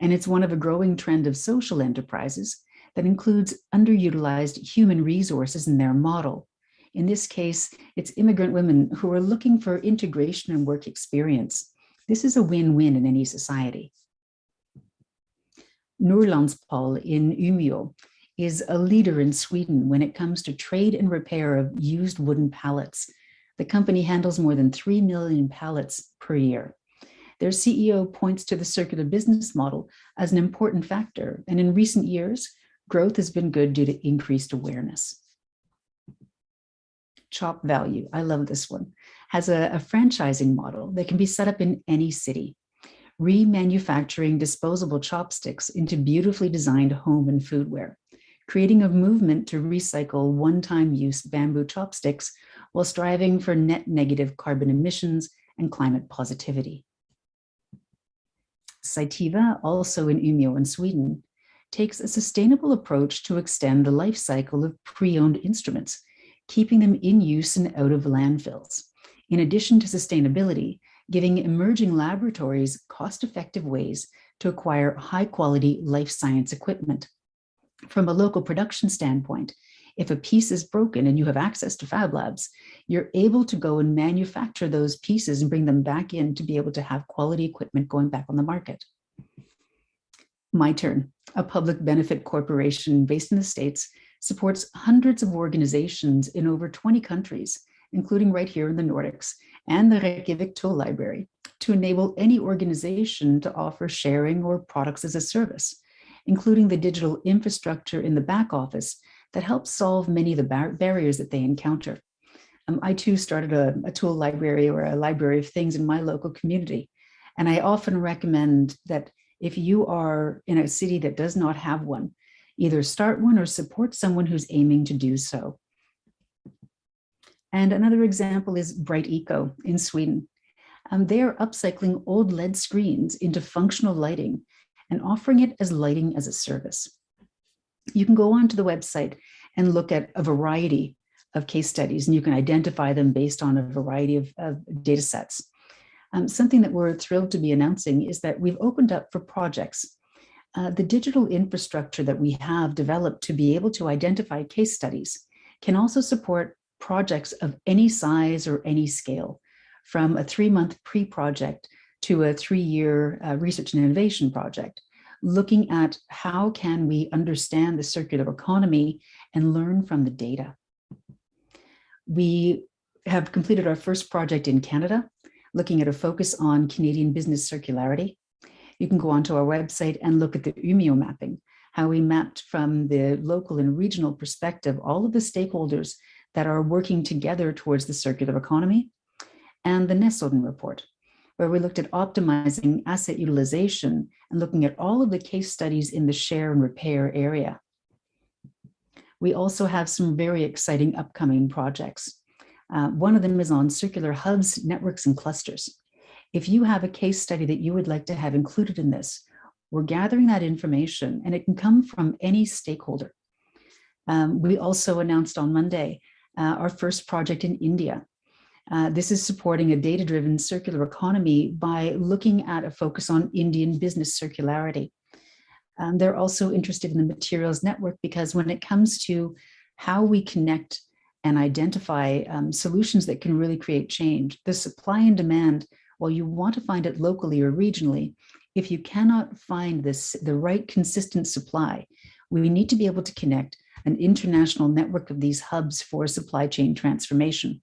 J: And it's one of a growing trend of social enterprises that includes underutilized human resources in their model. In this case, it's immigrant women who are looking for integration and work experience. This is a win-win in any society. Norrlandspol in Umeå is a leader in Sweden when it comes to trade and repair of used wooden pallets. The company handles more than 3 million pallets per year. Their CEO points to the circular business model as an important factor, and in recent years, growth has been good due to increased awareness. Chop Value, I love this one, has a franchising model that can be set up in any city, remanufacturing disposable chopsticks into beautifully designed home and foodware, creating a movement to recycle one-time use bamboo chopsticks while striving for net negative carbon emissions and climate positivity. Cytiva, also in Umeå in Sweden, takes a sustainable approach to extend the life cycle of pre-owned instruments, keeping them in use and out of landfills. In addition to sustainability, giving emerging laboratories cost-effective ways to acquire high-quality life science equipment. From a local production standpoint, If a piece is broken and you have access to Fab Labs, you're able to go and manufacture those pieces and bring them back in to be able to have quality equipment going back on the market. My Turn, a public benefit corporation based in the States, supports hundreds of organizations in over 20 countries, including right here in the Nordics, and the Reykjavik Tool Library, to enable any organization to offer sharing or products as a service, including the digital infrastructure in the back office that helps solve many of the barriers that they encounter. I too started a tool library or a library of things in my local community. And I often recommend that if you are in a city that does not have one, either start one or support someone who's aiming to do so. And another example is Bright Eco in Sweden. They are upcycling old LED screens into functional lighting and offering it as lighting as a service. You can go onto the website and look at a variety of case studies, and you can identify them based on a variety of data sets. Something that we're thrilled to be announcing is that we've opened up for projects. The digital infrastructure that we have developed to be able to identify case studies can also support projects of any size or any scale, from a 3-month pre-project to a 3-year research and innovation project, looking at how can we understand the circular economy and learn from the data. We have completed our first project in Canada, looking at a focus on Canadian business circularity. You can go onto our website and look at the UMIO mapping, how we mapped from the local and regional perspective all of the stakeholders that are working together towards the circular economy, and the Nesodden report, where we looked at optimizing asset utilization and looking at all of the case studies in the share and repair area. We also have some very exciting upcoming projects. One of them is on circular hubs, networks, and clusters. If you have a case study that you would like to have included in this, we're gathering that information, and it can come from any stakeholder. We also announced on Monday our first project in India. This is supporting a data-driven circular economy by looking at a focus on Indian business circularity. They're also interested in the materials network because when it comes to how we connect and identify solutions that can really create change, the supply and demand, while you want to find it locally or regionally, if you cannot find the right consistent supply, we need to be able to connect an international network of these hubs for supply chain transformation.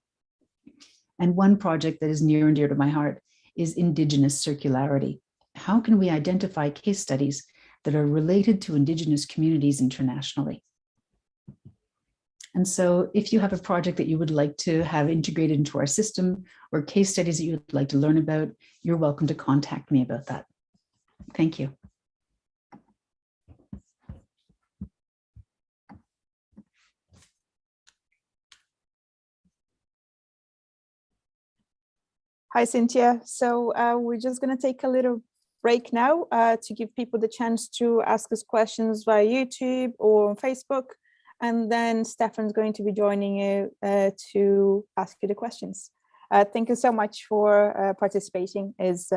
J: And one project that is near and dear to my heart is Indigenous circularity. How can we identify case studies that are related to Indigenous communities internationally? And so if you have a project that you would like to have integrated into our system or case studies that you would like to learn about, you're welcome to contact me about that. Thank you.
A: Hi, Cynthia. So we're just going to take a little break now to give people the chance to ask us questions via YouTube or on Facebook. And then Stefan's going to be joining you to ask you the questions. Thank you so much for participating. It's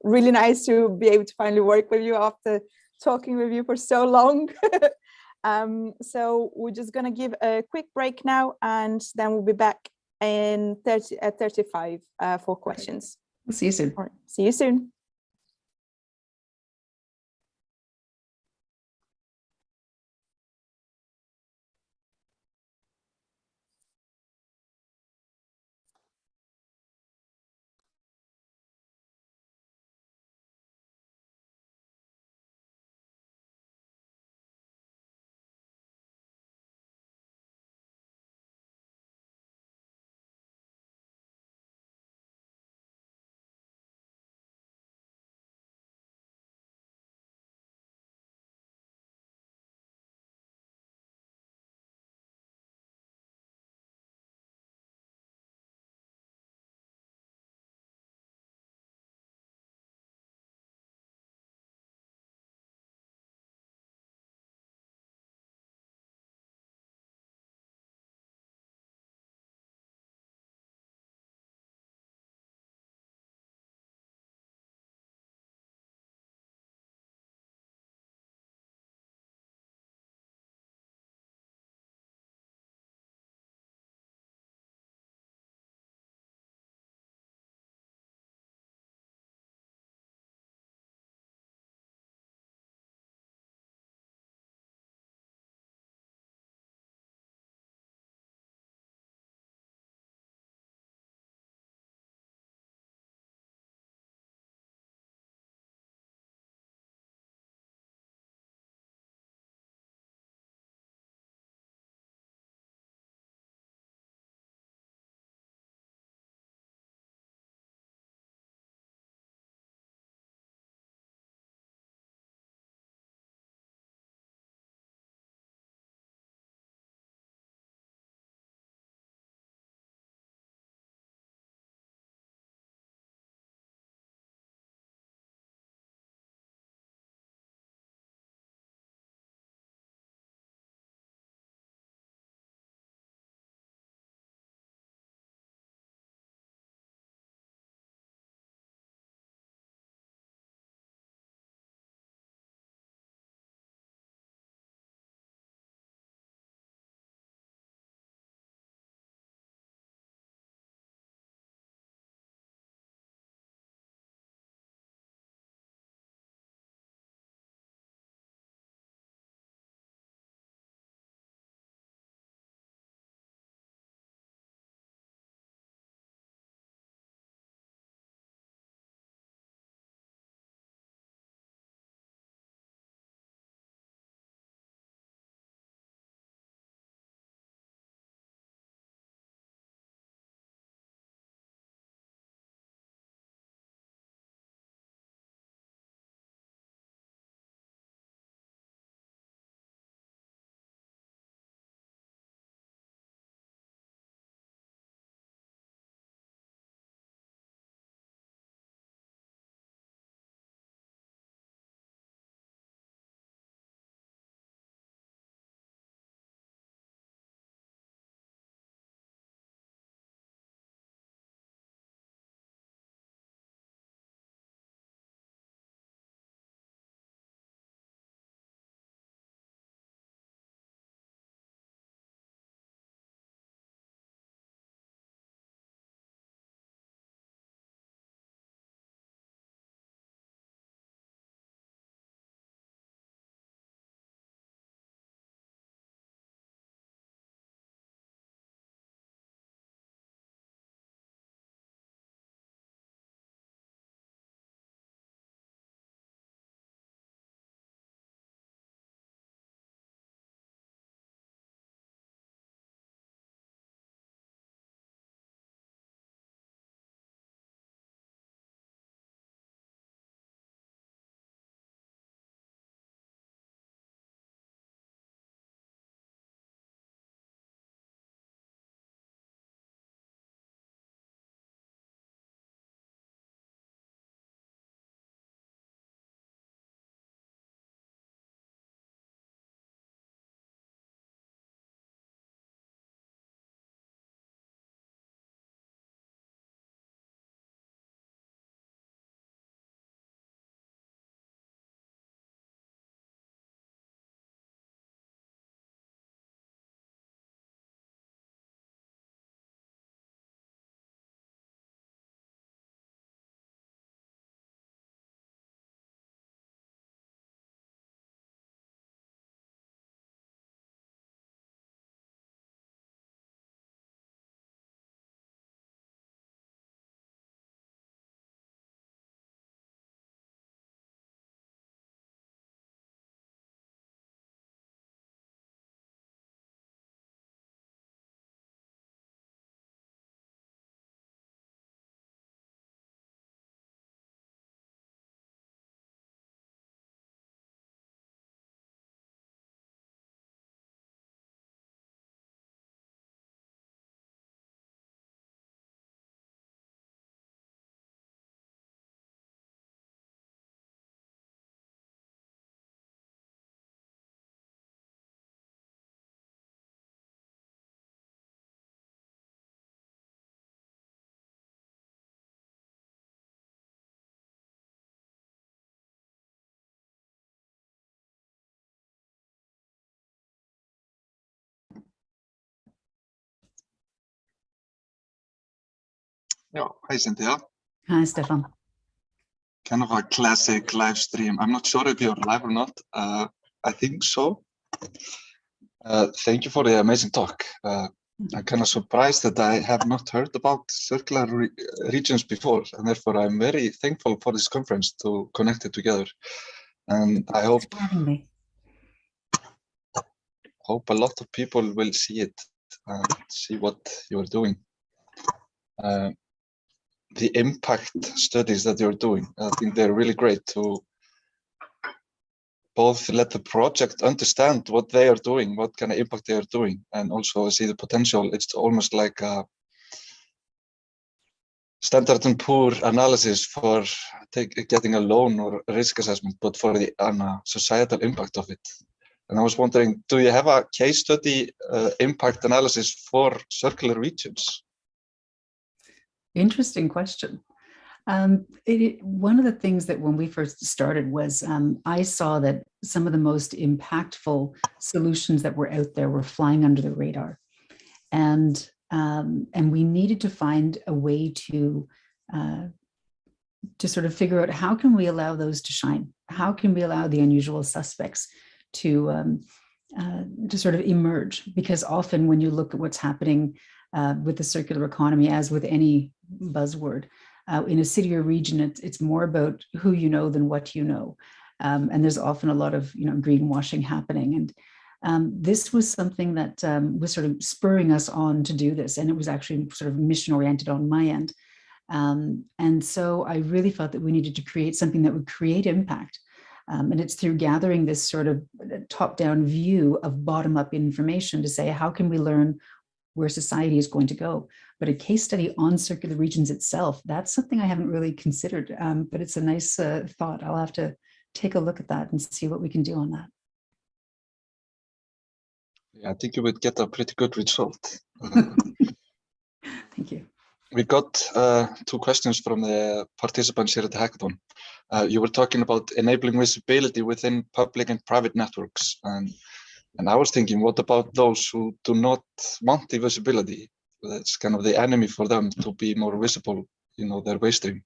A: really nice to be able to finally work with you after talking with you for so long. So we're just going to give a quick break now, and then we'll be back in 35 for questions.
J: See you soon.
A: All right. See you soon.
I: Yeah, hi Cynthia.
J: Hi, Stefan.
I: Kind of a classic live stream. I'm not sure if you're live or not. I think so. Thank you for the amazing talk. I'm kind of surprised that I have not heard about circular regions before, and therefore I'm very thankful for this conference to connect it together. And I hope a lot of people will see it and see what you're doing. The impact studies that you're doing, I think they're really great to both let the project understand what they are doing, what kind of impact they are doing, and also see the potential. It's almost like a Standard & Poor analysis for getting a loan or a risk assessment, but for the societal impact of it. And I was wondering, do you have a case study impact analysis for circular regions?
J: Interesting question. One of the things that when we first started was I saw that some of the most impactful solutions that were out there were flying under the radar. And we needed to find a way to sort of figure out how can we allow those to shine? How can we allow the unusual suspects to sort of emerge? Because often when you look at what's happening with the circular economy, as with any buzzword, in a city or region, it's more about who you know than what you know. And there's often a lot of greenwashing happening. And this was something that was sort of spurring us on to do this. And it was actually sort of mission oriented on my end. And so I really felt that we needed to create something that would create impact. And it's through gathering this sort of top-down view of bottom-up information to say, how can we learn where society is going to go? But a case study on circular regions itself, that's something I haven't really considered, but it's a nice thought. I'll have to take a look at that and see what we can do on that.
I: Yeah, I think you would get a pretty good result.
J: Thank you.
I: We got 2 questions from the participants here at the hackathon. You were talking about enabling visibility within public and private networks. And I was thinking, what about those who do not want the visibility? That's kind of the enemy for them to be more visible, their waste stream.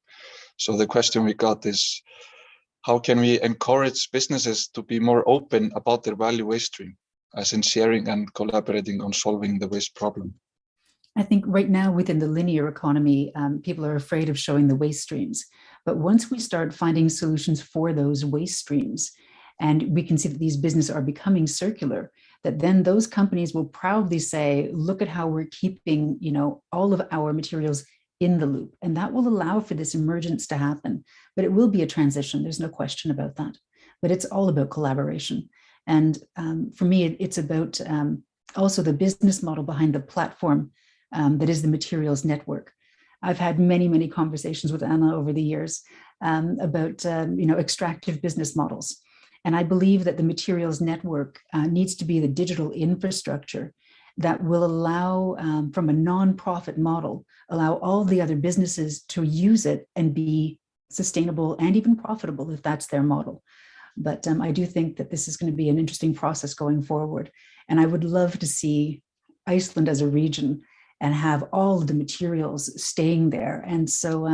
I: So the question we got is, how can we encourage businesses to be more open about their value waste stream, as in sharing and collaborating on solving the waste problem?
J: I think right now within the linear economy, people are afraid of showing the waste streams. But once we start finding solutions for those waste streams, and we can see that these businesses are becoming circular, that then those companies will proudly say, look at how we're keeping, all of our materials in the loop. And that will allow for this emergence to happen. But it will be a transition. There's no question about that. But it's all about collaboration. And for me, it's about also the business model behind the platform that is the materials network. I've had many, many conversations with Anna over the years about extractive business models. And I believe that the materials network needs to be the digital infrastructure that will allow, from a non-profit model, allow all the other businesses to use it and be sustainable and even profitable if that's their model. But I do think that this is going to be an interesting process going forward. And I would love to see Iceland as a region and have all of the materials staying there. And so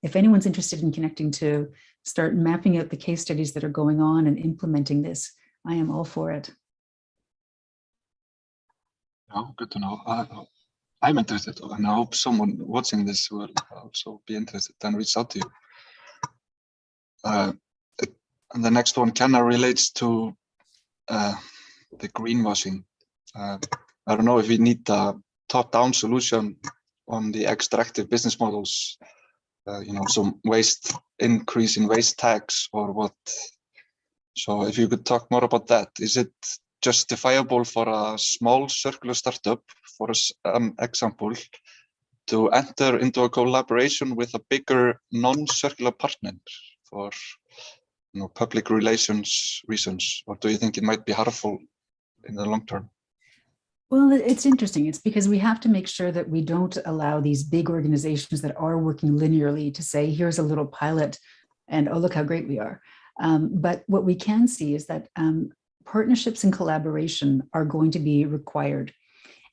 J: if anyone's interested in connecting to start mapping out the case studies that are going on and implementing this, I am all for it.
I: Oh, good to know. I'm interested, and I hope someone watching this will also be interested and reach out to you. And the next one kind of relates to the greenwashing. I don't know if we need a top-down solution on the extractive business models, some waste increase in waste tax or what. So if you could talk more about that, is it justifiable for a small circular startup, for example, to enter into a collaboration with a bigger non-circular partner for public relations reasons, or do you think it might be harmful in the long term?
J: Well, it's interesting. It's because we have to make sure that we don't allow these big organizations that are working linearly to say, here's a little pilot and oh, look how great we are. But what we can see is that partnerships and collaboration are going to be required.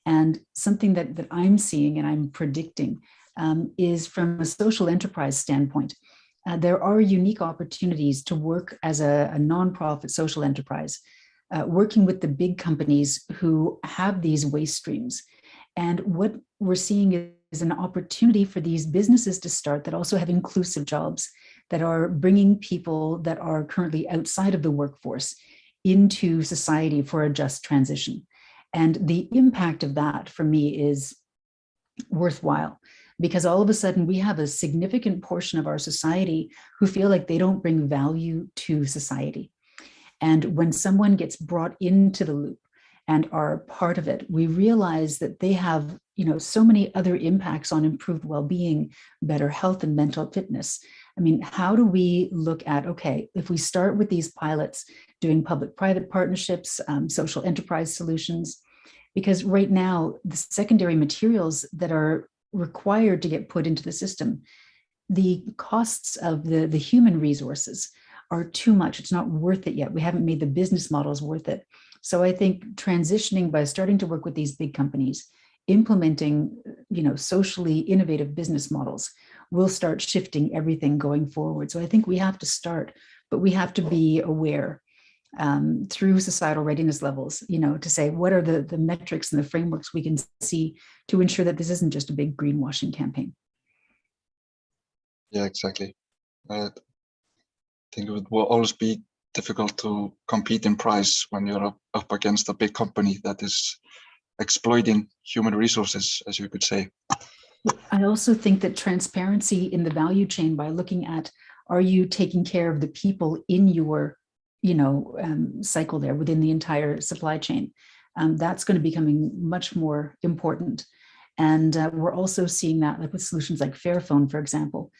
J: And something that I'm seeing and I'm predicting is from a social enterprise standpoint. There are unique opportunities to work as a nonprofit social enterprise, working with the big companies who have these waste streams. And what we're seeing is an opportunity for these businesses to start that also have inclusive jobs, that are bringing people that are currently outside of the workforce into society for a just transition. And the impact of that for me is worthwhile, because all of a sudden we have a significant portion of our society who feel like they don't bring value to society. And when someone gets brought into the loop and are part of it, we realize that they have, so many other impacts on improved well-being, better health and mental fitness. I mean, how do we look at, okay, if we start with these pilots doing public-private partnerships, social enterprise solutions, because right now the secondary materials that are required to get put into the system, the costs of the human resources are too much. It's not worth it yet. We haven't made the business models worth it. So I think transitioning by starting to work with these big companies, implementing, socially innovative business models will start shifting everything going forward. So I think we have to start, but we have to be aware through societal readiness levels, to say what are the metrics and the frameworks we can see to ensure that this isn't just a big greenwashing campaign.
I: Yeah, exactly. I think it will always be difficult to compete in price when you're up against a big company that is exploiting human resources, as you could say.
J: I also think that transparency in the value chain, by looking at, are you taking care of the people in your cycle there within the entire supply chain? That's going to be becoming much more important. And we're also seeing that like with solutions like Fairphone, for example,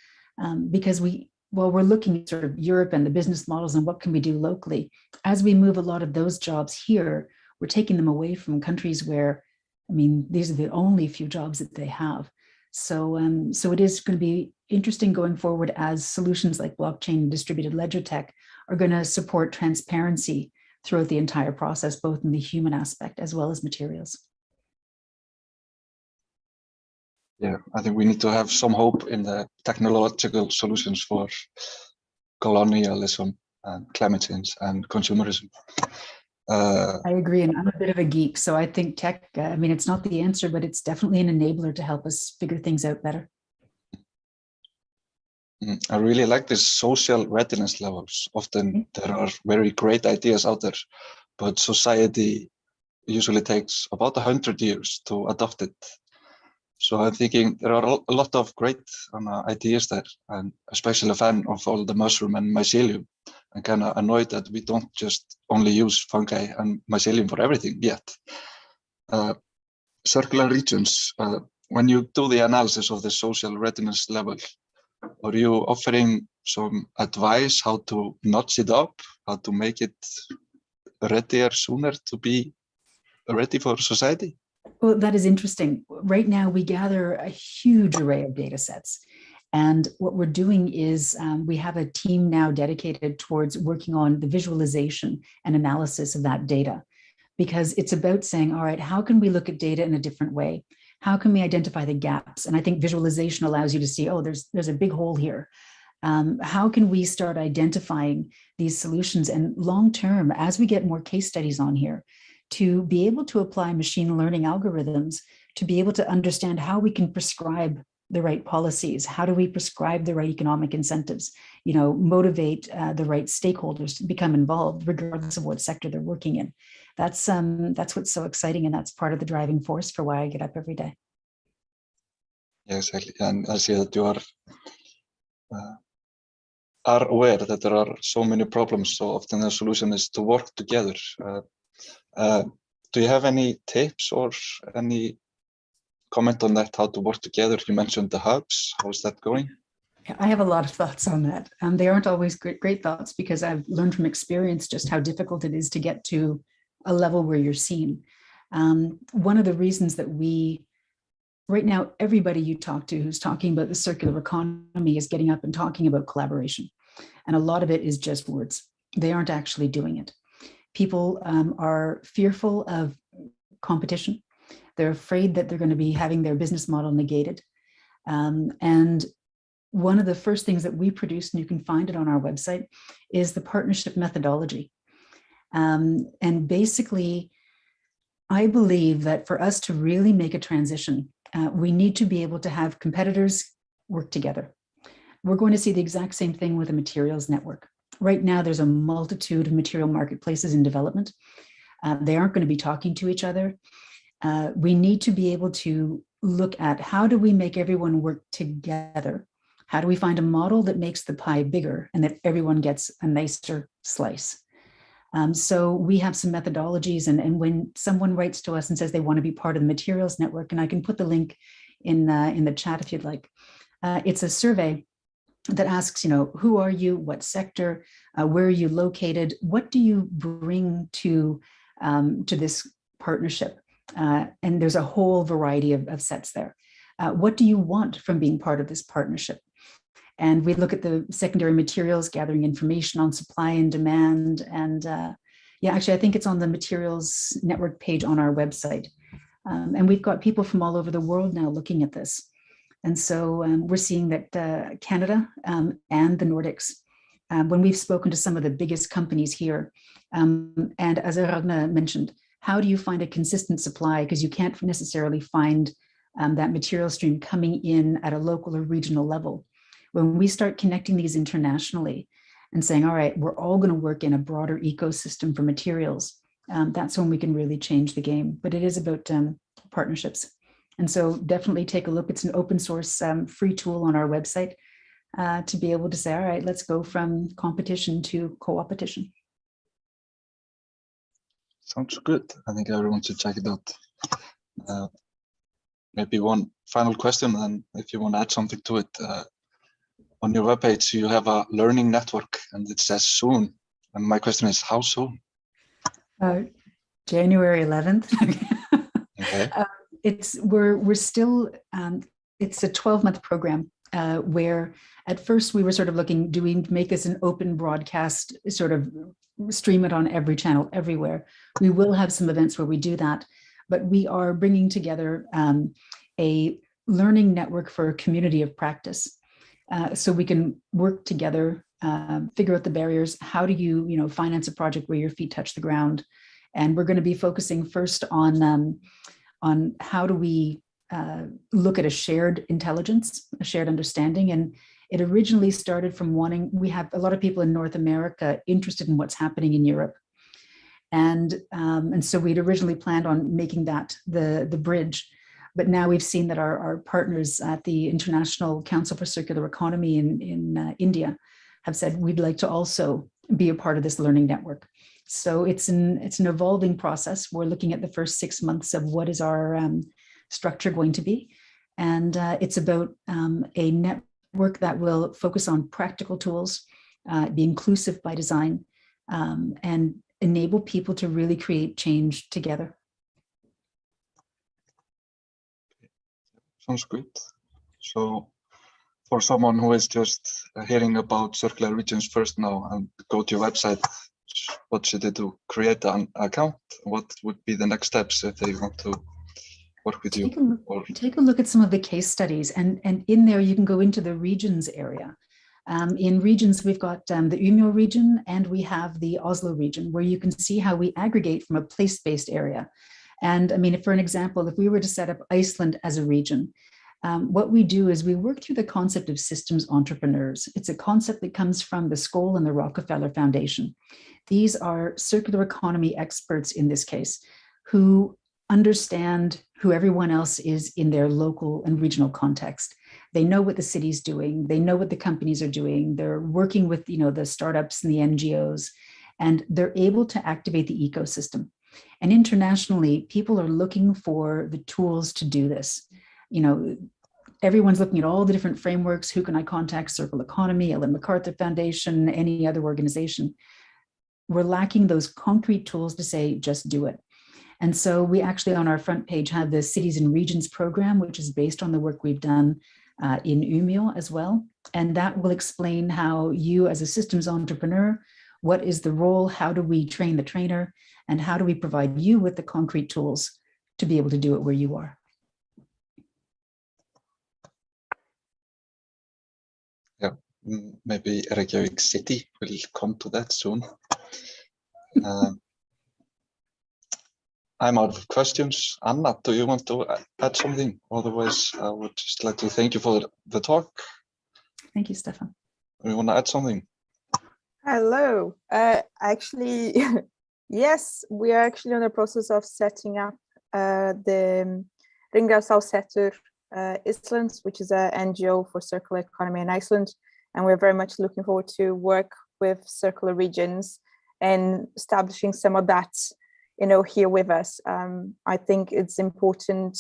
J: because while we're looking at sort of Europe and the business models and what can we do locally, as we move a lot of those jobs here, we're taking them away from countries where, these are the only few jobs that they have. So it is going to be interesting going forward as solutions like blockchain and distributed ledger tech are going to support transparency throughout the entire process, both in the human aspect as well as materials.
I: Yeah, I think we need to have some hope in the technological solutions for colonialism and climate change and consumerism.
J: I agree, and I'm a bit of a geek, so I think tech, it's not the answer, but it's definitely an enabler to help us figure things out better.
I: I really like this social readiness levels. Often there are very great ideas out there, but society usually takes about 100 years to adopt it. So I'm thinking there are a lot of great ideas there, and especially a fan of all the mushroom and mycelium. I'm kind of annoyed that we don't just only use fungi and mycelium for everything yet. Circular regions, when you do the analysis of the social readiness level, are you offering some advice how to notch it up, how to make it readier sooner to be ready for society?
J: Well, that is interesting. Right now, we gather a huge array of data sets. And what we're doing is we have a team now dedicated towards working on the visualization and analysis of that data, because it's about saying, all right, how can we look at data in a different way? How can we identify the gaps? And I think visualization allows you to see, oh, there's a big hole here. How can we start identifying these solutions? And long-term, as we get more case studies on here, to be able to apply machine learning algorithms, to be able to understand how we can prescribe the right policies, how do we prescribe the right economic incentives, motivate the right stakeholders to become involved, regardless of what sector they're working in. That's what's so exciting, and that's part of the driving force for why I get up every day.
I: Yeah, exactly. And I see that you are aware that there are so many problems, so often the solution is to work together. Do you have any tips or any comment on that, how to work together? You mentioned the hubs. How's that going?
J: I have a lot of thoughts on that. They aren't always great thoughts, because I've learned from experience just how difficult it is to get to a level where you're seen. One of the reasons that right now, everybody you talk to who's talking about the circular economy is getting up and talking about collaboration. And a lot of it is just words. They aren't actually doing it. People are fearful of competition. They're afraid that they're going to be having their business model negated. And one of the first things that we produced, and you can find it on our website, is the partnership methodology. And basically, I believe that for us to really make a transition, we need to be able to have competitors work together. We're going to see the exact same thing with a materials network. Right now, there's a multitude of material marketplaces in development. They aren't going to be talking to each other. We need to be able to look at how do we make everyone work together? How do we find a model that makes the pie bigger and that everyone gets a nicer slice? So we have some methodologies, and when someone writes to us and says they want to be part of the materials network, and I can put the link in the chat if you'd like, it's a survey that asks, who are you, what sector, where are you located, what do you bring to this partnership? And there's a whole variety of sets there. What do you want from being part of this partnership? And we look at the secondary materials, gathering information on supply and demand. And yeah, actually, I think it's on the materials network page on our website. And we've got people from all over the world now looking at this. And so we're seeing that Canada and the Nordics, when we've spoken to some of the biggest companies here, and as Ragna mentioned, how do you find a consistent supply? Because you can't necessarily find that material stream coming in at a local or regional level. When we start connecting these internationally and saying, all right, we're all going to work in a broader ecosystem for materials, that's when we can really change the game. But it is about partnerships. And so definitely take a look. It's an open source free tool on our website to be able to say, all right, let's go from competition to co-opetition.
K: Sounds good. I think everyone should check it out. Maybe one final question, and if you want to add something to it, on your webpage, you have a learning network and it says soon. And my question is, how soon?
J: January 11th.
K: Okay.
J: We're still, it's a 12-month program where at first we were sort of looking, do we make this an open broadcast, sort of stream it on every channel everywhere? We will have some events where we do that, but we are bringing together a learning network for a community of practice. So we can work together, figure out the barriers. How do you, finance a project where your feet touch the ground? And we're going to be focusing first on how do we look at a shared intelligence, a shared understanding. And it originally started from we have a lot of people in North America interested in what's happening in Europe. And so we'd originally planned on making that the bridge. But now we've seen that our partners at the International Council for Circular Economy in India have said, we'd like to also be a part of this learning network. So it's an evolving process. We're looking at the first 6 months of what is our structure going to be. And it's about a network that will focus on practical tools, be inclusive by design, and enable people to really create change together.
K: Sounds good. So for someone who is just hearing about circular regions first now and go to your website, what should they do? Create an account? What would be the next steps if they want to work with you?
J: Take a look at some of the case studies, and in there you can go into the regions area. In regions, we've got the Umeå region and we have the Oslo region, where you can see how we aggregate from a place-based area. And I mean, for an example, if we were to set up Iceland as a region, what we do is we work through the concept of systems entrepreneurs. It's a concept that comes from the Skoll and the Rockefeller Foundation. These are circular economy experts in this case, who understand who everyone else is in their local and regional context. They know what the city's doing. They know what the companies are doing. They're working with, the startups and the NGOs, and they're able to activate the ecosystem. And internationally, people are looking for the tools to do this. Everyone's looking at all the different frameworks. Who can I contact? Circle Economy, Ellen MacArthur Foundation, any other organization. We're lacking those concrete tools to say, just do it. And so we actually on our front page have the Cities and Regions program, which is based on the work we've done in Umeå as well. And that will explain how you as a systems entrepreneur, what is the role, how do we train the trainer, and how do we provide you with the concrete tools to be able to do it where you are.
K: Yeah, maybe Reykjavik City will come to that soon. I'm out of questions. Anna, do you want to add something? Otherwise, I would just like to thank you for the talk.
J: Thank you, Stefan.
K: Do you want to add something?
A: Hello. Actually, yes, we are actually in the process of setting up the Ringrásársetur Iceland, which is an NGO for circular economy in Iceland. And we're very much looking forward to work with circular regions and establishing some of that, here with us. I think it's important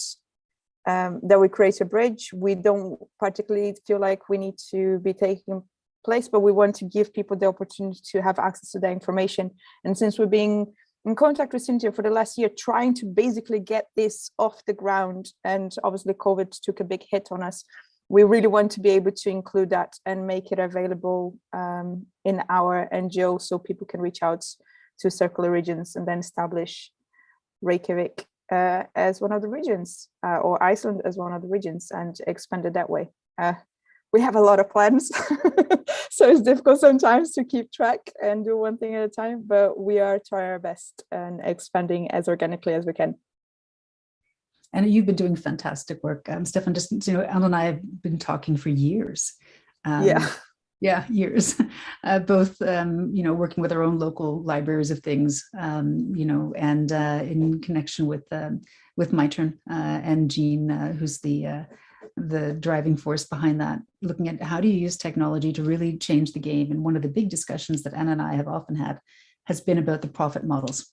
A: that we create a bridge. We don't particularly feel like we need to be taking place, but we want to give people the opportunity to have access to that information. And since we're being in contact with Cynthia for the last year, trying to basically get this off the ground, and obviously COVID took a big hit on us, we really want to be able to include that and make it available in our NGO so people can reach out to circular regions and then establish Reykjavik as one of the regions, or Iceland as one of the regions, and expand it that way. We have a lot of plans, so it's difficult sometimes to keep track and do one thing at a time, but we are trying our best and expanding as organically as we can.
J: And you've been doing fantastic work. Stefan, just, Anna and I have been talking for years. Yeah, years, both, working with our own local libraries of things, and in connection with My Turn and Jean, who's the driving force behind that, looking at how do you use technology to really change the game. And one of the big discussions that Anna and I have often had has been about the profit models,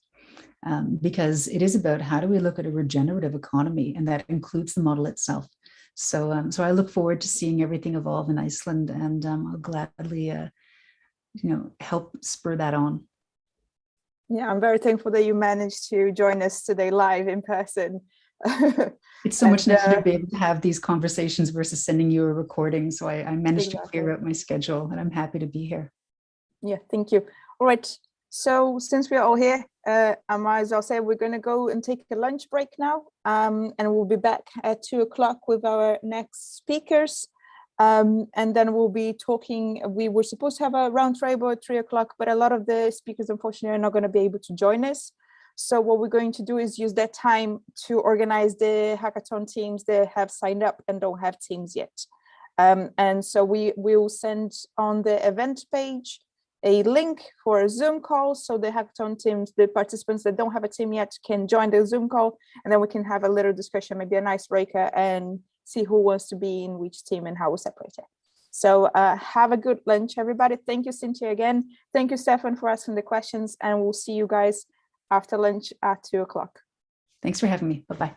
J: because it is about how do we look at a regenerative economy, and that includes the model itself. So I look forward to seeing everything evolve in Iceland, and I'll gladly, help spur that on.
A: Yeah, I'm very thankful that you managed to join us today live in person.
J: It's so much nicer to be able to have these conversations versus sending you a recording. So I managed to clear out my schedule, and I'm happy to be here.
A: Yeah, thank you. All right. So since we're all here, I might as well say we're going to go and take a lunch break now, and we'll be back at 2 o'clock with our next speakers. And then we'll be talking. We were supposed to have a round table at 3 o'clock, but a lot of the speakers, unfortunately, are not going to be able to join us. So what we're going to do is use that time to organize the hackathon teams that have signed up and don't have teams yet. And so we will send on the event page a link for a Zoom call, so the hackathon teams, the participants that don't have a team yet, can join the Zoom call, and then we can have a little discussion, maybe an icebreaker, and see who wants to be in which team and how we separate it. So have a good lunch, everybody. Thank you, Cynthia, again. Thank you, Stefan, for asking the questions, and we'll see you guys after lunch at 2 o'clock.
J: Thanks for having me. Bye-bye.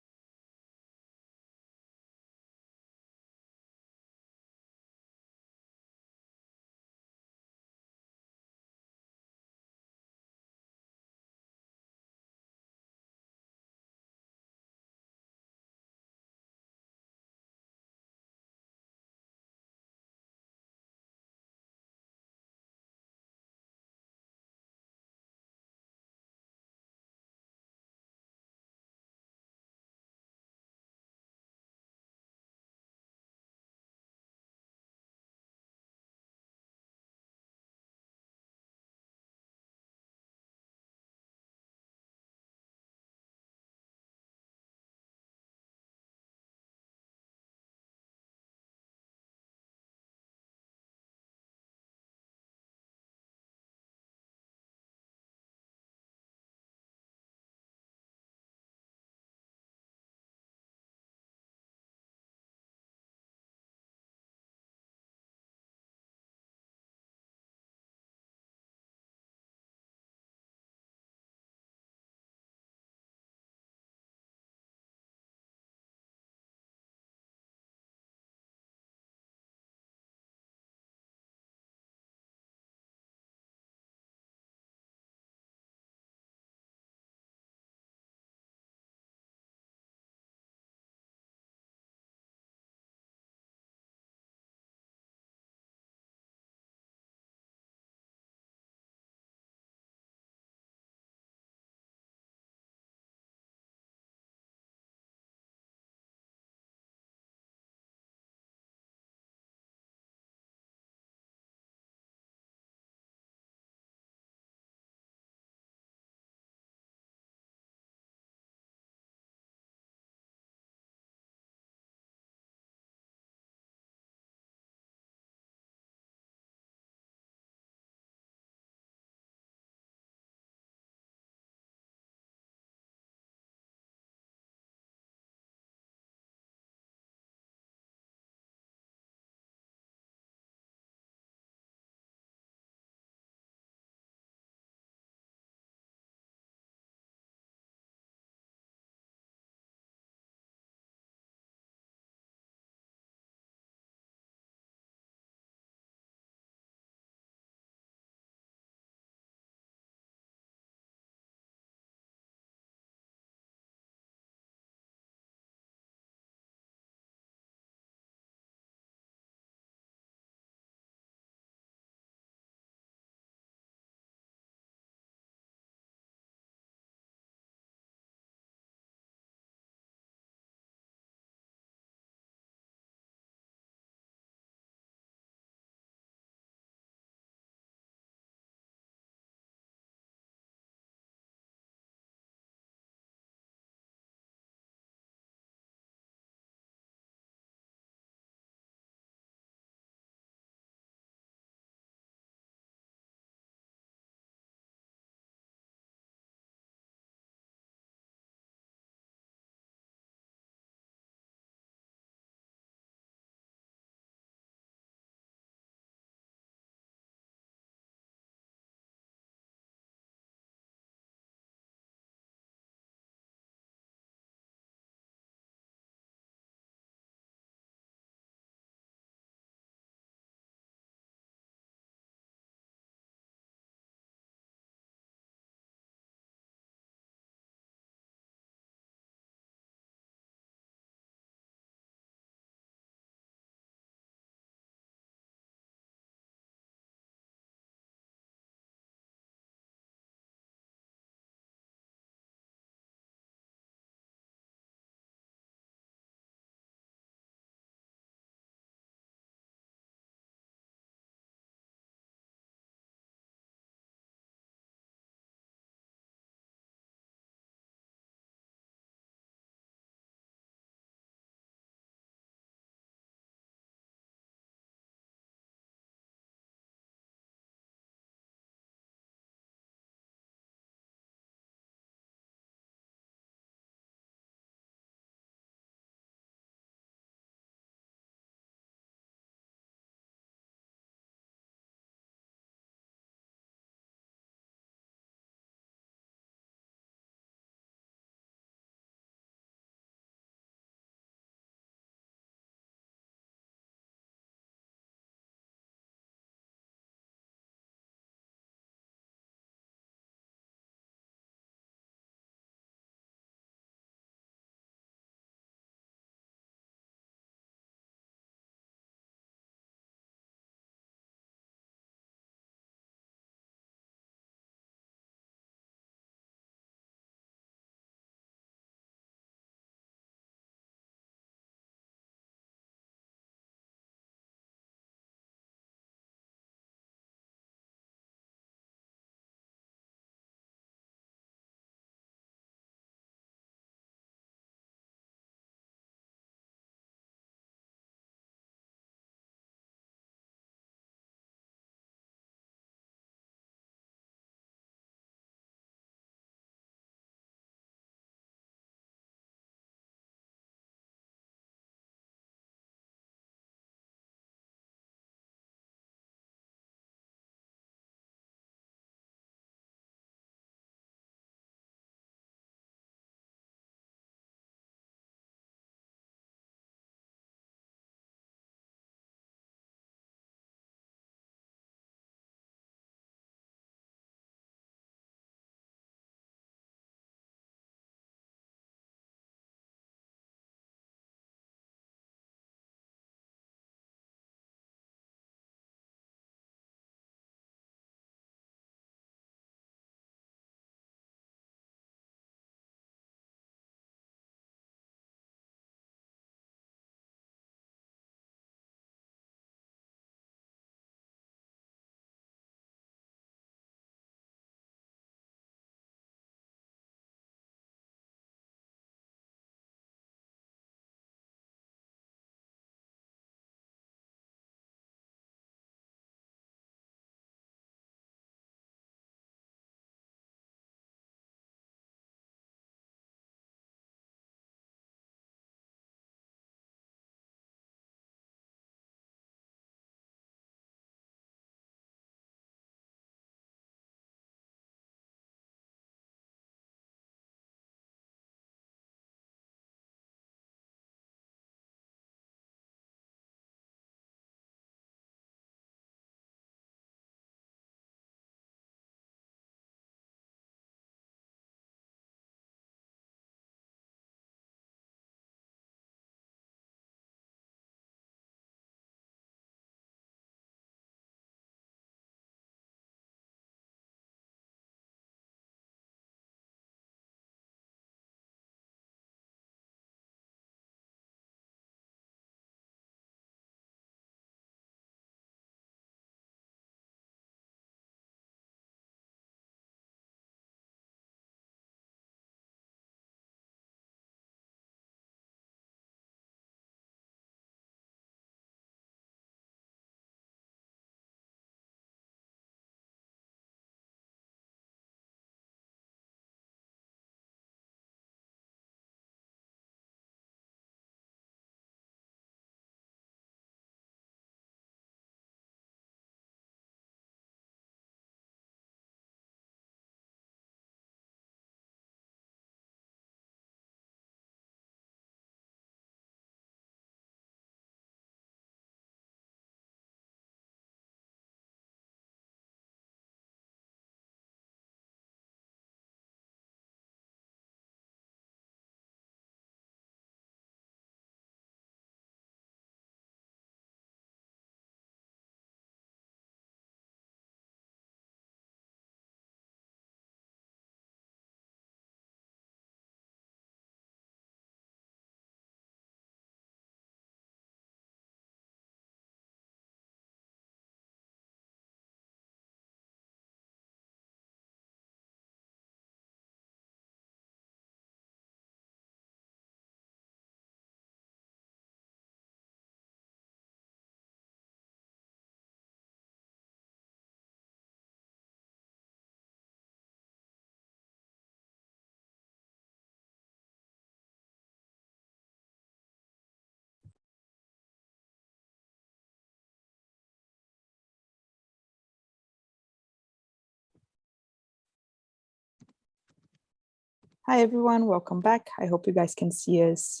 A: Hi everyone, welcome back. I hope you guys can see us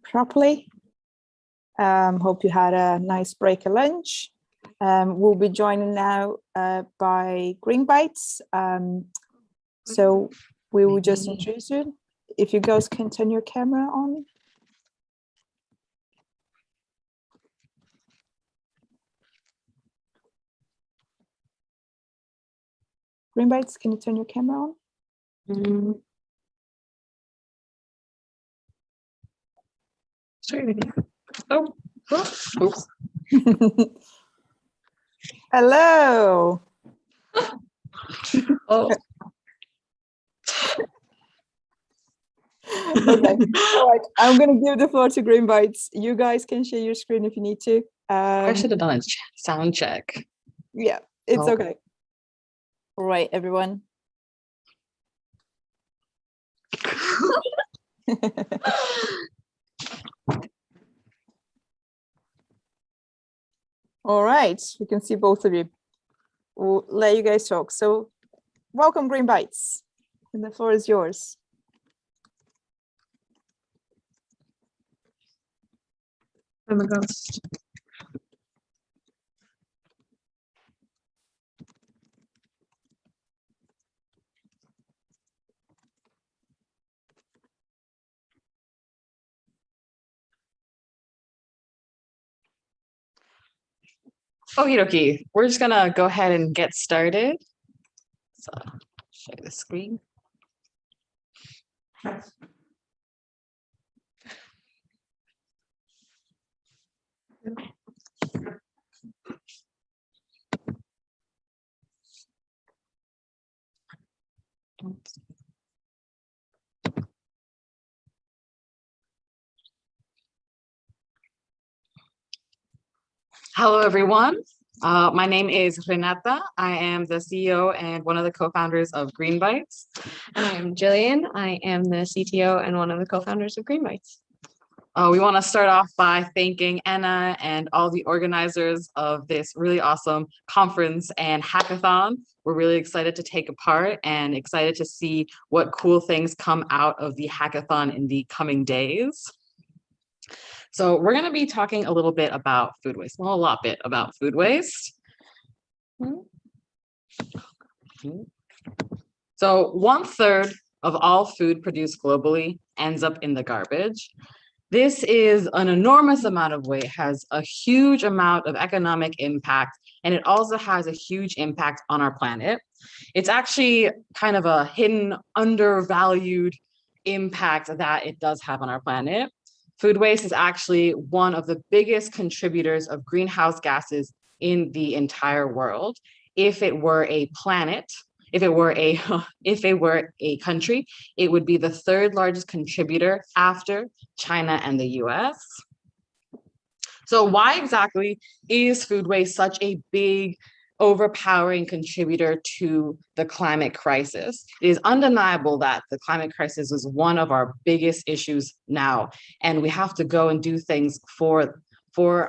A: properly. Hope you had a nice break at lunch. We'll be joined now by Greenbytes. So we will just introduce you. If you guys can turn your camera on. Greenbytes, can you turn your camera on?
C: Oh, oops.
A: Hello.
C: Oh.
A: Okay. All right. I'm going to give the floor to Greenbytes. You guys can share your screen if you need to.
C: I should have done a sound check.
A: Yeah, it's
C: Oh.
A: okay. All right, everyone. All right, we can see both of you. We'll let you guys talk. So welcome, Greenbytes, and the floor is yours.
C: Oh my gosh. Okie dokie, we're just gonna go ahead and get started. So share the screen. Oops. Hello, everyone. My name is Renata. I am the CEO and one of the co-founders of Greenbytes.
L: And I'm Jillian. I am the CTO and one of the co-founders of Greenbytes.
C: We want to start off by thanking Anna and all the organizers of this really awesome conference and hackathon. We're really excited to take a part and excited to see what cool things come out of the hackathon in the coming days. So we're going to be talking a little bit about food waste, well, a lot bit about food waste. So 1/3 of all food produced globally ends up in the garbage. This is an enormous amount of waste, has a huge amount of economic impact, and it also has a huge impact on our planet. It's actually kind of a hidden, undervalued impact that it does have on our planet. Food waste is actually one of the biggest contributors of greenhouse gases in the entire world. If it were a planet, if it were a country, it would be the 3rd largest contributor after China and the US. So why exactly is food waste such a big, overpowering contributor to the climate crisis? It is undeniable that the climate crisis is one of our biggest issues now, and we have to go and do things for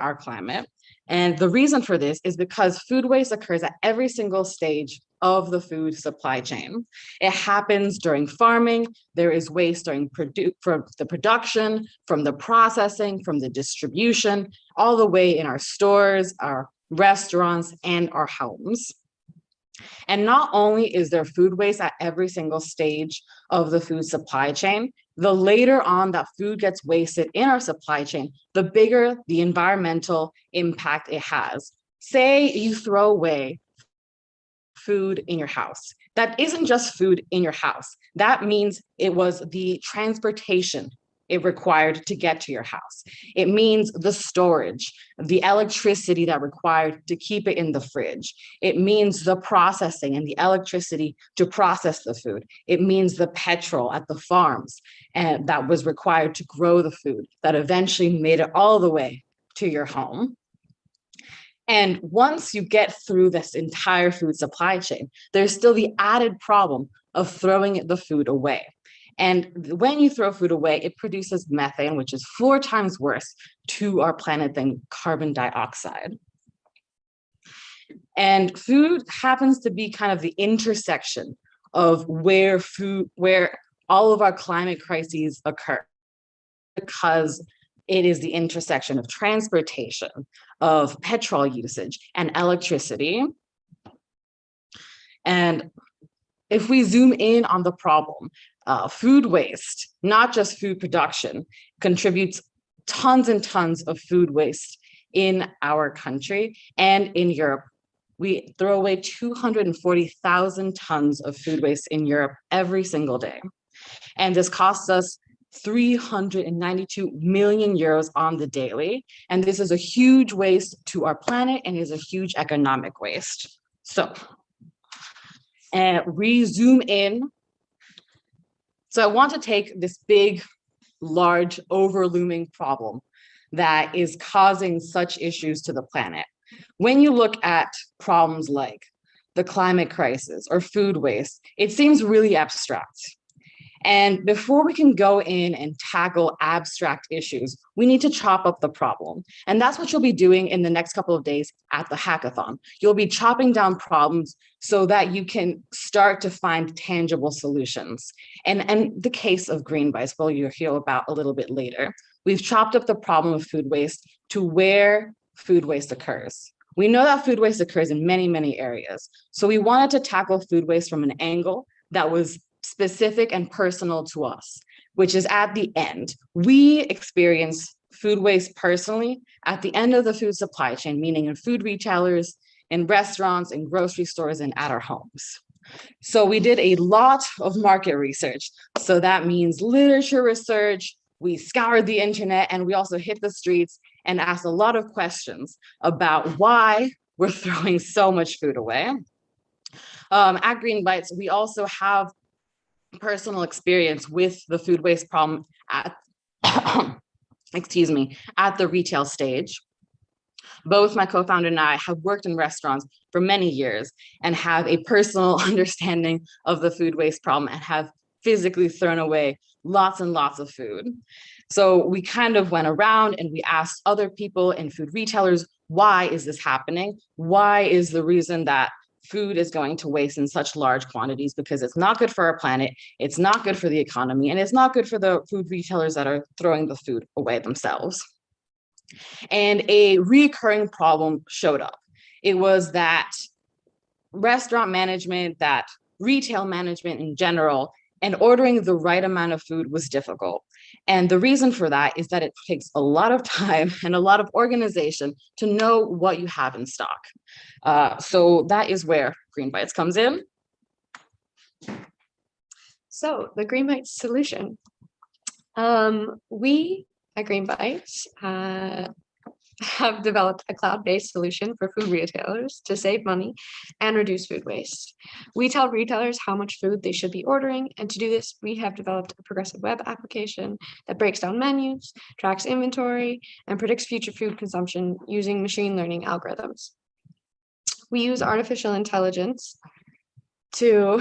C: our climate. And the reason for this is because food waste occurs at every single stage of the food supply chain. It happens during farming. There is waste during from the production, from the processing, from the distribution, all the way in our stores, our restaurants, and our homes. And not only is there food waste at every single stage of the food supply chain, the later on that food gets wasted in our supply chain, the bigger the environmental impact it has. Say you throw away food in your house. That isn't just food in your house. That means it was the transportation it required to get to your house. It means the storage, the electricity that required to keep it in the fridge. It means the processing and the electricity to process the food. It means the petrol at the farms and that was required to grow the food that eventually made it all the way to your home. And once you get through this entire food supply chain, there's still the added problem of throwing the food away. And when you throw food away, it produces methane, which is 4 times worse to our planet than carbon dioxide. And food happens to be kind of the intersection of where all of our climate crises occur because it is the intersection of transportation, of petrol usage, and electricity. And if we zoom in on the problem, food waste, not just food production, contributes tons and tons of food waste in our country and in Europe. We throw away 240,000 tons of food waste in Europe every single day. And this costs us 392 million euros on the daily. And this is a huge waste to our planet and is a huge economic waste. So, and we zoom in. So I want to take this big, large, overlooming problem that is causing such issues to the planet. When you look at problems like the climate crisis or food waste, it seems really abstract. And before we can go in and tackle abstract issues, we need to chop up the problem. And that's what you'll be doing in the next couple of days at the hackathon. You'll be chopping down problems so that you can start to find tangible solutions. And the case of Greenbytes, well, you'll hear about a little bit later. We've chopped up the problem of food waste to where food waste occurs. We know that food waste occurs in many, many areas. So we wanted to tackle food waste from an angle that was specific and personal to us, which is at the end. We experience food waste personally at the end of the food supply chain, meaning in food retailers, in restaurants, in grocery stores, and at our homes. So we did a lot of market research. So that means literature research. We scoured the internet, and we also hit the streets and asked a lot of questions about why we're throwing so much food away. At Greenbytes, we also have personal experience with the food waste problem at, excuse me, at the retail stage. Both my co-founder and I have worked in restaurants for many years and have a personal understanding of the food waste problem and have physically thrown away lots and lots of food. So we kind of went around and we asked other people and food retailers, why is this happening? Why is the reason that food is going to waste in such large quantities? Because it's not good for our planet, it's not good for the economy, and it's not good for the food retailers that are throwing the food away themselves. And a recurring problem showed up. It was that restaurant management, that retail management in general, and ordering the right amount of food was difficult. And the reason for that is that it takes a lot of time and a lot of organization to know what you have in stock. So that is where Greenbytes comes in.
L: So the Greenbytes solution. We at Greenbytes have developed a cloud-based solution for food retailers to save money and reduce food waste. We tell retailers how much food they should be ordering, and to do this, we have developed a progressive web application that breaks down menus, tracks inventory, and predicts future food consumption using machine learning algorithms. We use artificial intelligence to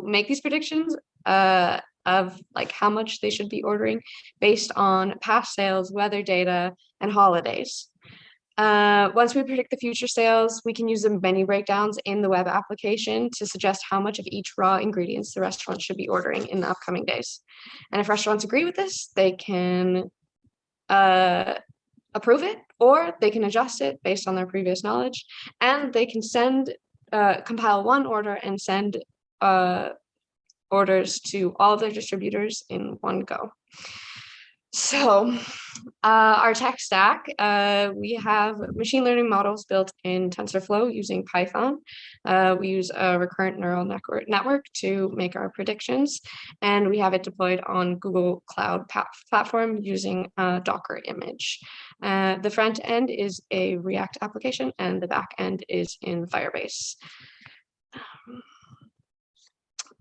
L: make these predictions of like how much they should be ordering based on past sales, weather data, and holidays. Once we predict the future sales, we can use the menu breakdowns in the web application to suggest how much of each raw ingredients the restaurant should be ordering in the upcoming days. And if restaurants agree with this, they can approve it, or they can adjust it based on their previous knowledge, and they can compile one order and send orders to all of their distributors in one go. So our tech stack, we have machine learning models built in TensorFlow using Python. We use a recurrent neural network to make our predictions, and we have it deployed on Google Cloud platform using a Docker image. The front end is a React application, and the back end is in Firebase.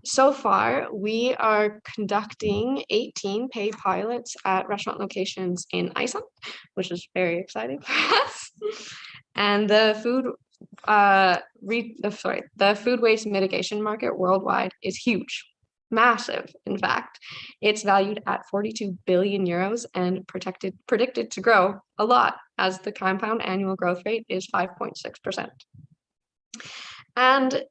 L: So far, we are conducting 18 paid pilots at restaurant locations in Iceland, which is very exciting for us. And the food waste mitigation market worldwide is huge, massive. In fact, it's valued at 42 billion euros and predicted to grow a lot, as the compound annual growth rate is 5.6%. And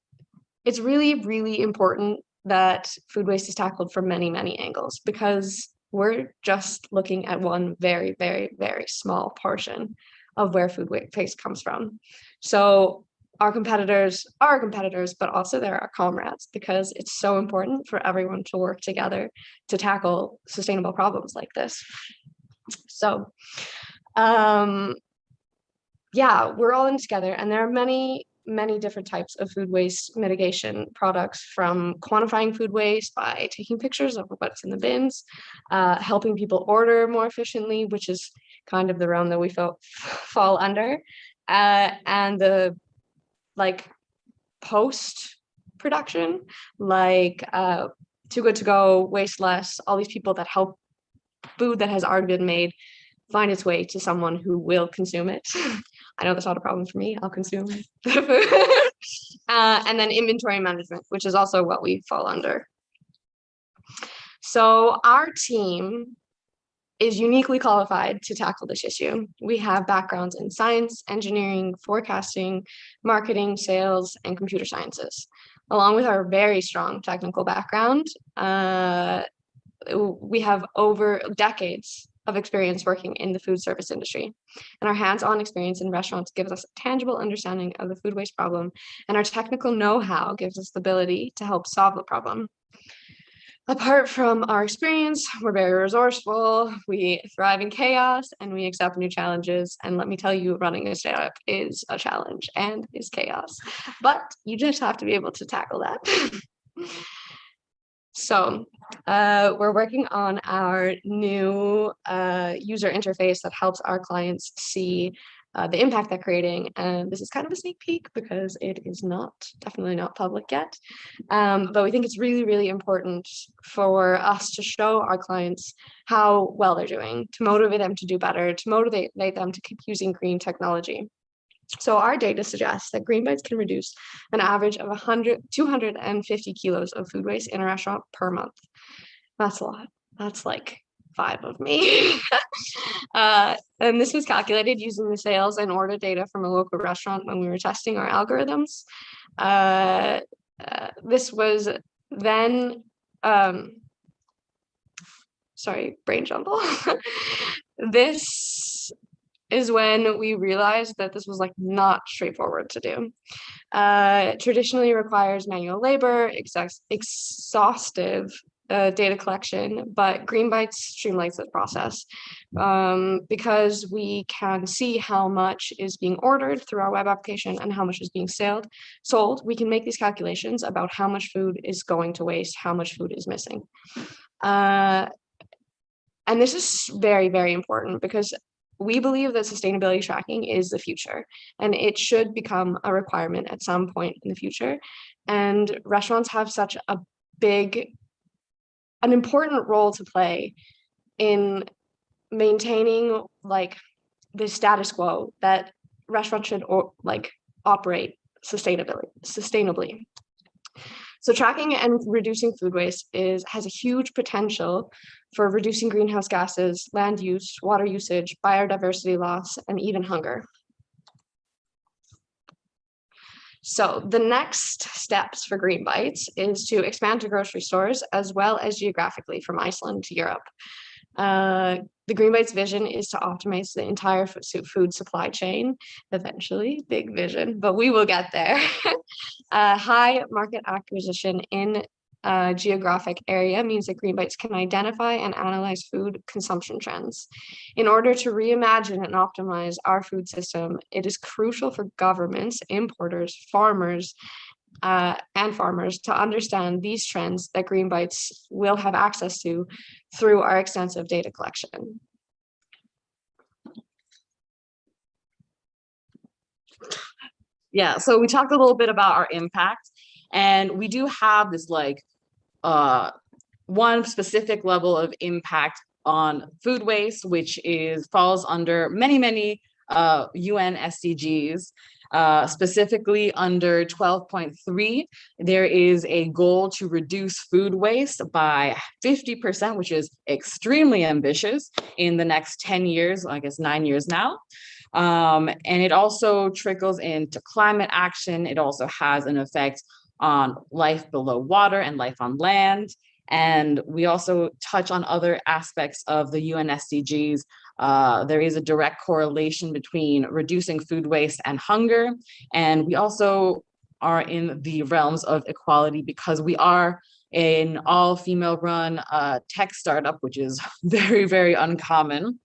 L: it's really, really important that food waste is tackled from many, many angles, because we're just looking at one very, very, very small portion of where food waste comes from. So our competitors are our competitors, but also they're our comrades, because it's so important for everyone to work together to tackle sustainable problems like this. So yeah, we're all in together, and there are many different types of food waste mitigation products, from quantifying food waste by taking pictures of what's in the bins, helping people order more efficiently, which is kind of the realm that we fall under, and the post production, Too Good To Go, Waste Less, all these people that help food that has already been made find its way to someone who will consume it. I know that's not a problem for me. I'll consume the food. And then inventory management, which is also what we fall under. So our team is uniquely qualified to tackle this issue. We have backgrounds in science, engineering, forecasting, marketing, sales, and computer sciences. Along with our very strong technical background, we have over decades of experience working in the food service industry, and our hands-on experience in restaurants gives us a tangible understanding of the food waste problem, and our technical know-how gives us the ability to help solve the problem. Apart from our experience, we're very resourceful, we thrive in chaos, and we accept new challenges. And let me tell you, running a startup is a challenge and is chaos, but you just have to be able to tackle that. So we're working on our new user interface that helps our clients see the impact they're creating. And this is kind of a sneak peek because it is definitely not public yet. But we think it's really, really important for us to show our clients how well they're doing, to motivate them to do better, to motivate them to keep using green technology. So our data suggests that Greenbytes can reduce an average of 250 kilos of food waste in a restaurant per month. That's a lot. That's like 5 of me. And this was calculated using the sales and order data from a local restaurant when we were testing our algorithms. This was then, sorry, brain jumble. This is when we realized that this was not straightforward to do. Traditionally requires manual labor, exhaustive data collection, but Greenbytes streamlines the process because we can see how much is being ordered through our web application and how much is being sold. We can make these calculations about how much food is going to waste, how much food is missing. And this is very, very important because we believe that sustainability tracking is the future, and it should become a requirement at some point in the future. And restaurants have such an important role to play in maintaining the status quo that restaurants should operate sustainably. So tracking and reducing food waste has a huge potential for reducing greenhouse gases, land use, water usage, biodiversity loss, and even hunger. So the next steps for Greenbytes is to expand to grocery stores as well as geographically from Iceland to Europe. The Greenbytes vision is to optimize the entire food supply chain, eventually, big vision, but we will get there. High market acquisition in a geographic area means that Greenbytes can identify and analyze food consumption trends. In order to reimagine and optimize our food system, it is crucial for governments, importers, farmers to understand these trends that Greenbytes will have access to through our extensive data collection.
C: Yeah, so we talked a little bit about our impact, and we do have this one specific level of impact on food waste, which falls under many UN SDGs. Specifically under 12.3, there is a goal to reduce food waste by 50%, which is extremely ambitious in the next 10 years, I guess 9 years now. And it also trickles into climate action. It also has an effect on life below water and life on land. And we also touch on other aspects of the UN SDGs. There is a direct correlation between reducing food waste and hunger. And we also are in the realms of equality because we are an all-female run tech startup, which is very, very uncommon.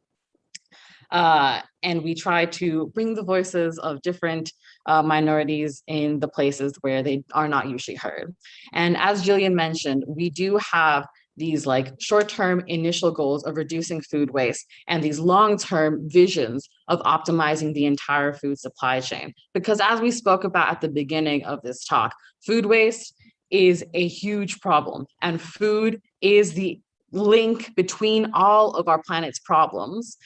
C: And we try to bring the voices of different minorities in the places where they are not usually heard. And as Jillian mentioned, we do have these like short-term initial goals of reducing food waste and these long-term visions of optimizing the entire food supply chain. Because as we spoke about at the beginning of this talk, food waste is a huge problem, and food is the link between all of our planet's problems,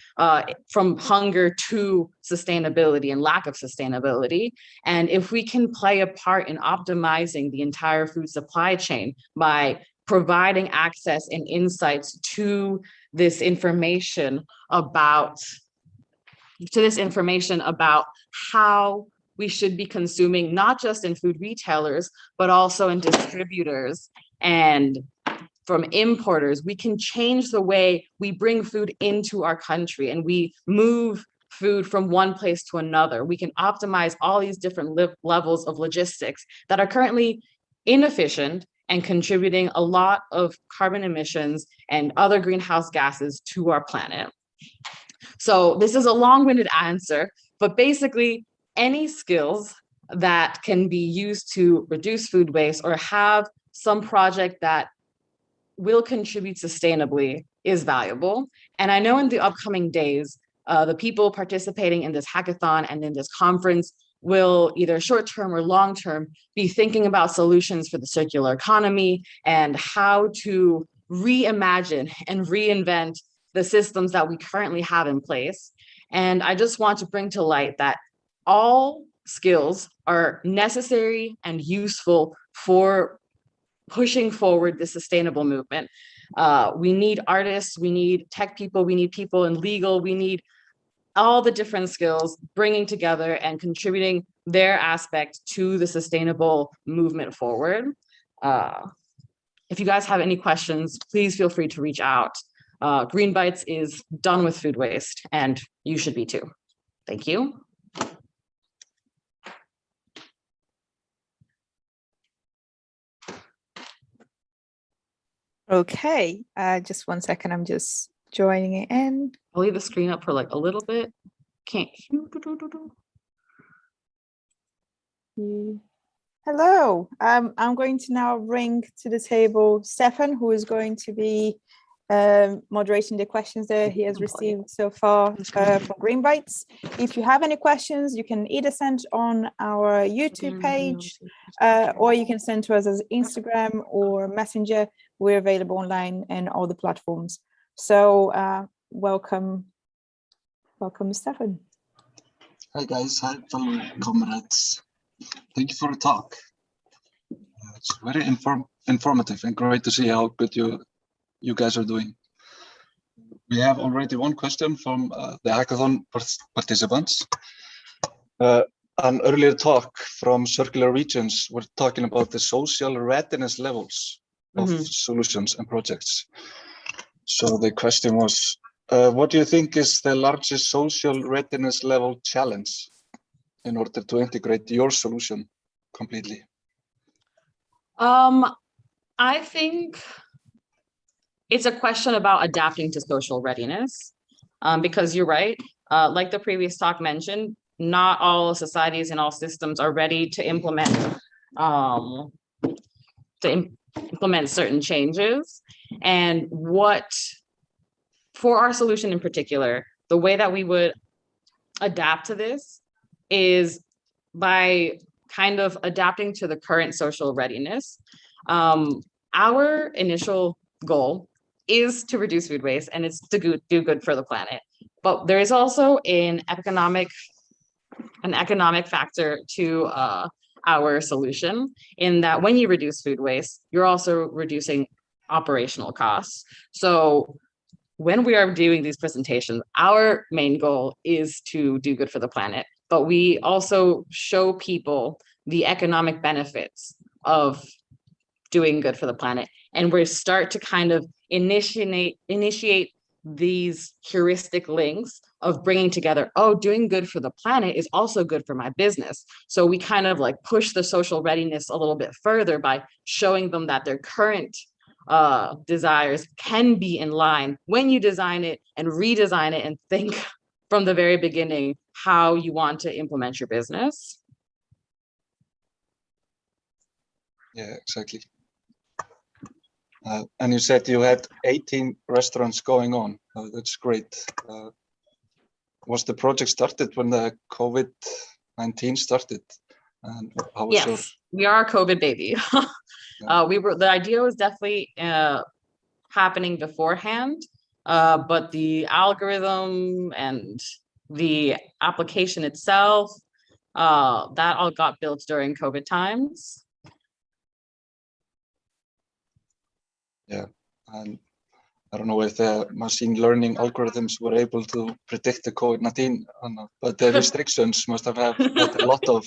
C: from hunger to sustainability and lack of sustainability. And if we can play a part in optimizing the entire food supply chain by providing access and insights to this information about how we should be consuming, not just in food retailers, but also in distributors and from importers, we can change the way we bring food into our country and we move food from one place to another. We can optimize all these different levels of logistics that are currently inefficient and contributing a lot of carbon emissions and other greenhouse gases to our planet. So this is a long-winded answer, but basically any skills that can be used to reduce food waste or have some project that will contribute sustainably is valuable. And I know in the upcoming days, the people participating in this hackathon and in this conference will either short-term or long-term be thinking about solutions for the circular economy and how to reimagine and reinvent the systems that we currently have in place. And I just want to bring to light that all skills are necessary and useful for pushing forward the sustainable movement. We need artists, we need tech people, we need people in legal, we need all the different skills bringing together and contributing their aspect to the sustainable movement forward. If you guys have any questions, please feel free to reach out. Greenbytes is done with food waste, and you should be too. Thank you.
A: Okay, just 1 second. I'm just joining it in.
C: I'll leave the screen up for like a little bit. Can't.
A: Hello. I'm going to now bring to the table Stefan, who is going to be moderating the questions that he has received so far from Greenbytes. If you have any questions, you can either send on our YouTube page or you can send to us as Instagram or Messenger. We're available online and all the platforms. So welcome, Stefan.
K: Hi guys, hi fellow comrades. Thank you for the talk. It's very informative and great to see how good you guys are doing. We have already one question from the hackathon participants. An earlier talk from Circular Regions, we're talking about the social readiness levels of solutions and projects. So the question was, what do you think is the largest social readiness level challenge in order to integrate your solution completely?
C: I think it's a question about adapting to social readiness, because you're right. Like the previous talk mentioned, not all societies and all systems are ready to implement certain changes. And for our solution in particular, the way that we would adapt to this is by kind of adapting to the current social readiness. Our initial goal is to reduce food waste and it's to do good for the planet. But there is also an economic factor to our solution, in that when you reduce food waste, you're also reducing operational costs. So when we are doing these presentations, our main goal is to do good for the planet, but we also show people the economic benefits of doing good for the planet. And we start to kind of initiate these heuristic links of bringing together, oh, doing good for the planet is also good for my business. So we kind of like push the social readiness a little bit further by showing them that their current desires can be in line when you design it and redesign it and think from the very beginning how you want to implement your business.
K: Yeah, exactly. And you said you had 18 restaurants going on. That's great. Was the project started when the COVID-19 started? And how was your...
C: Yes, we are a COVID baby. The idea was definitely happening beforehand, but the algorithm and the application itself, that all got built during COVID times.
K: Yeah, and I don't know if the machine learning algorithms were able to predict the COVID-19, but the restrictions must have had a lot of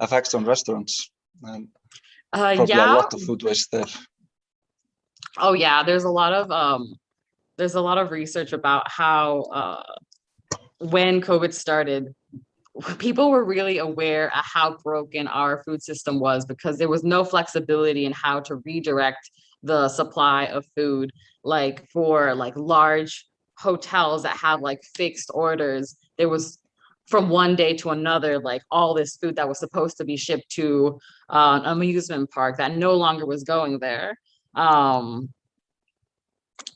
K: effects on restaurants, and probably a lot of food waste there.
C: Oh yeah, there's a lot of research about how when COVID started, people were really aware of how broken our food system was, because there was no flexibility in how to redirect the supply of food. Like for like large hotels that have like fixed orders, there was from one day to another, like all this food that was supposed to be shipped to an amusement park that no longer was going there.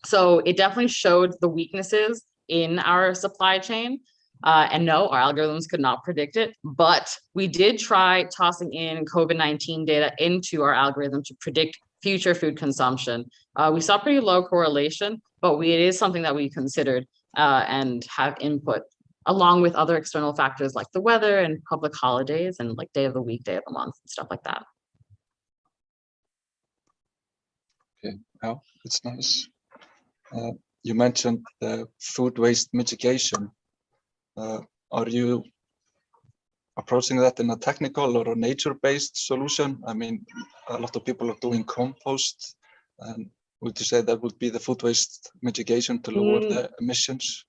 C: So it definitely showed the weaknesses in our supply chain. And no, our algorithms could not predict it, but we did try tossing in COVID-19 data into our algorithm to predict future food consumption. We saw pretty low correlation, but it is something that we considered and have input, along with other external factors like the weather and public holidays and like day of the week, day of the month, and stuff like that.
K: Okay, well, it's nice. You mentioned the food waste mitigation. Are you approaching that in a technical or a nature-based solution? I mean, a lot of people are doing compost, and would you say that would be the food waste mitigation to lower the emissions?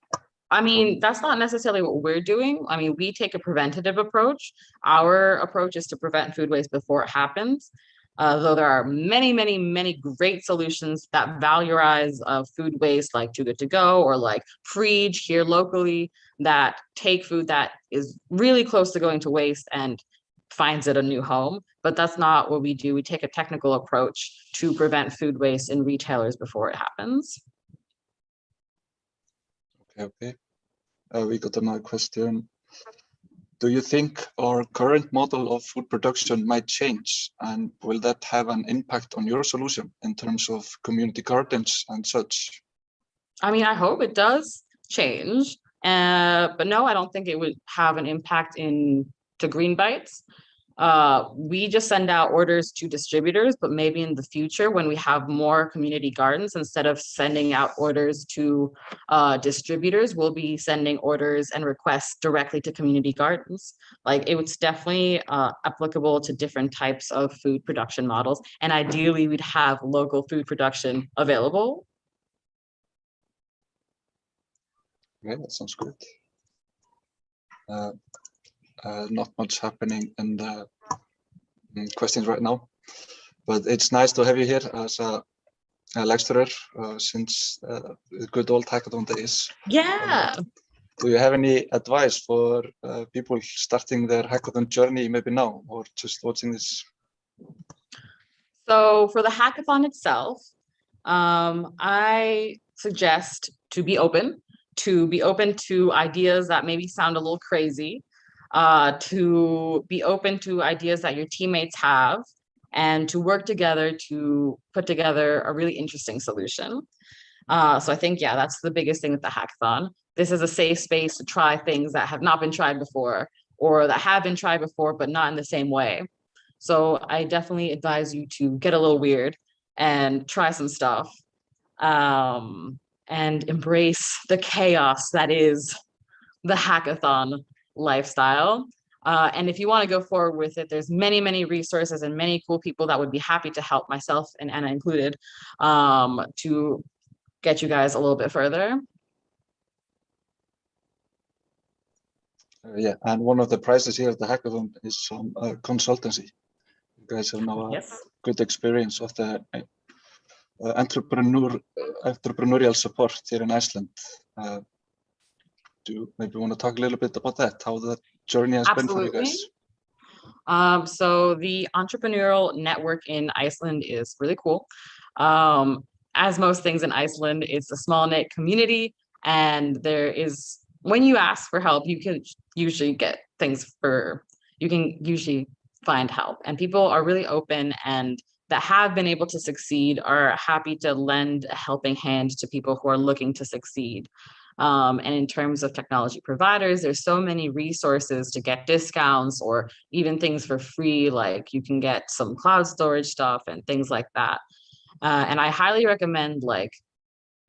C: I mean, that's not necessarily what we're doing. I mean, we take a preventative approach. Our approach is to prevent food waste before it happens. Though there are many, many, many great solutions that valorize food waste, like Too Good To Go or like Freege here locally, that take food that is really close to going to waste and finds it a new home. But that's not what we do. We take a technical approach to prevent food waste in retailers before it happens.
K: Okay. We got another question. Do you think our current model of food production might change, and will that have an impact on your solution in terms of community gardens and such?
C: I mean, I hope it does change, but no, I don't think it would have an impact to Greenbytes. We just send out orders to distributors, but maybe in the future when we have more community gardens, instead of sending out orders to distributors, we'll be sending orders and requests directly to community gardens. Like it's definitely applicable to different types of food production models. And ideally we'd have local food production available.
K: Yeah, that sounds good. Not much happening in the questions right now, but it's nice to have you here as a lecturer since the good old hackathon days.
C: Yeah.
K: Do you have any advice for people starting their hackathon journey maybe now or just watching this?
C: So for the hackathon itself, I suggest to be open to ideas that maybe sound a little crazy, to be open to ideas that your teammates have, and to work together to put together a really interesting solution. So I think, yeah, that's the biggest thing with the hackathon. This is a safe space to try things that have not been tried before, or that have been tried before, but not in the same way. So I definitely advise you to get a little weird and try some stuff, and embrace the chaos that is the hackathon lifestyle. And if you want to go forward with it, there's many, many resources and many cool people that would be happy to help, myself and Anna included, to get you guys a little bit further.
K: Yeah, and one of the prizes here at the hackathon is some consultancy. You guys have now a good experience of the entrepreneurial support here in Iceland. Do you maybe want to talk a little bit about that, how the journey has been for you guys?
C: So the entrepreneurial network in Iceland is really cool. As most things in Iceland, it's a small knit community, and there is, when you ask for help, you can usually get you can usually find help, and people are really open, and that have been able to succeed are happy to lend a helping hand to people who are looking to succeed. And in terms of technology providers, there's so many resources to get discounts or even things for free, like you can get some cloud storage stuff and things like that. And I highly recommend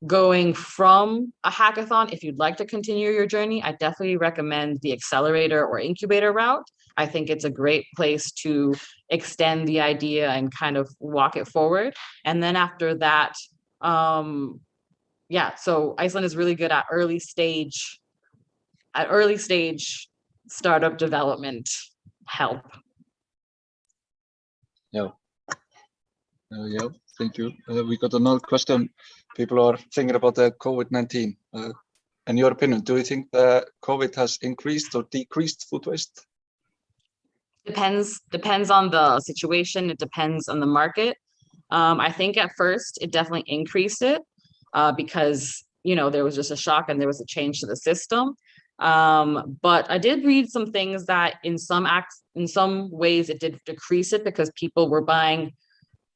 C: going from a hackathon. If you'd like to continue your journey, I definitely recommend the accelerator or incubator route. I think it's a great place to extend the idea and kind of walk it forward. And then after that, yeah, so Iceland is really good at early stage startup development help.
K: Yeah. Yeah, thank you. We got another question. People are thinking about the COVID-19. In your opinion, do you think that COVID has increased or decreased food waste?
C: Depends on the situation. It depends on the market. I think at first it definitely increased it because, you know, there was just a shock and there was a change to the system. But I did read some things that in some ways it did decrease it because people were buying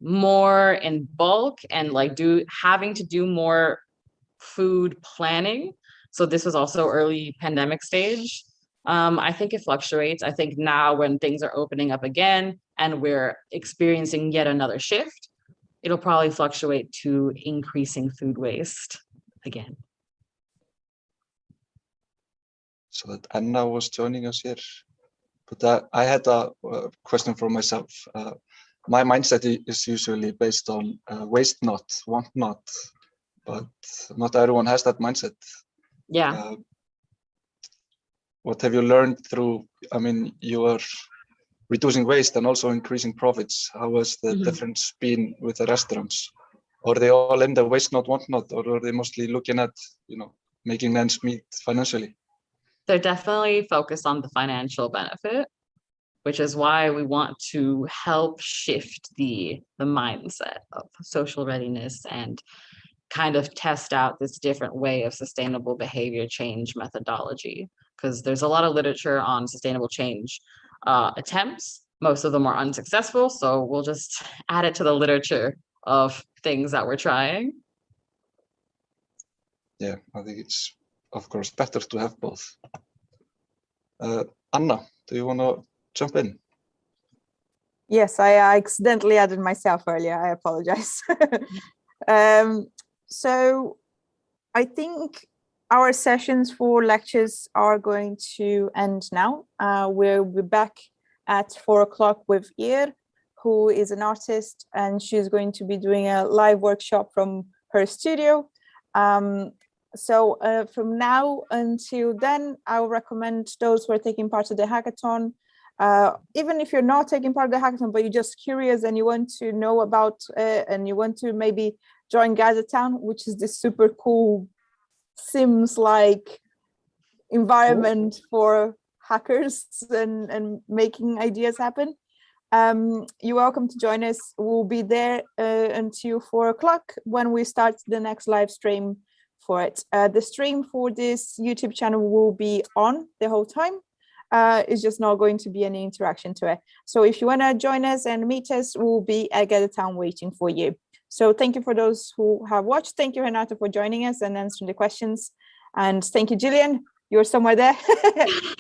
C: more in bulk and having to do more food planning. So this was also early pandemic stage. I think it fluctuates. I think now when things are opening up again and we're experiencing yet another shift, it'll probably fluctuate to increasing food waste again.
K: So that Anna was joining us here, but I had a question for myself. My mindset is usually based on waste not, want not, but not everyone has that mindset.
C: Yeah.
K: What have you learned through, I mean, you are reducing waste and also increasing profits. How has the difference been with the restaurants? Are they all in the waste not, want not, or are they mostly looking at, you know, making ends meet financially?
C: They're definitely focused on the financial benefit, which is why we want to help shift the mindset of social readiness and kind of test out this different way of sustainable behavior change methodology, because there's a lot of literature on sustainable change attempts. Most of them are unsuccessful, so we'll just add it to the literature of things that we're trying.
K: Yeah, I think it's, of course, better to have both. Anna, do you want to jump in?
A: Yes, I accidentally added myself earlier. I apologize. So I think our sessions for lectures are going to end now. We'll be back at 4 o'clock with Ýr, who is an artist, and she's going to be doing a live workshop from her studio. So from now until then, I will recommend those who are taking part of the hackathon, even if you're not taking part of the hackathon, but you're just curious and you want to know about and you want to maybe join Gather Town, which is this super cool Sims-like environment for hackers and making ideas happen. You're welcome to join us. We'll be there until 4 o'clock when we start the next live stream for it. The stream for this YouTube channel will be on the whole time. It's just not going to be any interaction to it. So if you want to join us and meet us, we'll be at Gather Town waiting for you. So thank you for those who have watched. Thank you, Renata, for joining us and answering the questions. And thank you, Gillian. You're somewhere there.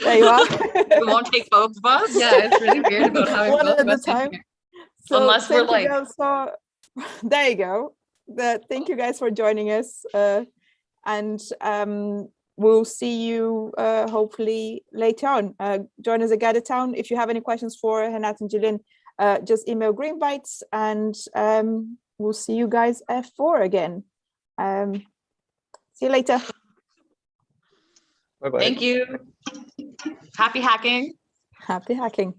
A: There you are.
C: We won't take both of us.
L: Yeah, it's really weird about having
A: one
L: both
A: at
L: of
A: a
L: us in
A: time.
L: here.
A: So
C: unless we're like,
A: there you go. Thank you guys for joining us. And we'll see you hopefully later on. Join us at Hackathon. If you have any questions for Renat and Julian, just email Greenbytes, and we'll see you guys at 4 again. See you later.
K: Bye-bye.
C: Thank you. Happy hacking.
A: Happy hacking.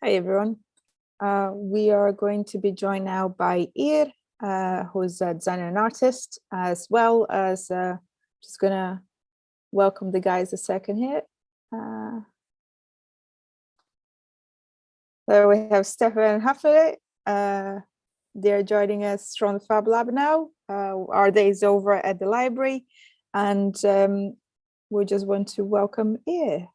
A: Hi, everyone. We are going to be joined now by Ýr, who's a designer and artist, as well as just gonna welcome the guys a second here. So we have Stefan and Hafele. They're joining us from the Fab Lab now. Our day is over at the library, and we just want to welcome Ýr.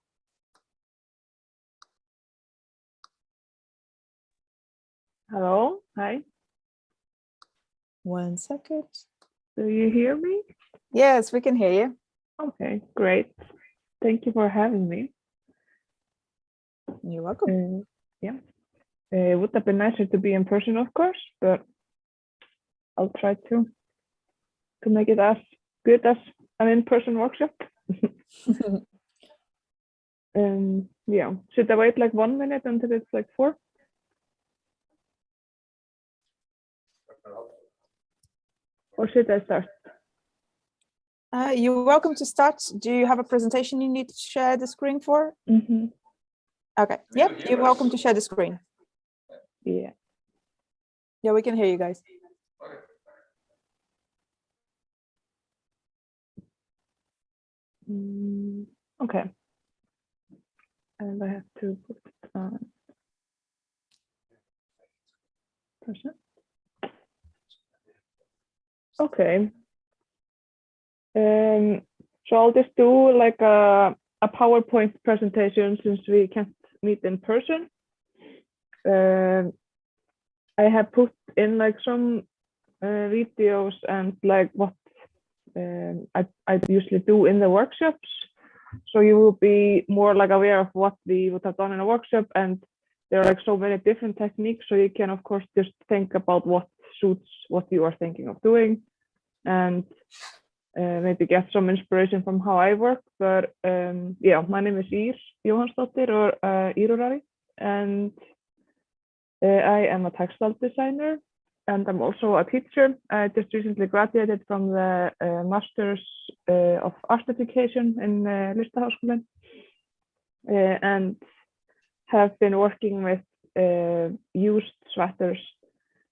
M: Hello, hi.
A: 1 second.
M: Do you hear me?
A: Yes, we can hear you.
M: Okay, great. Thank you for having me.
A: You're welcome.
M: Yeah, it would have been nicer to be in person, of course, but I'll try to make it as good as an in-person workshop. Yeah, should I wait like 1 minute until it's like 4? Or should I start?
A: You're welcome to start. Do you have a presentation you need to share the screen for?
M: Mm-hmm.
A: Okay, yep, you're welcome to share the screen.
M: Yeah.
A: Yeah, we can hear you guys.
M: Okay. And I have to put it on. Person. Okay. So I'll just do like a PowerPoint presentation since we can't meet in person. I have put in like some videos and like what I usually do in the workshops. So you will be more like aware of what we would have done in a workshop, and there are like so many different techniques. So you can of course just think about what suits what you are thinking of doing, and maybe get some inspiration from how I work. But yeah, my name is Ýr Jóhannsdóttir, or Ýrurari, and I am a textile designer, and I'm also a teacher. I just recently graduated from the Masters of Art Education in Listaháskólann, and have been working with used sweaters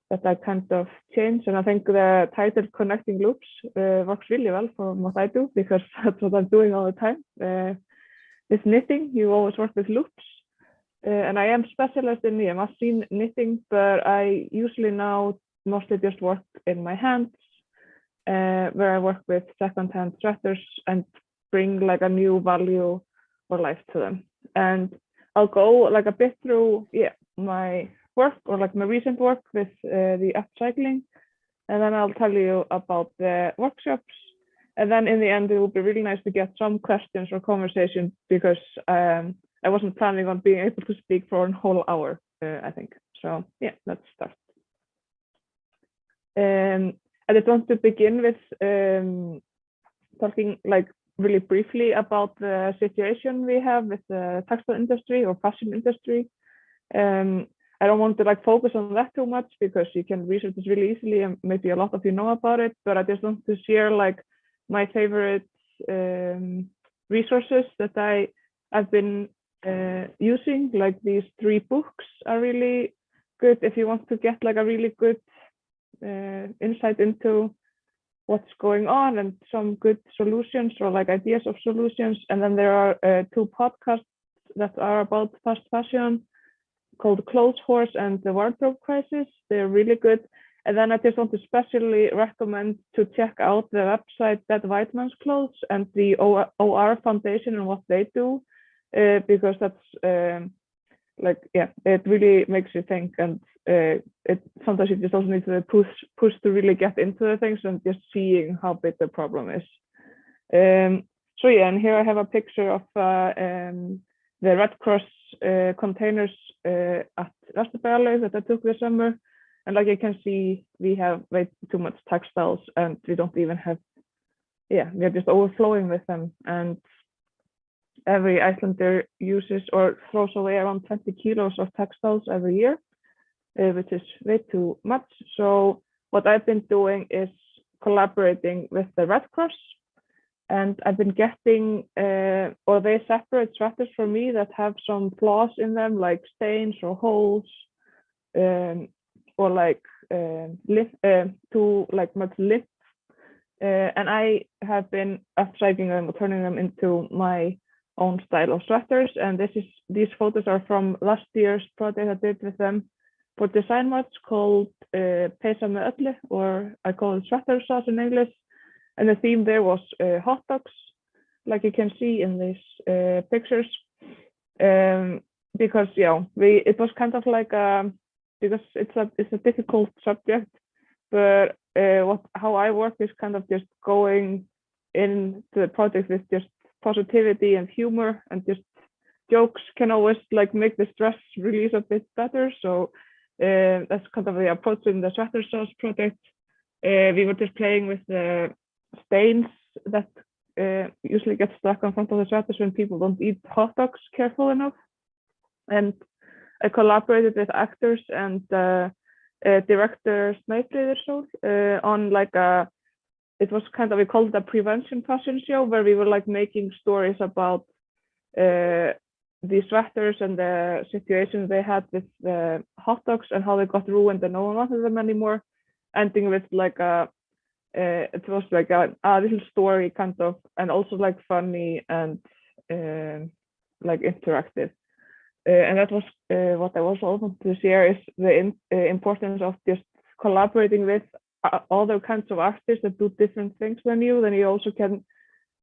M: that I kind of change. And I think the title Connecting Loops works really well for what I do, because that's what I'm doing all the time. With knitting, you always work with loops. And I am specialized in machine knitting, but I usually now mostly just work in my hands, where I work with second-hand sweaters and bring like a new value or life to them. And I'll go like a bit through my work, or like my recent work with the upcycling, and then I'll tell you about the workshops. And then in the end, it would be really nice to get some questions or conversation, because I wasn't planning on being able to speak for a whole hour, I think. So yeah, let's start. I just want to begin with talking like really briefly about the situation we have with the textile industry or fashion industry. I don't want to like focus on that too much, because you can research this really easily, and maybe a lot of you know about it, but I just want to share like my favorite resources that I've been using. Like these 3 books are really good if you want to get like a really good insight into what's going on, and some good solutions or like ideas of solutions. And then there are 2 podcasts that are about fast fashion, called Clothes Horse and The Wardrobe Crisis. They're really good. And then I just want to especially recommend to check out the website Dead White Man's Clothes and the OR Foundation and what they do, because that's it really makes you think, and sometimes you just also need to push to really get into the things, and just seeing how big the problem is. So yeah, and here I have a picture of the Red Cross containers at Vesturbæjarlaug that I took this summer. And like you can see, we have way too much textiles, and we don't even have, we're just overflowing with them. And every Icelander uses or throws away around 20 kilos of textiles every year, which is way too much. So what I've been doing is collaborating with the Red Cross and I've been getting, or they separate sweaters for me that have some flaws in them, like stains or holes, or like too like much lint. And I have been upcycling them or turning them into my own style of sweaters. And these photos are from last year's project I did with them for Design Watch called Pesa með öllu, or I call it sweater sauce in English. And the theme there was hot dogs, like you can see in these pictures. Because it was kind of like because it's a difficult subject, but how I work is kind of just going into the project with just positivity and humor, and just jokes can always like make the stress release a bit better. So that's kind of the approach in the sweater sauce project. We were just playing with the stains that usually get stuck on front of the sweaters when people don't eat hot dogs careful enough. And I collaborated with actors and director Snæfríður on like it was kind of, we called it a prevention fashion show, where we were like making stories about the sweaters and the situations they had with the hot dogs and how they got ruined and no one wanted them anymore, ending with like it was like a little story kind of, and also like funny and like interactive. And that was what I also wanted to share, is the importance of just collaborating with other kinds of artists that do different things than you. Then you also can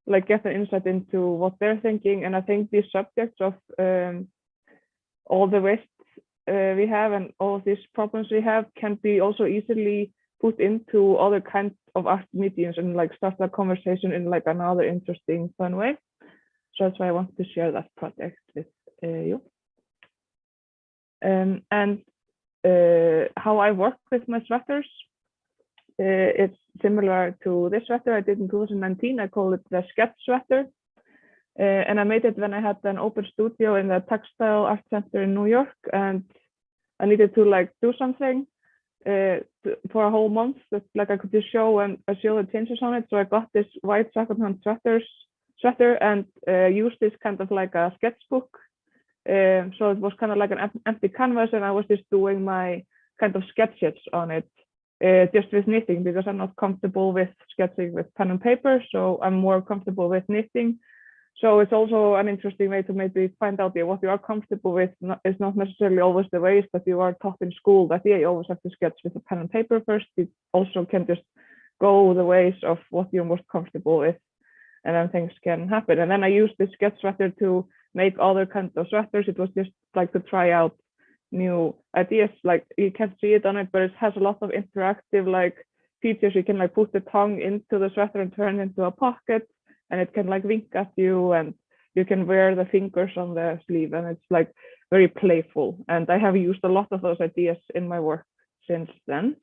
M: like get an insight into what they're thinking. And I think these subjects of all the waste we have and all of these problems we have can be also easily put into other kinds of art mediums and like start a conversation in like another interesting, fun way. So that's why I want to share that project with you. And how I work with my sweaters, it's similar to this sweater I did in 2019. I call it the sketch sweater, and I made it when I had an open studio in the Textile Art Center in New York, and I needed to like do something for a whole month that like I could just show the changes on it. So I got this white secondhand sweater and used this kind of like a sketchbook. So it was kind of like an empty canvas, and I was just doing my kind of sketches on it, just with knitting, because I'm not comfortable with sketching with pen and paper, so I'm more comfortable with knitting. So it's also an interesting way to maybe find out what you are comfortable with is not necessarily always the ways that you are taught in school, that you always have to sketch with a pen and paper first. You also can just go the ways of what you're most comfortable with, and then things can happen. And then I used this sketch sweater to make other kinds of sweaters. It was just like to try out new ideas. Like you can't see it on it, but it has a lot of interactive like features. You can like put the tongue into the sweater and turn it into a pocket, and it can like wink at you, and you can wear the fingers on the sleeve, and it's like very playful. And I have used a lot of those ideas in my work since then.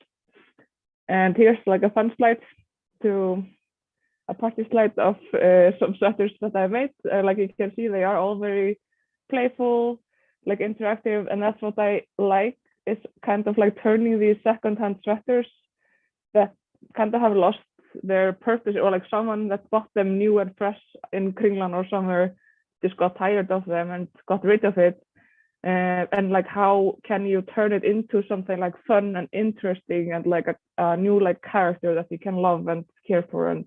M: And here's like a fun slide a party slide of some sweaters that I made. Like you can see, they are all very playful, like interactive, and that's what I like, is kind of like turning these secondhand sweaters that kind of have lost their purpose, or like someone that bought them new and fresh in Kringlan or somewhere just got tired of them and got rid of it. And like, how can you turn it into something like fun and interesting and like a new like character that you can love and care for and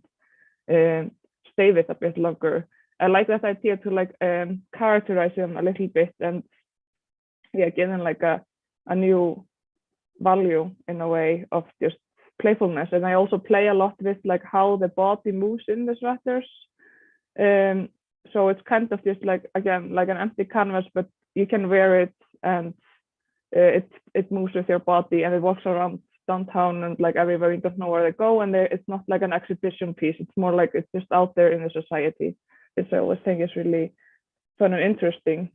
M: stay with a bit longer. I like that idea to like characterize them a little bit and give them like a new value in a way of just playfulness. And I also play a lot with like how the body moves in the sweaters. So it's kind of just like, again, like an empty canvas, but you can wear it and it moves with your body, and it walks around downtown and like everywhere. You don't know where they go, and it's not like an exhibition piece. It's more like it's just out there in the society, which I always think is really fun and interesting.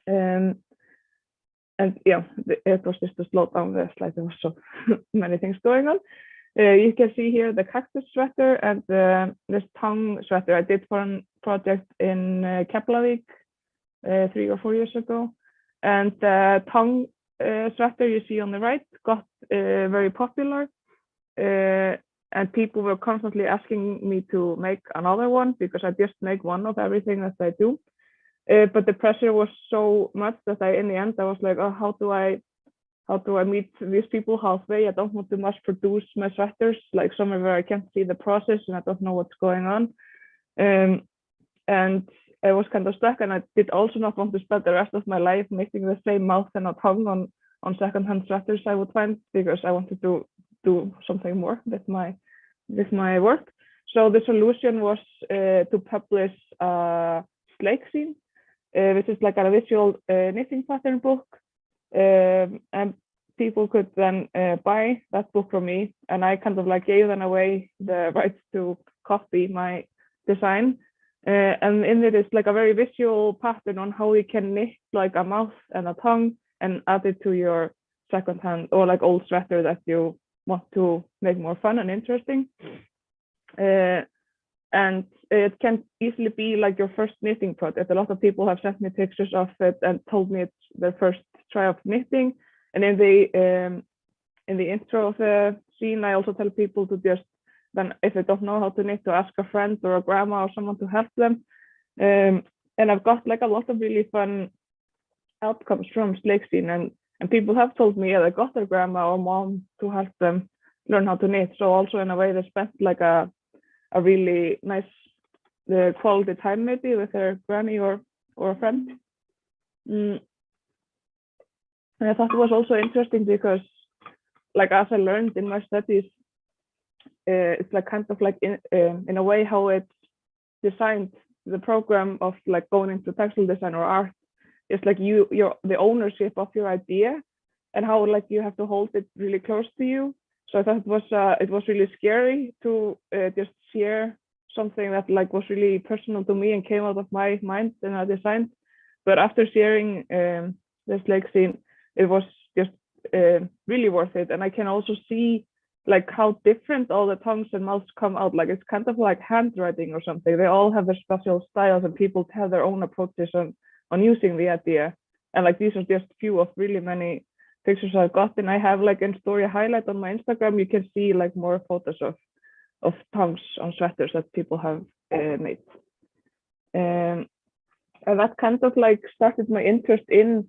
M: And it was just to slow down the slide. There was so many things going on. You can see here the cactus sweater and this tongue sweater I did for a project in Keflavik 3 or 4 years ago. And the tongue sweater you see on the right got very popular. and people were constantly asking me to make another one because I just make one of everything that I do. But the pressure was so much that in the end I was like, oh, how do I meet these people halfway? I don't want to mass produce my sweaters like somewhere where I can't see the process and I don't know what's going on. And I was kind of stuck, and I did also not want to spend the rest of my life making the same mouth and a tongue on secondhand sweaters I would find, because I wanted to do something more with my work. So the solution was to publish a Sleik-sýn, which is like a visual knitting pattern book, and people could then buy that book from me, and I kind of like gave them away the rights to copy my design. And in it is like a very visual pattern on how you can knit like a mouth and a tongue and add it to your secondhand or like old sweater that you want to make more fun and interesting. And it can easily be like your first knitting project. A lot of people have sent me pictures of it and told me it's their first try of knitting. And in the intro of the scene, I also tell people to just, then if they don't know how to knit, to ask a friend or a grandma or someone to help them. And I've got like a lot of really fun outcomes from Sleik-sýn, and people have told me they got their grandma or mom to help them learn how to knit. So also in a way they spent like a really nice quality time maybe with their granny or a friend. And I thought it was also interesting because, like, as I learned in my studies, it's like kind of like in a way how it's designed, the program of like going into textile design or art. It's like the ownership of your idea and how like you have to hold it really close to you. So I thought it was really scary to just share something that like was really personal to me and came out of my mind and I designed. But after sharing the Sleik-sýn, it was just really worth it. And I can also see like how different all the tongues and mouths come out. Like it's kind of like handwriting or something. They all have their special styles and people have their own approaches on using the idea. And like these are just few of really many pictures I've got. And I have like in story highlight on my Instagram, you can see like more photos of tongues on sweaters that people have made. And that kind of like started my interest in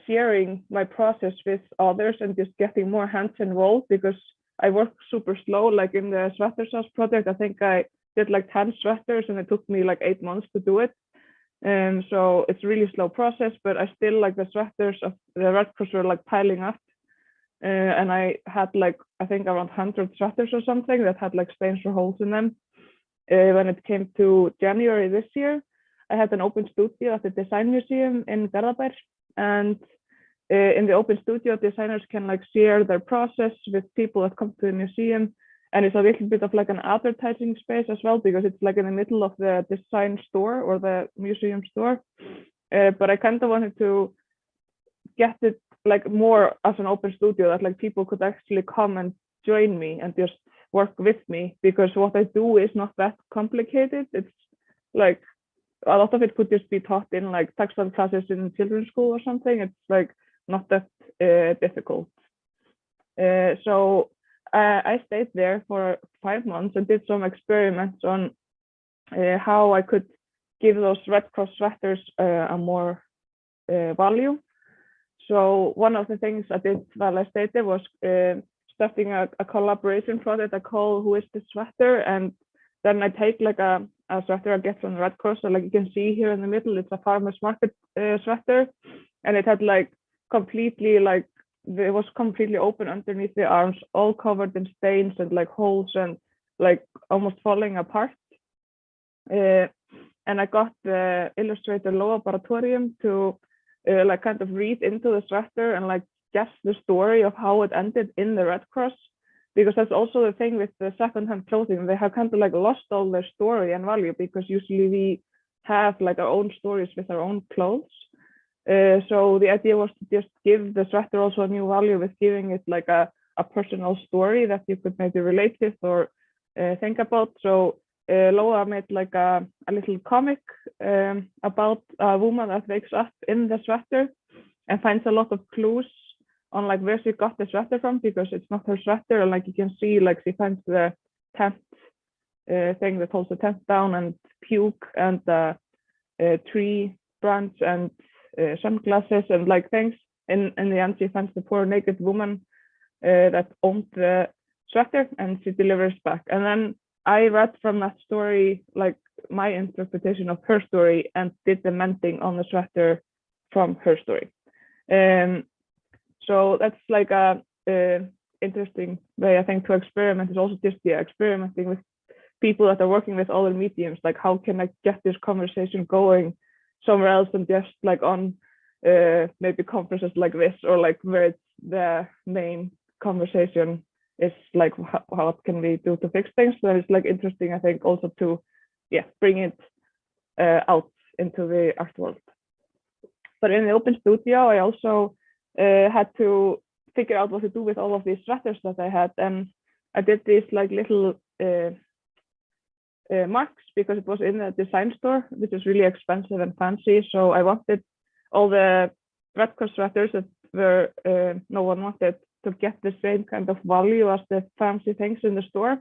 M: sharing my process with others and just getting more hands involved, because I work super slow. Like in the sweater sauce project, I think I did like 10 sweaters and it took me like 8 months to do it. So it's a really slow process, but I still like the sweaters of the Red Cross were like piling up. And I had like, I think around 100 sweaters or something that had like stains or holes in them. When it came to January this year, I had an open studio at the Design Museum in Garðabær. And in the open studio, designers can like share their process with people that come to the museum. And it's a little bit of like an advertising space as well, because it's like in the middle of the design store or the museum store. But I kind of wanted to get it like more as an open studio that like people could actually come and join me and just work with me, because what I do is not that complicated. It's like a lot of it could just be taught in like textile classes in children's school or something. It's like not that difficult. So I stayed there for 5 months and did some experiments on how I could give those Red Cross sweaters a more value. So one of the things I did while I stayed there was starting a collaboration project I call Who is the Sweater? And then I take like a sweater I get from the Red Cross. So like you can see here in the middle, it's a farmer's market sweater. And it had like completely like, it was completely open underneath the arms, all covered in stains and like holes and like almost falling apart. And I got the illustrator Loa Baratorium to like kind of read into the sweater and like guess the story of how it ended in the Red Cross. Because that's also the thing with the secondhand clothing. They have kind of like lost all their story and value, because usually we have like our own stories with our own clothes. So the idea was to just give the sweater also a new value with giving it like a personal story that you could maybe relate with or think about. So Loa made like a little comic about a woman that wakes up in the sweater and finds a lot of clues on like where she got the sweater from, because it's not her sweater, and like you can see like she finds the tent thing that holds the tent down, and puke, and the tree branch, and sunglasses, and like things. In the end, she finds the poor naked woman that owned the sweater, and she delivers back. And then I read from that story like my interpretation of her story, and did the mending on the sweater from her story. So that's like a interesting way, I think, to experiment, is also just experimenting with people that are working with other mediums. Like, how can I get this conversation going somewhere else than just like on maybe conferences like this, or like where it's the main conversation is like what can we do to fix things. So it's like interesting, I think, also to bring it out into the art world. But in the open studio, I also had to figure out what to do with all of these sweaters that I had, and I did these like little marks, because it was in a design store, which is really expensive and fancy. So I wanted all the Red Cross sweaters that were no one wanted to get the same kind of value as the fancy things in the store.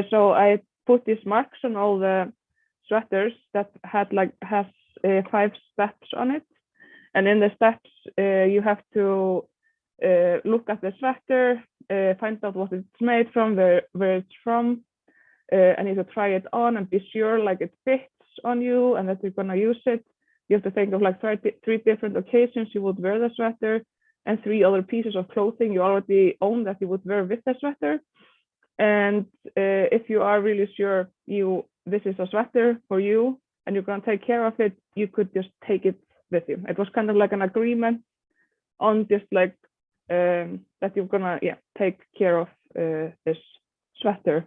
M: So I put these marks on all the sweaters that has 5 steps on it, and in the steps you have to look at the sweater, find out what it's made from, where it's from, and you have to try it on and be sure like it fits on you and that you're gonna use it. You have to think of like 3 different occasions you would wear the sweater, and 3 other pieces of clothing you already own that you would wear with the sweater. And if you are really sure this is a sweater for you and you're gonna take care of it, you could just take it with you. It was kind of like an agreement on just like that you're gonna take care of this sweater.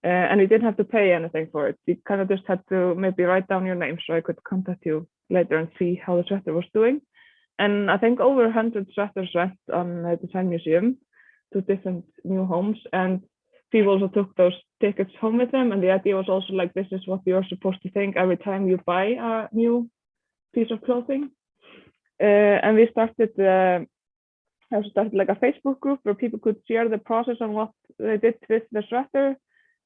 M: And you didn't have to pay anything for it. You kind of just had to maybe write down your name, so I could contact you later and see how the sweater was doing. And I think over 100 sweaters went on the Design Museum to different new homes, and people also took those tickets home with them. And the idea was also like, this is what you're supposed to think every time you buy a new piece of clothing. And we started like a Facebook group where people could share the process on what they did with the sweater.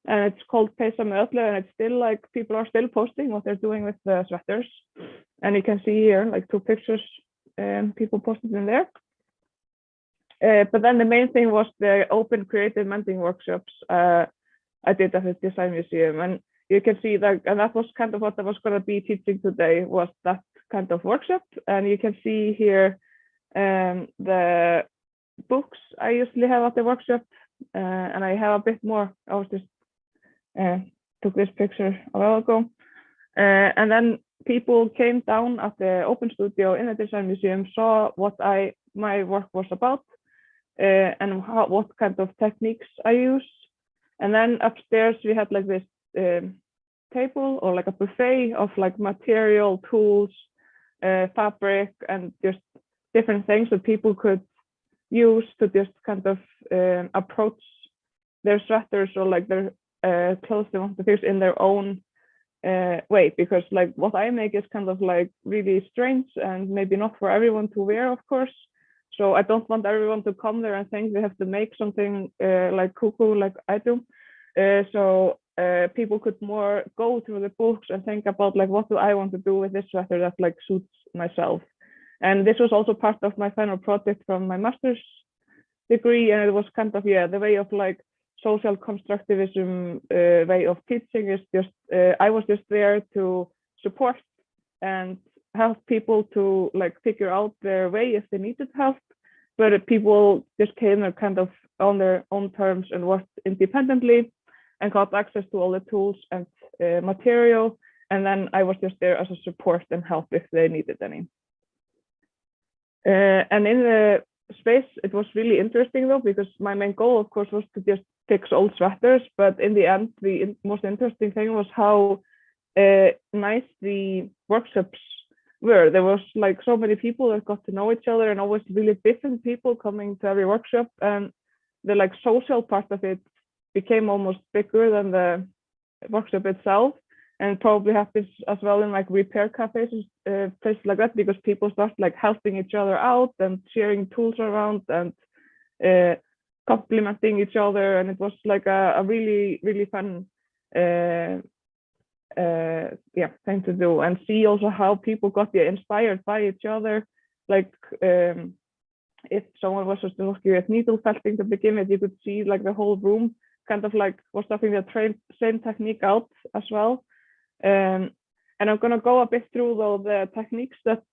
M: And it's called Pesa með öllu, and it's still like people are still posting what they're doing with the sweaters. And you can see here like 2 pictures people posted in there. But then the main thing was the open creative mending workshops I did at the Design Museum. And you can see that, and that was kind of what I was going to be teaching today, was that kind of workshop. And you can see here the books I usually have at the workshop, and I have a bit more. I was just took this picture a while ago, and then people came down at the open studio in the Design Museum, saw what my work was about, and what kind of techniques I use. And then upstairs we had like this table, or like a buffet of like material, tools, fabric, and just different things that people could use to just kind of approach their sweaters or like their clothes they want to fix in their own way, because like what I make is kind of like really strange and maybe not for everyone to wear, of course. So I don't want everyone to come there and think they have to make something like cuckoo like I do. So people could more go through the books and think about like, what do I want to do with this sweater that like suits myself. And this was also part of my final project from my master's degree, and it was kind of the way of like social constructivism way of teaching is just I was just there to support and help people to like figure out their way if they needed help, but people just came and kind of on their own terms and worked independently and got access to all the tools and material, and then I was just there as a support and help if they needed any. And in the space it was really interesting though, because my main goal of course was to just fix old sweaters, but in the end the most interesting thing was how nice the workshops were. There was like so many people that got to know each other, and always really different people coming to every workshop, and the like social part of it became almost bigger than the workshop itself. and it probably happens as well in like repair cafes, places like that, because people start like helping each other out and sharing tools around and complimenting each other, and it was like a really fun thing to do, and see also how people got inspired by each other. Like if someone was just working with needle felting to begin with, you could see like the whole room kind of like was starting the same technique out as well. And I'm going to go a bit through though the techniques that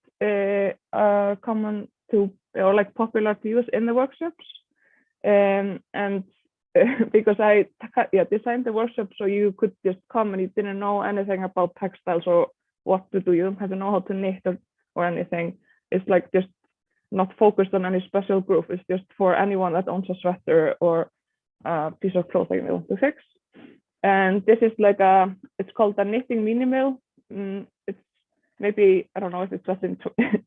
M: are common to, or like popular to use in the workshops. And because I designed the workshop so you could just come and you didn't know anything about textiles or what to do. You don't have to know how to knit or anything. It's like just not focused on any special group. It's just for anyone that owns a sweater or a piece of clothing they want to fix. And this is like it's called a knitting mini mill. It's maybe, I don't know if it's just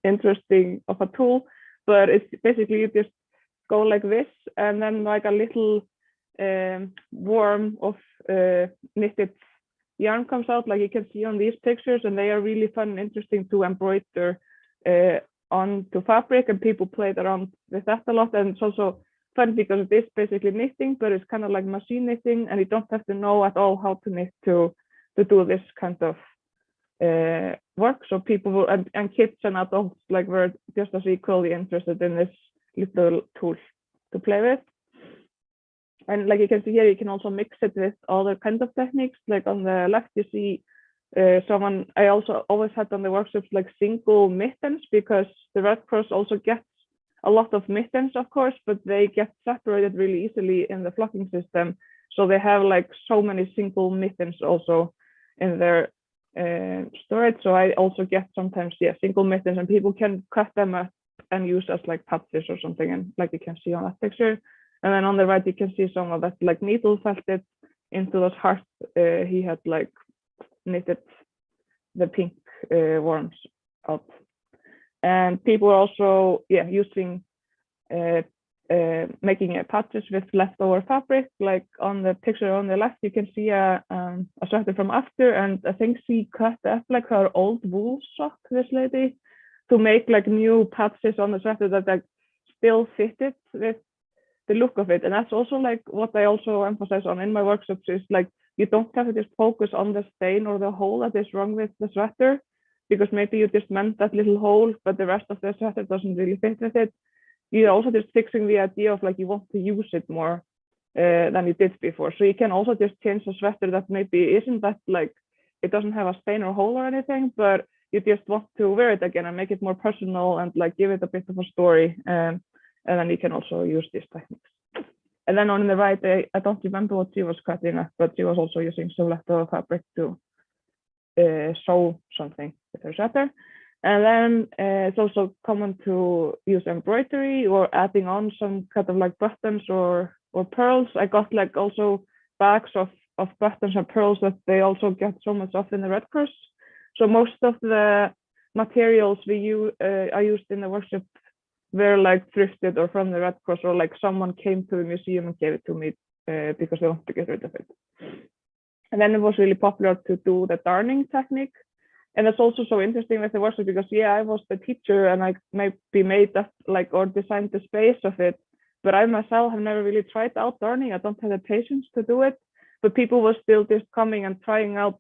M: interesting of a tool, but it's basically you just go like this, and then like a little worm of knitted yarn comes out, like you can see on these pictures, and they are really fun and interesting to embroider onto fabric, and people played around with that a lot. And it's also fun because it is basically knitting, but it's kind of like machine knitting, and you don't have to know at all how to knit to do this kind of work. So people and kids and adults like were just as equally interested in this little tool to play with. And like you can see here, you can also mix it with other kinds of techniques. Like on the left, you see I also always had on the workshops like single mittens, because the Red Cross also gets a lot of mittens, of course, but they get separated really easily in the flocking system. So they have like so many single mittens also in their storage. So I also get sometimes, single mittens, and people can cut them up and use as like patches or something, and like you can see on that picture. And then on the right, you can see some of that like needle felted into those hearts. He had like knitted the pink worms out. And people are also using making patches with leftover fabric. Like on the picture on the left, you can see a sweater from after, and I think she cut up like her old wool sock, this lady, to make like new patches on the sweater that like still fitted with the look of it. And that's also like what I also emphasize on in my workshops, is like you don't have to just focus on the stain or the hole that is wrong with the sweater, because maybe you just meant that little hole, but the rest of the sweater doesn't really fit with it. You're also just fixing the idea of like you want to use it more than you did before. So you can also just change a sweater that maybe isn't that like, it doesn't have a stain or hole or anything, but you just want to wear it again and make it more personal and like give it a bit of a story. And then you can also use these techniques. And then on the right, I don't remember what she was cutting up, but she was also using some leftover fabric to sew something with her sweater. And then it's also common to use embroidery or adding on some kind of like buttons or pearls. I got like also bags of buttons and pearls that they also get so much of in the Red Cross. So most of the materials I used in the workshop were like thrifted or from the Red Cross, or like someone came to the museum and gave it to me because they want to get rid of it. And then it was really popular to do the darning technique. And it's also so interesting with the workshop because I was the teacher and I maybe made that like or designed the space of it, but I myself have never really tried out darning. I don't have the patience to do it, but people were still just coming and trying out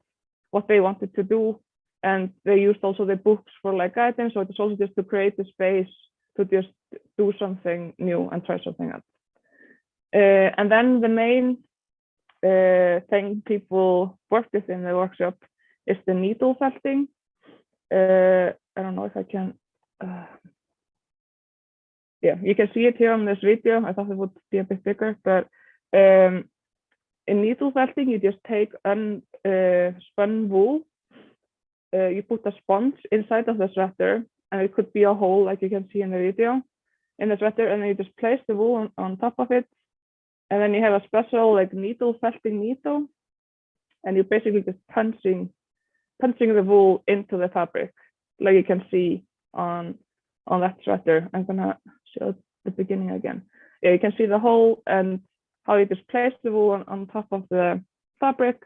M: what they wanted to do. And they used also the books for like guidance. So it's also just to create the space to just do something new and try something out. And then the main thing people worked with in the workshop is the needle felting. I don't know if I can. You can see it here on this video. I thought it would be a bit bigger, but in needle felting, you just take spun wool. You put a sponge inside of the sweater, and it could be a hole like you can see in the video in the sweater, and then you just place the wool on top of it, and then you have a special like needle felting needle, and you're basically just punching the wool into the fabric, like you can see on that sweater. I'm gonna show the beginning again. You can see the hole and how you just place the wool on top of the fabric,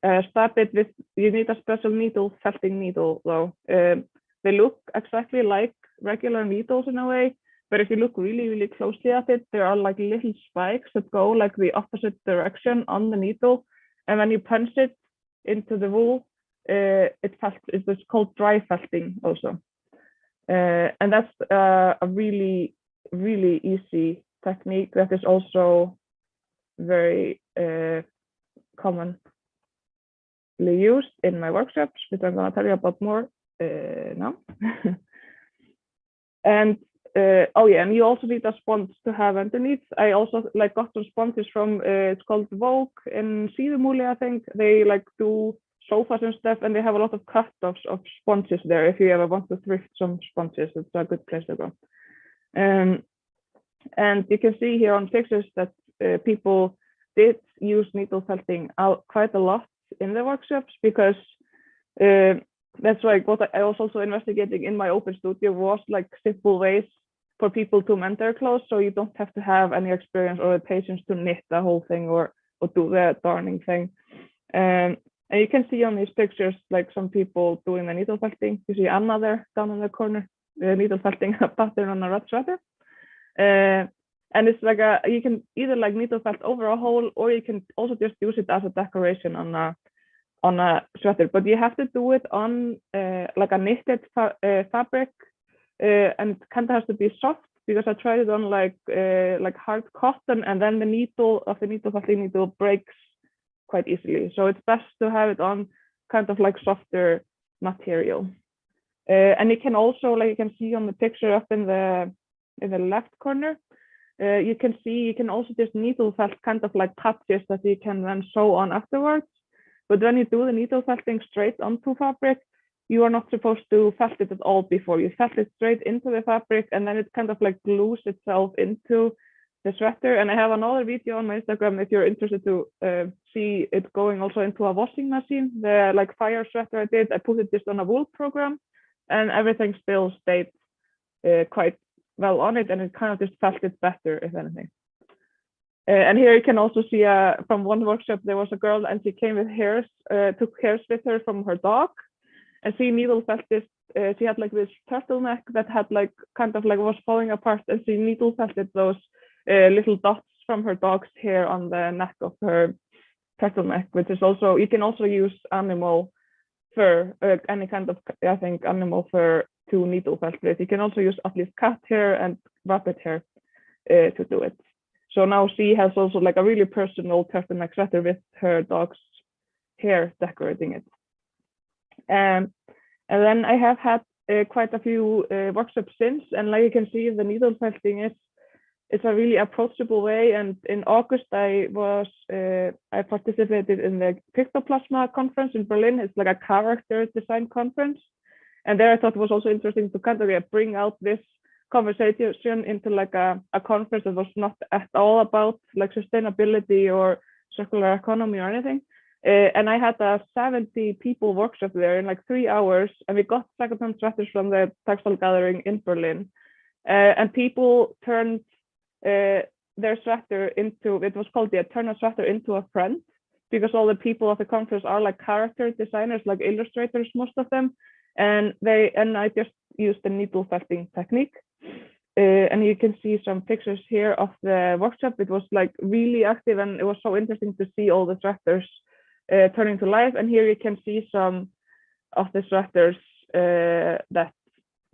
M: stab it with, you need a special needle, felting needle though. They look exactly like regular needles in a way, but if you look really, really closely at it, there are like little spikes that go like the opposite direction on the needle. And when you punch it into the wool, it's called dry felting also. And that's a really, really easy technique that is also very commonly used in my workshops, which I'm going to tell you about more now. And oh yeah, and you also need a sponge to have underneath. I also like got some sponges from it's called Fólk in Síðumúli, I think. They like do sofas and stuff, and they have a lot of cut-offs of sponges there. If you ever want to thrift some sponges, it's a good place to go. And you can see here on pictures that people did use needle felting out quite a lot in the workshops, because that's like what I was also investigating in my open studio was like simple ways for people to mend their clothes, so you don't have to have any experience or the patience to knit the whole thing or do the darning thing. And you can see on these pictures like some people doing the needle felting. You see Anna there down in the corner, needle felting a pattern on a red sweater. And it's like you can either like needle felt over a hole, or you can also just use it as a decoration on a sweater. But you have to do it on like a knitted fabric, and kind of has to be soft, because I tried it on like hard cotton, and then the needle of the needle felting needle breaks quite easily. So it's best to have it on kind of like softer material. And you can also, like you can see on the picture up in the left corner, you can also just needle felt kind of like patches that you can then sew on afterwards. But when you do the needle felting straight onto fabric, you are not supposed to felt it at all before. You felt it straight into the fabric, and then it kind of like glues itself into the sweater. And I have another video on my Instagram if you're interested to see it going also into a washing machine. The like fire sweater I did, I put it just on a wool program, and everything still stayed quite well on it, and it kind of just felt it better, if anything. And here you can also see from one workshop, there was a girl and she came with hairs, took hairs with her from her dog, and she needle felt this. She had like this turtleneck that had like kind of like was falling apart, and she needle felted those little dots from her dog's hair on the neck of her turtleneck, which is also, you can also use animal fur, any kind of, I think, animal fur to needle felt with. You can also use at least cat hair and rabbit hair to do it. So now she has also like a really personal turtleneck sweater with her dog's hair decorating it. And then I have had quite a few workshops since, and like you can see, the needle felting it's a really approachable way. And in August, I participated in the Pictoplasma conference in Berlin. It's like a character design conference. And there I thought it was also interesting to kind of bring out this conversation into like a conference that was not at all about like sustainability or circular economy or anything. And I had a 70 people workshop there in like 3 hours, and we got secondhand sweaters from the textile gathering in Berlin. And people turned their sweater into, it was called the turn a sweater into a friend, because all the people at the conference are like character designers, like illustrators, most of them. And I just used the needle felting technique. And you can see some pictures here of the workshop. It was like really active, and it was so interesting to see all the sweaters turning to life. And here you can see some of the sweaters that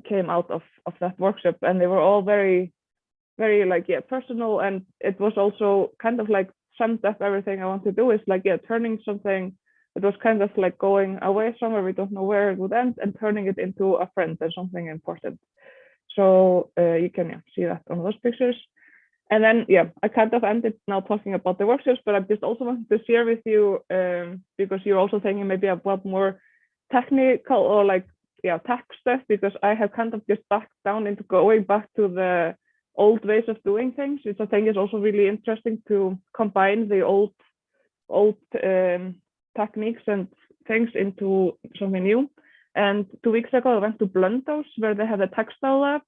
M: came out of that workshop, and they were all very, very like personal. And it was also kind of like summed up everything I want to do, is like turning something that was kind of like going away somewhere, we don't know where it would end, and turning it into a friend and something important. So you can see that on those pictures. And then I kind of ended now talking about the workshops, but I just also wanted to share with you, because you're also thinking maybe about more technical or like tech stuff, because I have kind of just backed down into going back to the old ways of doing things, which I think is also really interesting to combine the old techniques and things into something new. And 2 weeks ago, I went to Blöndos, where they had a textile lab,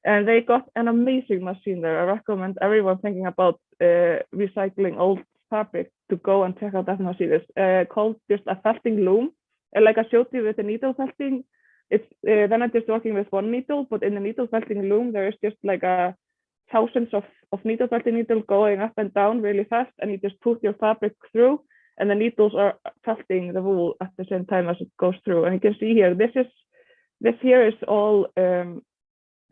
M: and they got an amazing machine there. I recommend everyone thinking about recycling old fabric to go and check out that machine. It's called just a felting loom. Like I showed you with the needle felting, it's then I'm just working with one needle, but in the needle felting loom, there is just like thousands of needle felting needles going up and down really fast, and you just put your fabric through, and the needles are felting the wool at the same time as it goes through. And you can see here, this here is all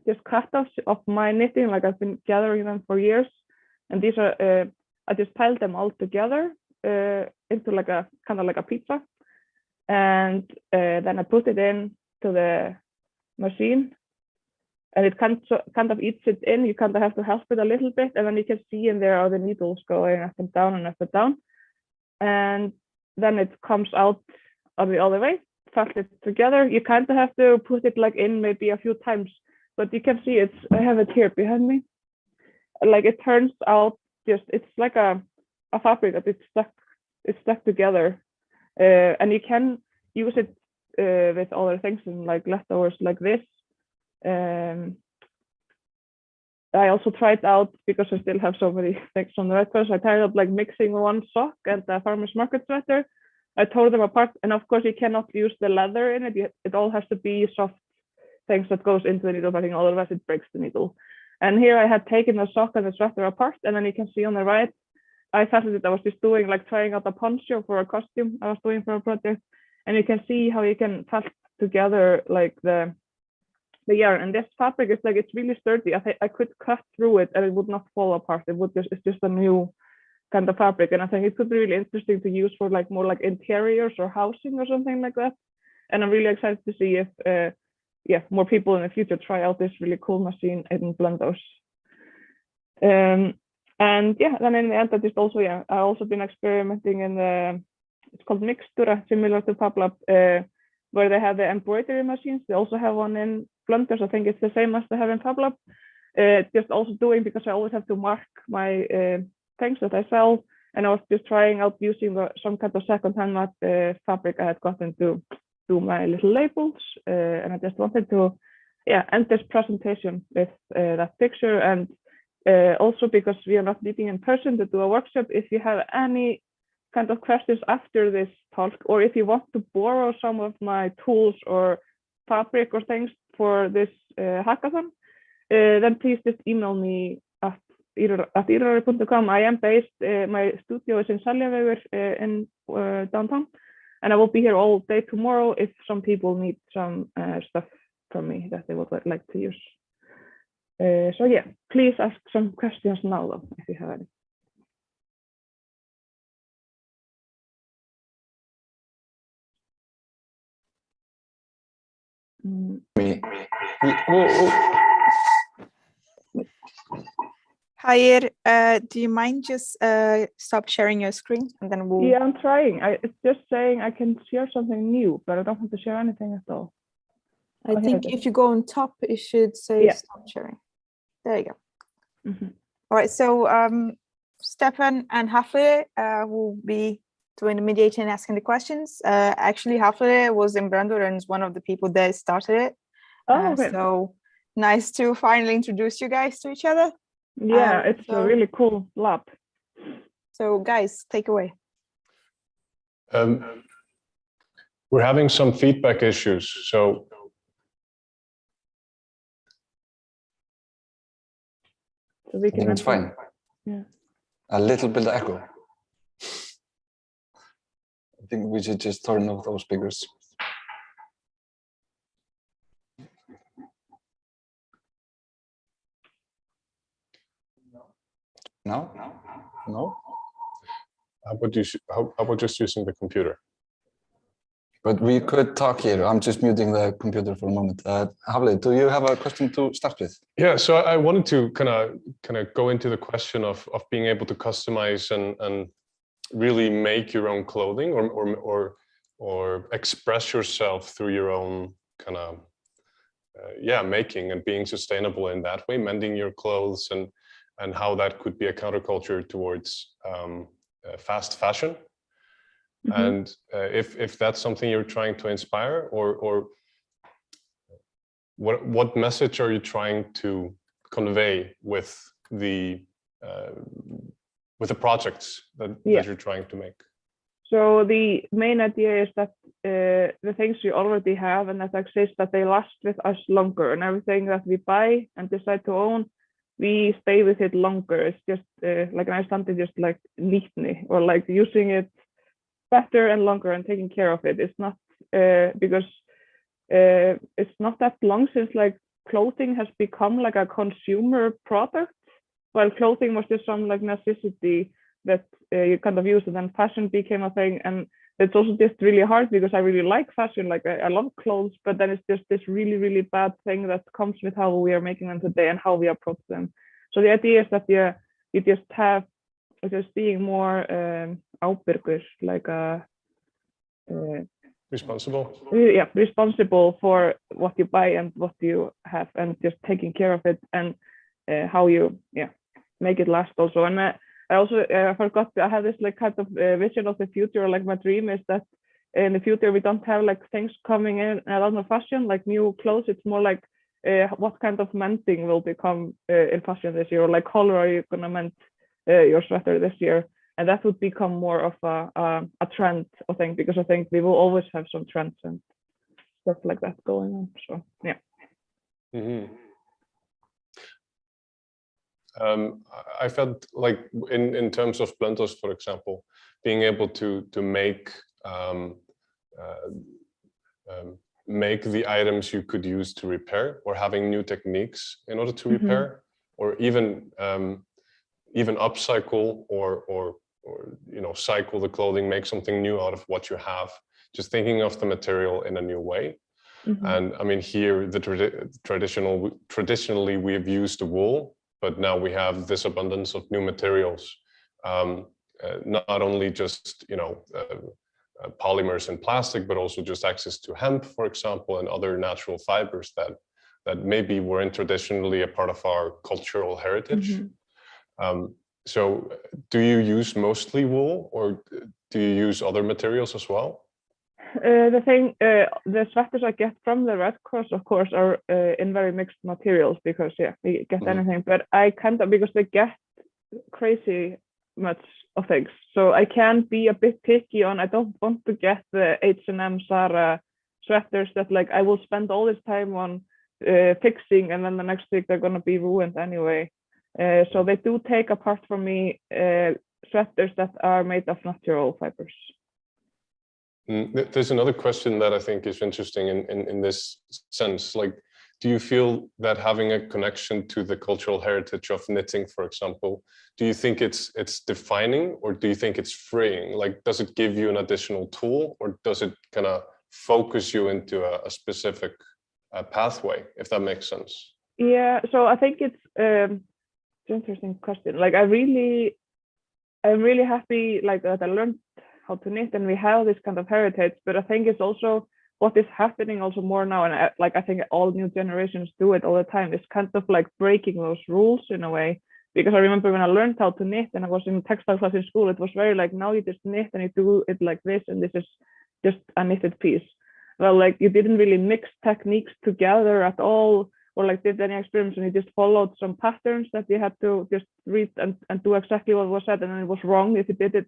M: just cutouts of my knitting. Like I've been gathering them for years, and these are I just piled them all together into like a kind of like a pizza, and then I put it in to the machine, and it kind of eats it in. You kind of have to help it a little bit, and then you can see in there are the needles going up and down and up and down, and then it comes out on the other way, felt it together. You kind of have to put it like in maybe a few times, but you can see I have it here behind me. Like it turns out it's like a fabric that it's stuck together, and you can use it with other things and like leftovers like this. I also tried out, because I still have so many things on the red first, I tried out like mixing one sock and a farmer's market sweater. I tore them apart, and of course you cannot use the leather in it. It all has to be soft things that goes into the needle felting, otherwise it breaks the needle. And here I had taken the sock and the sweater apart, and then you can see on the right, I felt that I was just doing like trying out a poncho for a costume I was doing for a project, and you can see how you can felt together like the yarn. And this fabric is like, it's really sturdy. I could cut through it and it would not fall apart. It's just a new kind of fabric, and I think it could be really interesting to use for like more like interiors or housing or something like that. And I'm really excited to see if more people in the future try out this really cool machine in Blönduós. And yeah, then in the end, I've also been experimenting in it's called Mixtura, similar to PubLab, where they have the embroidery machines. They also have one in Blönduós. I think it's the same as they have in PubLab. Just also doing, because I always have to mark my things that I sell, and I was just trying out using some kind of second-hand fabric I had gotten to do my little labels, and I just wanted to end this presentation with that picture. And also, because we are not meeting in person to do a workshop, if you have any kind of questions after this talk, or if you want to borrow some of my tools or fabric or things for this hackathon, then please just email me at ýrurari.com. I am based, my studio is in Seljavegur in downtown, and I will be here all day tomorrow if some people need some stuff from me that they would like to use. So yeah, please ask some questions now though, if you have any.
A: Hi, Ýr. Do you mind just stop sharing your screen, and then we'll...
M: Yeah, I'm trying. It's just saying I can share something new, but I don't have to share anything at all.
A: I think if you go on top, it should say stop sharing. There you go.
M: Mm-hmm.
A: All right, so Stefan and Hafle will be doing the mediating and asking the questions. Actually, Hafle was in Brandur and is one of the people that started it.
M: Oh, okay.
A: So nice to finally introduce you guys to each other.
M: Yeah, it's a really cool lab.
A: So guys, take away.
N: We're having some feedback issues, so
M: we can.
K: It's fine.
M: Yeah.
K: A little bit of echo. I think we should just turn off those speakers. No? No?
N: How about just using the computer?
K: But we could talk here. I'm just muting the computer for a moment. Hafle, do you have a question to start with?
N: Yeah, so I wanted to kind of go into the question of being able to customize and really make your own clothing or express yourself through your own kind of making and being sustainable in that way, mending your clothes and how that could be a counterculture towards fast fashion. Mm-hmm. And if that's something you're trying to inspire, or what message are you trying to convey with the with the projects that you're trying to make?
M: So the main idea is that the things we already have and that exist, that they last with us longer, and everything that we buy and decide to own, we stay with it longer. It's just like in Iceland, it's just like nýtni, or like using it better and longer and taking care of it. It's not because it's not that long since like clothing has become like a consumer product, while clothing was just some like necessity that you kind of use, and then fashion became a thing. And it's also just really hard because I really like fashion, like I love clothes, but then it's just this really, really bad thing that comes with how we are making them today and how we approach them. So the idea is that you just have just being more ábyrgur, like
N: responsible.
M: Yeah, responsible for what you buy and what you have, and just taking care of it, and how you make it last also. And I also forgot, I have this like kind of vision of the future. Like my dream is that in the future we don't have like things coming in a lot of fashion, like new clothes. It's more like what kind of mending will become in fashion this year, or like color are you gonna mend your sweater this year? And that would become more of a trend, I think, because I think we will always have some trends and stuff like that going on. So yeah.
N: Mm-hmm. I felt like in terms of blenders, for example, being able to make make the items you could use to repair, or having new techniques in order to repair, or even upcycle or cycle the clothing, make something new out of what you have. Just thinking of the material in a new way. And I mean, here traditionally we've used the wool, but now we have this abundance of new materials, not only just polymers and plastic, but also just access to hemp, for example, and other natural fibers that maybe weren't traditionally a part of our cultural heritage. So do you use mostly wool, or do you use other materials as well? The sweaters I get from the Red Cross, of course, are in very mixed materials, because we get anything, but I can't, because they get crazy much of things. So I can be a bit picky on, I don't want to get the H&M Zara sweaters that like I will spend all this time on fixing, and then the next week they're gonna be ruined anyway. So they do take apart from me sweaters that are made of natural fibers. There's another question that I think is interesting in this sense. Like, do you feel that having a connection to the cultural heritage of knitting, for example, do you think it's defining, or do you think it's freeing? Like, does it give you an additional tool, or does it kind of focus you into a specific pathway, if that makes sense?
M: Yeah, so I think it's an interesting question. Like, I'm really happy like that I learned how to knit, and we have this kind of heritage, but I think it's also what is happening also more now, and I think all new generations do it all the time, is kind of like breaking those rules in a way. Because I remember when I learned how to knit and I was in textile class in school, it was very like, now you just knit and you do it like this, and this is just a knitted piece. Well, like you didn't really mix techniques together at all, or like did any experiments, and you just followed some patterns that you had to just read and do exactly what was said, and then it was wrong if you did it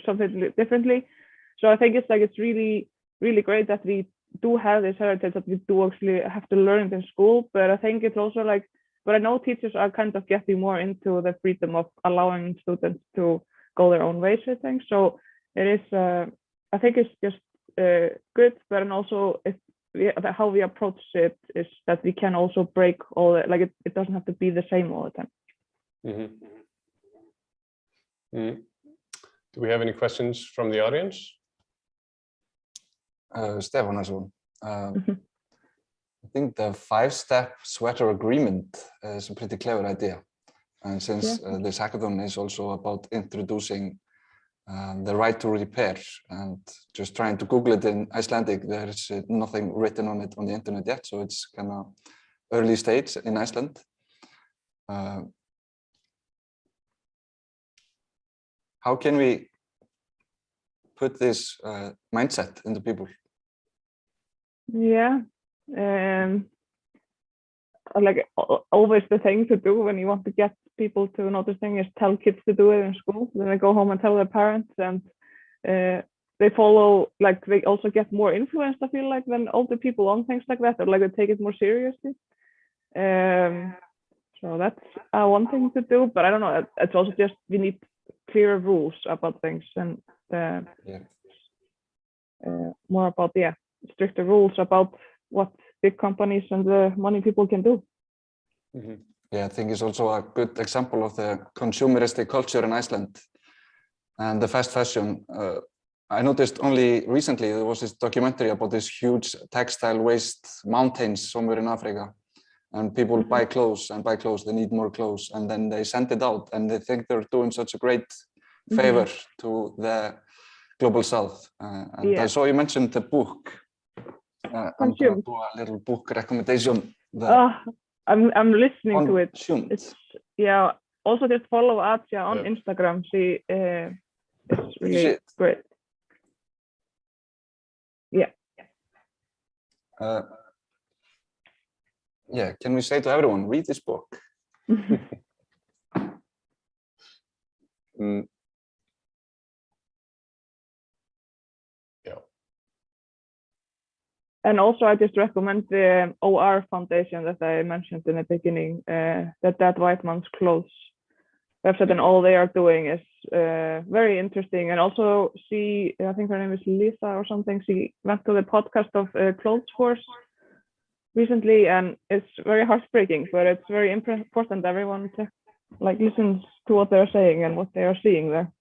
M: something differently. So I think it's really, really great that we do have this heritage, that we do actually have to learn it in school. But I think it's also like, but I know teachers are kind of getting more into the freedom of allowing students to go their own ways, I think. So it is, I think it's just good, but and also how we approach it is that we can also break all the, like it doesn't have to be the same all the time.
N: Do we have any questions from the audience?
K: Stefan has one. I think the 5-step sweater agreement is a pretty clever idea. And since this hackathon is also about introducing the right to repair, and just trying to Google it in Icelandic, there's nothing written on it on the internet yet, so it's kind of early stage in Iceland. How can we put this mindset into people?
M: Yeah, like always the thing to do when you want to get people to notice things is tell kids to do it in school. Then they go home and tell their parents, and they follow, like they also get more influenced, I feel like, than older people on things like that, or like they take it more seriously. So that's one thing to do, but I don't know, it's also just we need clearer rules about things, and more about stricter rules about what big companies and the money people can do.
K: Yeah, I think it's also a good example of the consumeristic culture in Iceland and the fast fashion. I noticed only recently there was this documentary about this huge textile waste mountains somewhere in Africa, and people buy clothes and buy clothes, they need more clothes, and then they send it out, and they think they're doing such a great favor to the global south. And I saw you mentioned the book. I'm going to do a little book recommendation.
M: I'm listening to it. It's, also just follow Atja on Instagram. She is really great.
K: Can we say to everyone, read this book?
M: And also, I just recommend the OR Foundation that I mentioned in the beginning, that White Man's Clothes website, and all they are doing is very interesting. And also, I think her name is Lisa or something, she went to the podcast of Clothes Force recently, and it's very heartbreaking, but it's very important everyone to listens to what they're saying and what they are seeing there.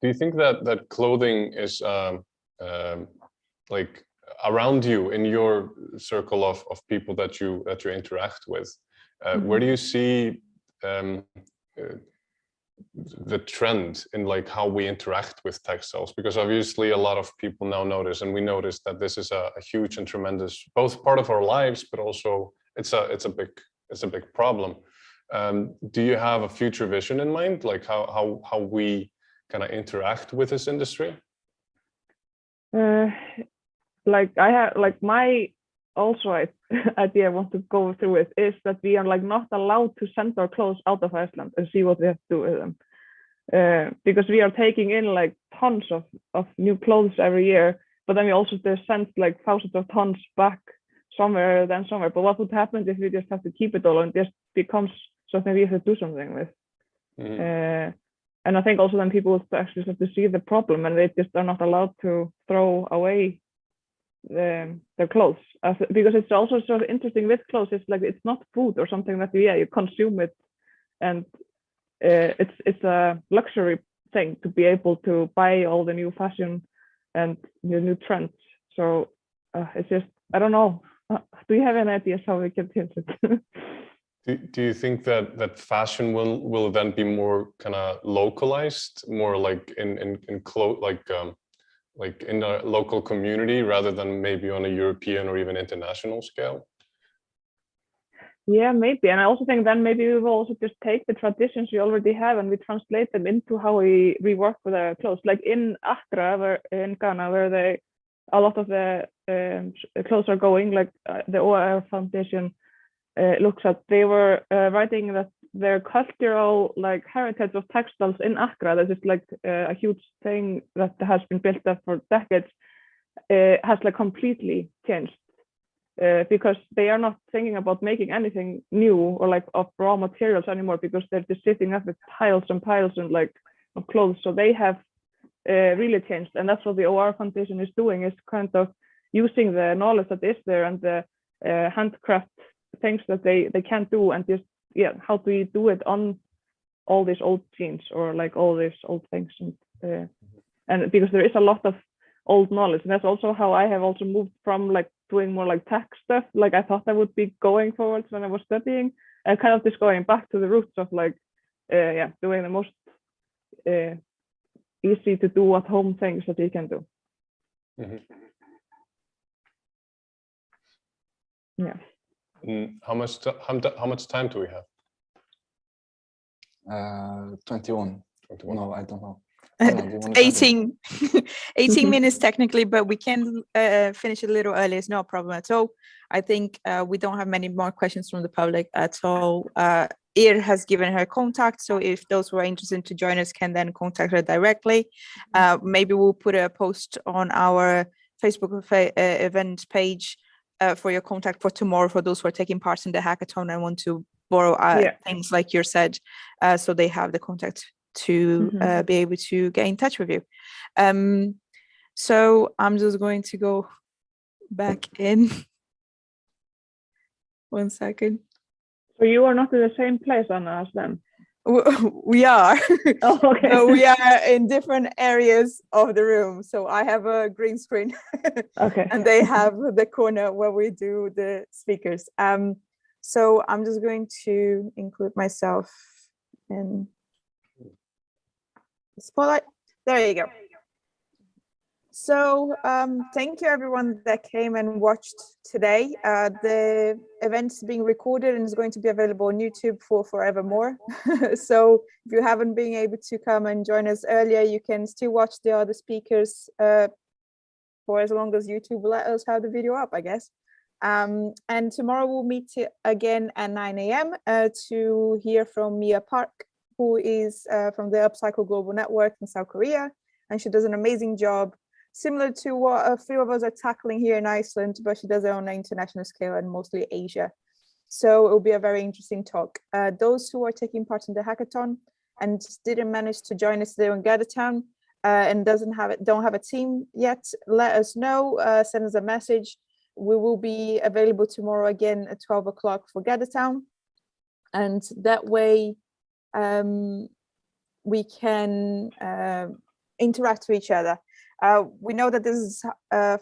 N: Do you think that clothing is like around you in your circle of people that you interact with? Where do you see the trend in how we interact with textiles? Because obviously a lot of people now notice, and we notice that this is a huge and tremendous both part of our lives, but also it's a big problem. Do you have a future vision in mind, like how we kind of interact with this industry?
M: I have my idea I want to go through it is that we are not allowed to send our clothes out of Iceland and see what we have to do with them, because we are taking in tons of new clothes every year, but then we also just send thousands of tons back somewhere. But what would happen if we just have to keep it all and just becomes something we have to do something with? And I think also then people will actually start to see the problem, and they just are not allowed to throw away their clothes, because it's also sort of interesting with clothes. It's not food or something that you consume it, and it's a luxury thing to be able to buy all the new fashion and the new trends. So it's just, I don't know. Do you have any ideas how we can change it?
N: Do you think that fashion will then be more kind of localized, more in in a local community rather than maybe on a European or even international scale?
M: Yeah, maybe. And I also think then maybe we will also just take the traditions we already have and we translate them into how we work with our clothes. Like in Accra, in Ghana, where a lot of the clothes are going, the OR Foundation looks at, they were writing that their cultural heritage of textiles in Accra, that is a huge thing that has been built up for decades, has completely changed, because they are not thinking about making anything new or of raw materials anymore, because they're just sitting up with piles and piles and of clothes. So they have really changed, and that's what the OR Foundation is doing, is kind of using the knowledge that is there and the handcraft things that they can do, and just how do you do it on all these old jeans or all these old things, and because there is a lot of old knowledge, and that's also how I have also moved from doing more tech stuff I thought I would be going forwards when I was studying, and kind of just going back to the roots of doing the most easy to do at home things that you can do.
N: How much time do we have?
K: 21. No, I don't know.
O: Anna, do you want to jump in?
A: 18 minutes technically, but we can finish a little early. It's no problem at all. I think we don't have many more questions from the public at all. Ýr has given her contact, so if those who are interested to join us can then contact her directly. Maybe we'll put a post on our Facebook event page for your contact for tomorrow for those who are taking part in the hackathon and want to borrow things like you said, so they have the contact to be able to get in touch with you. So I'm just going to go back in. 1 second.
M: So you are not in the same place, Anna, as them?
A: We are.
M: Oh, okay.
A: But we are in different areas of the room. So I have a green screen.
M: Okay.
A: And they have the corner where we do the speakers. So I'm just going to include myself in the spotlight. There you go. So thank you everyone that came and watched today. The event is being recorded and is going to be available on YouTube for forevermore. So if you haven't been able to come and join us earlier, you can still watch the other speakers for as long as YouTube will let us have the video up, I guess. And tomorrow we'll meet again at 9 a.m. To hear from Mia Park, who is from the Upcycle Global Network in South Korea. And she does an amazing job, similar to what a few of us are tackling here in Iceland, but she does it on an international scale and mostly Asia. So it will be a very interesting talk. Those who are taking part in the hackathon and didn't manage to join us today on GatherTown and don't have a team yet, let us know, send us a message. We will be available tomorrow again at 12 o'clock for GatherTown. And that way we can interact with each other. We know that this is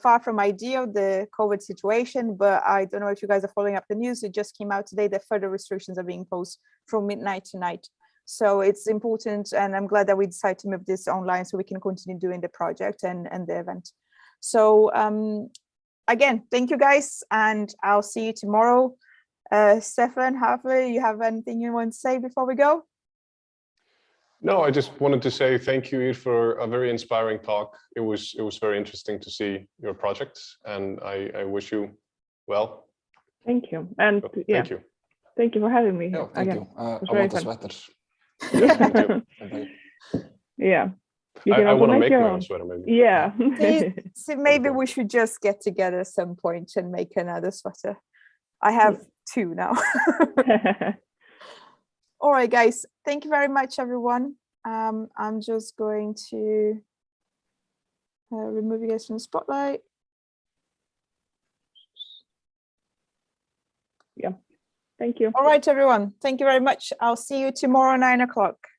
A: far from ideal, the COVID situation, but I don't know if you guys are following up the news. It just came out today that further restrictions are being imposed from midnight tonight. So it's important, and I'm glad that we decided to move this online so we can continue doing the project and the event. So again, thank you guys, and I'll see you tomorrow. Stefan, Hafe, you have anything you want to say before we go?
N: No, I just wanted to say thank you, Ýr, for a very inspiring talk. It was very interesting to see your projects, and I wish you well.
M: Thank you, and
N: thank you.
M: Thank you for having me.
O: Yeah, thank you. I want a sweater.
M: Yeah.
N: I want to make my own sweater, maybe.
M: Yeah.
A: See, maybe we should just get together at some point and make another sweater. I have two now. All right, guys. Thank you very much, everyone. I'm just going to remove you guys from the spotlight.
M: Yeah. Thank you.
A: All right, everyone. Thank you very much. I'll see you tomorrow, 9 o'clock.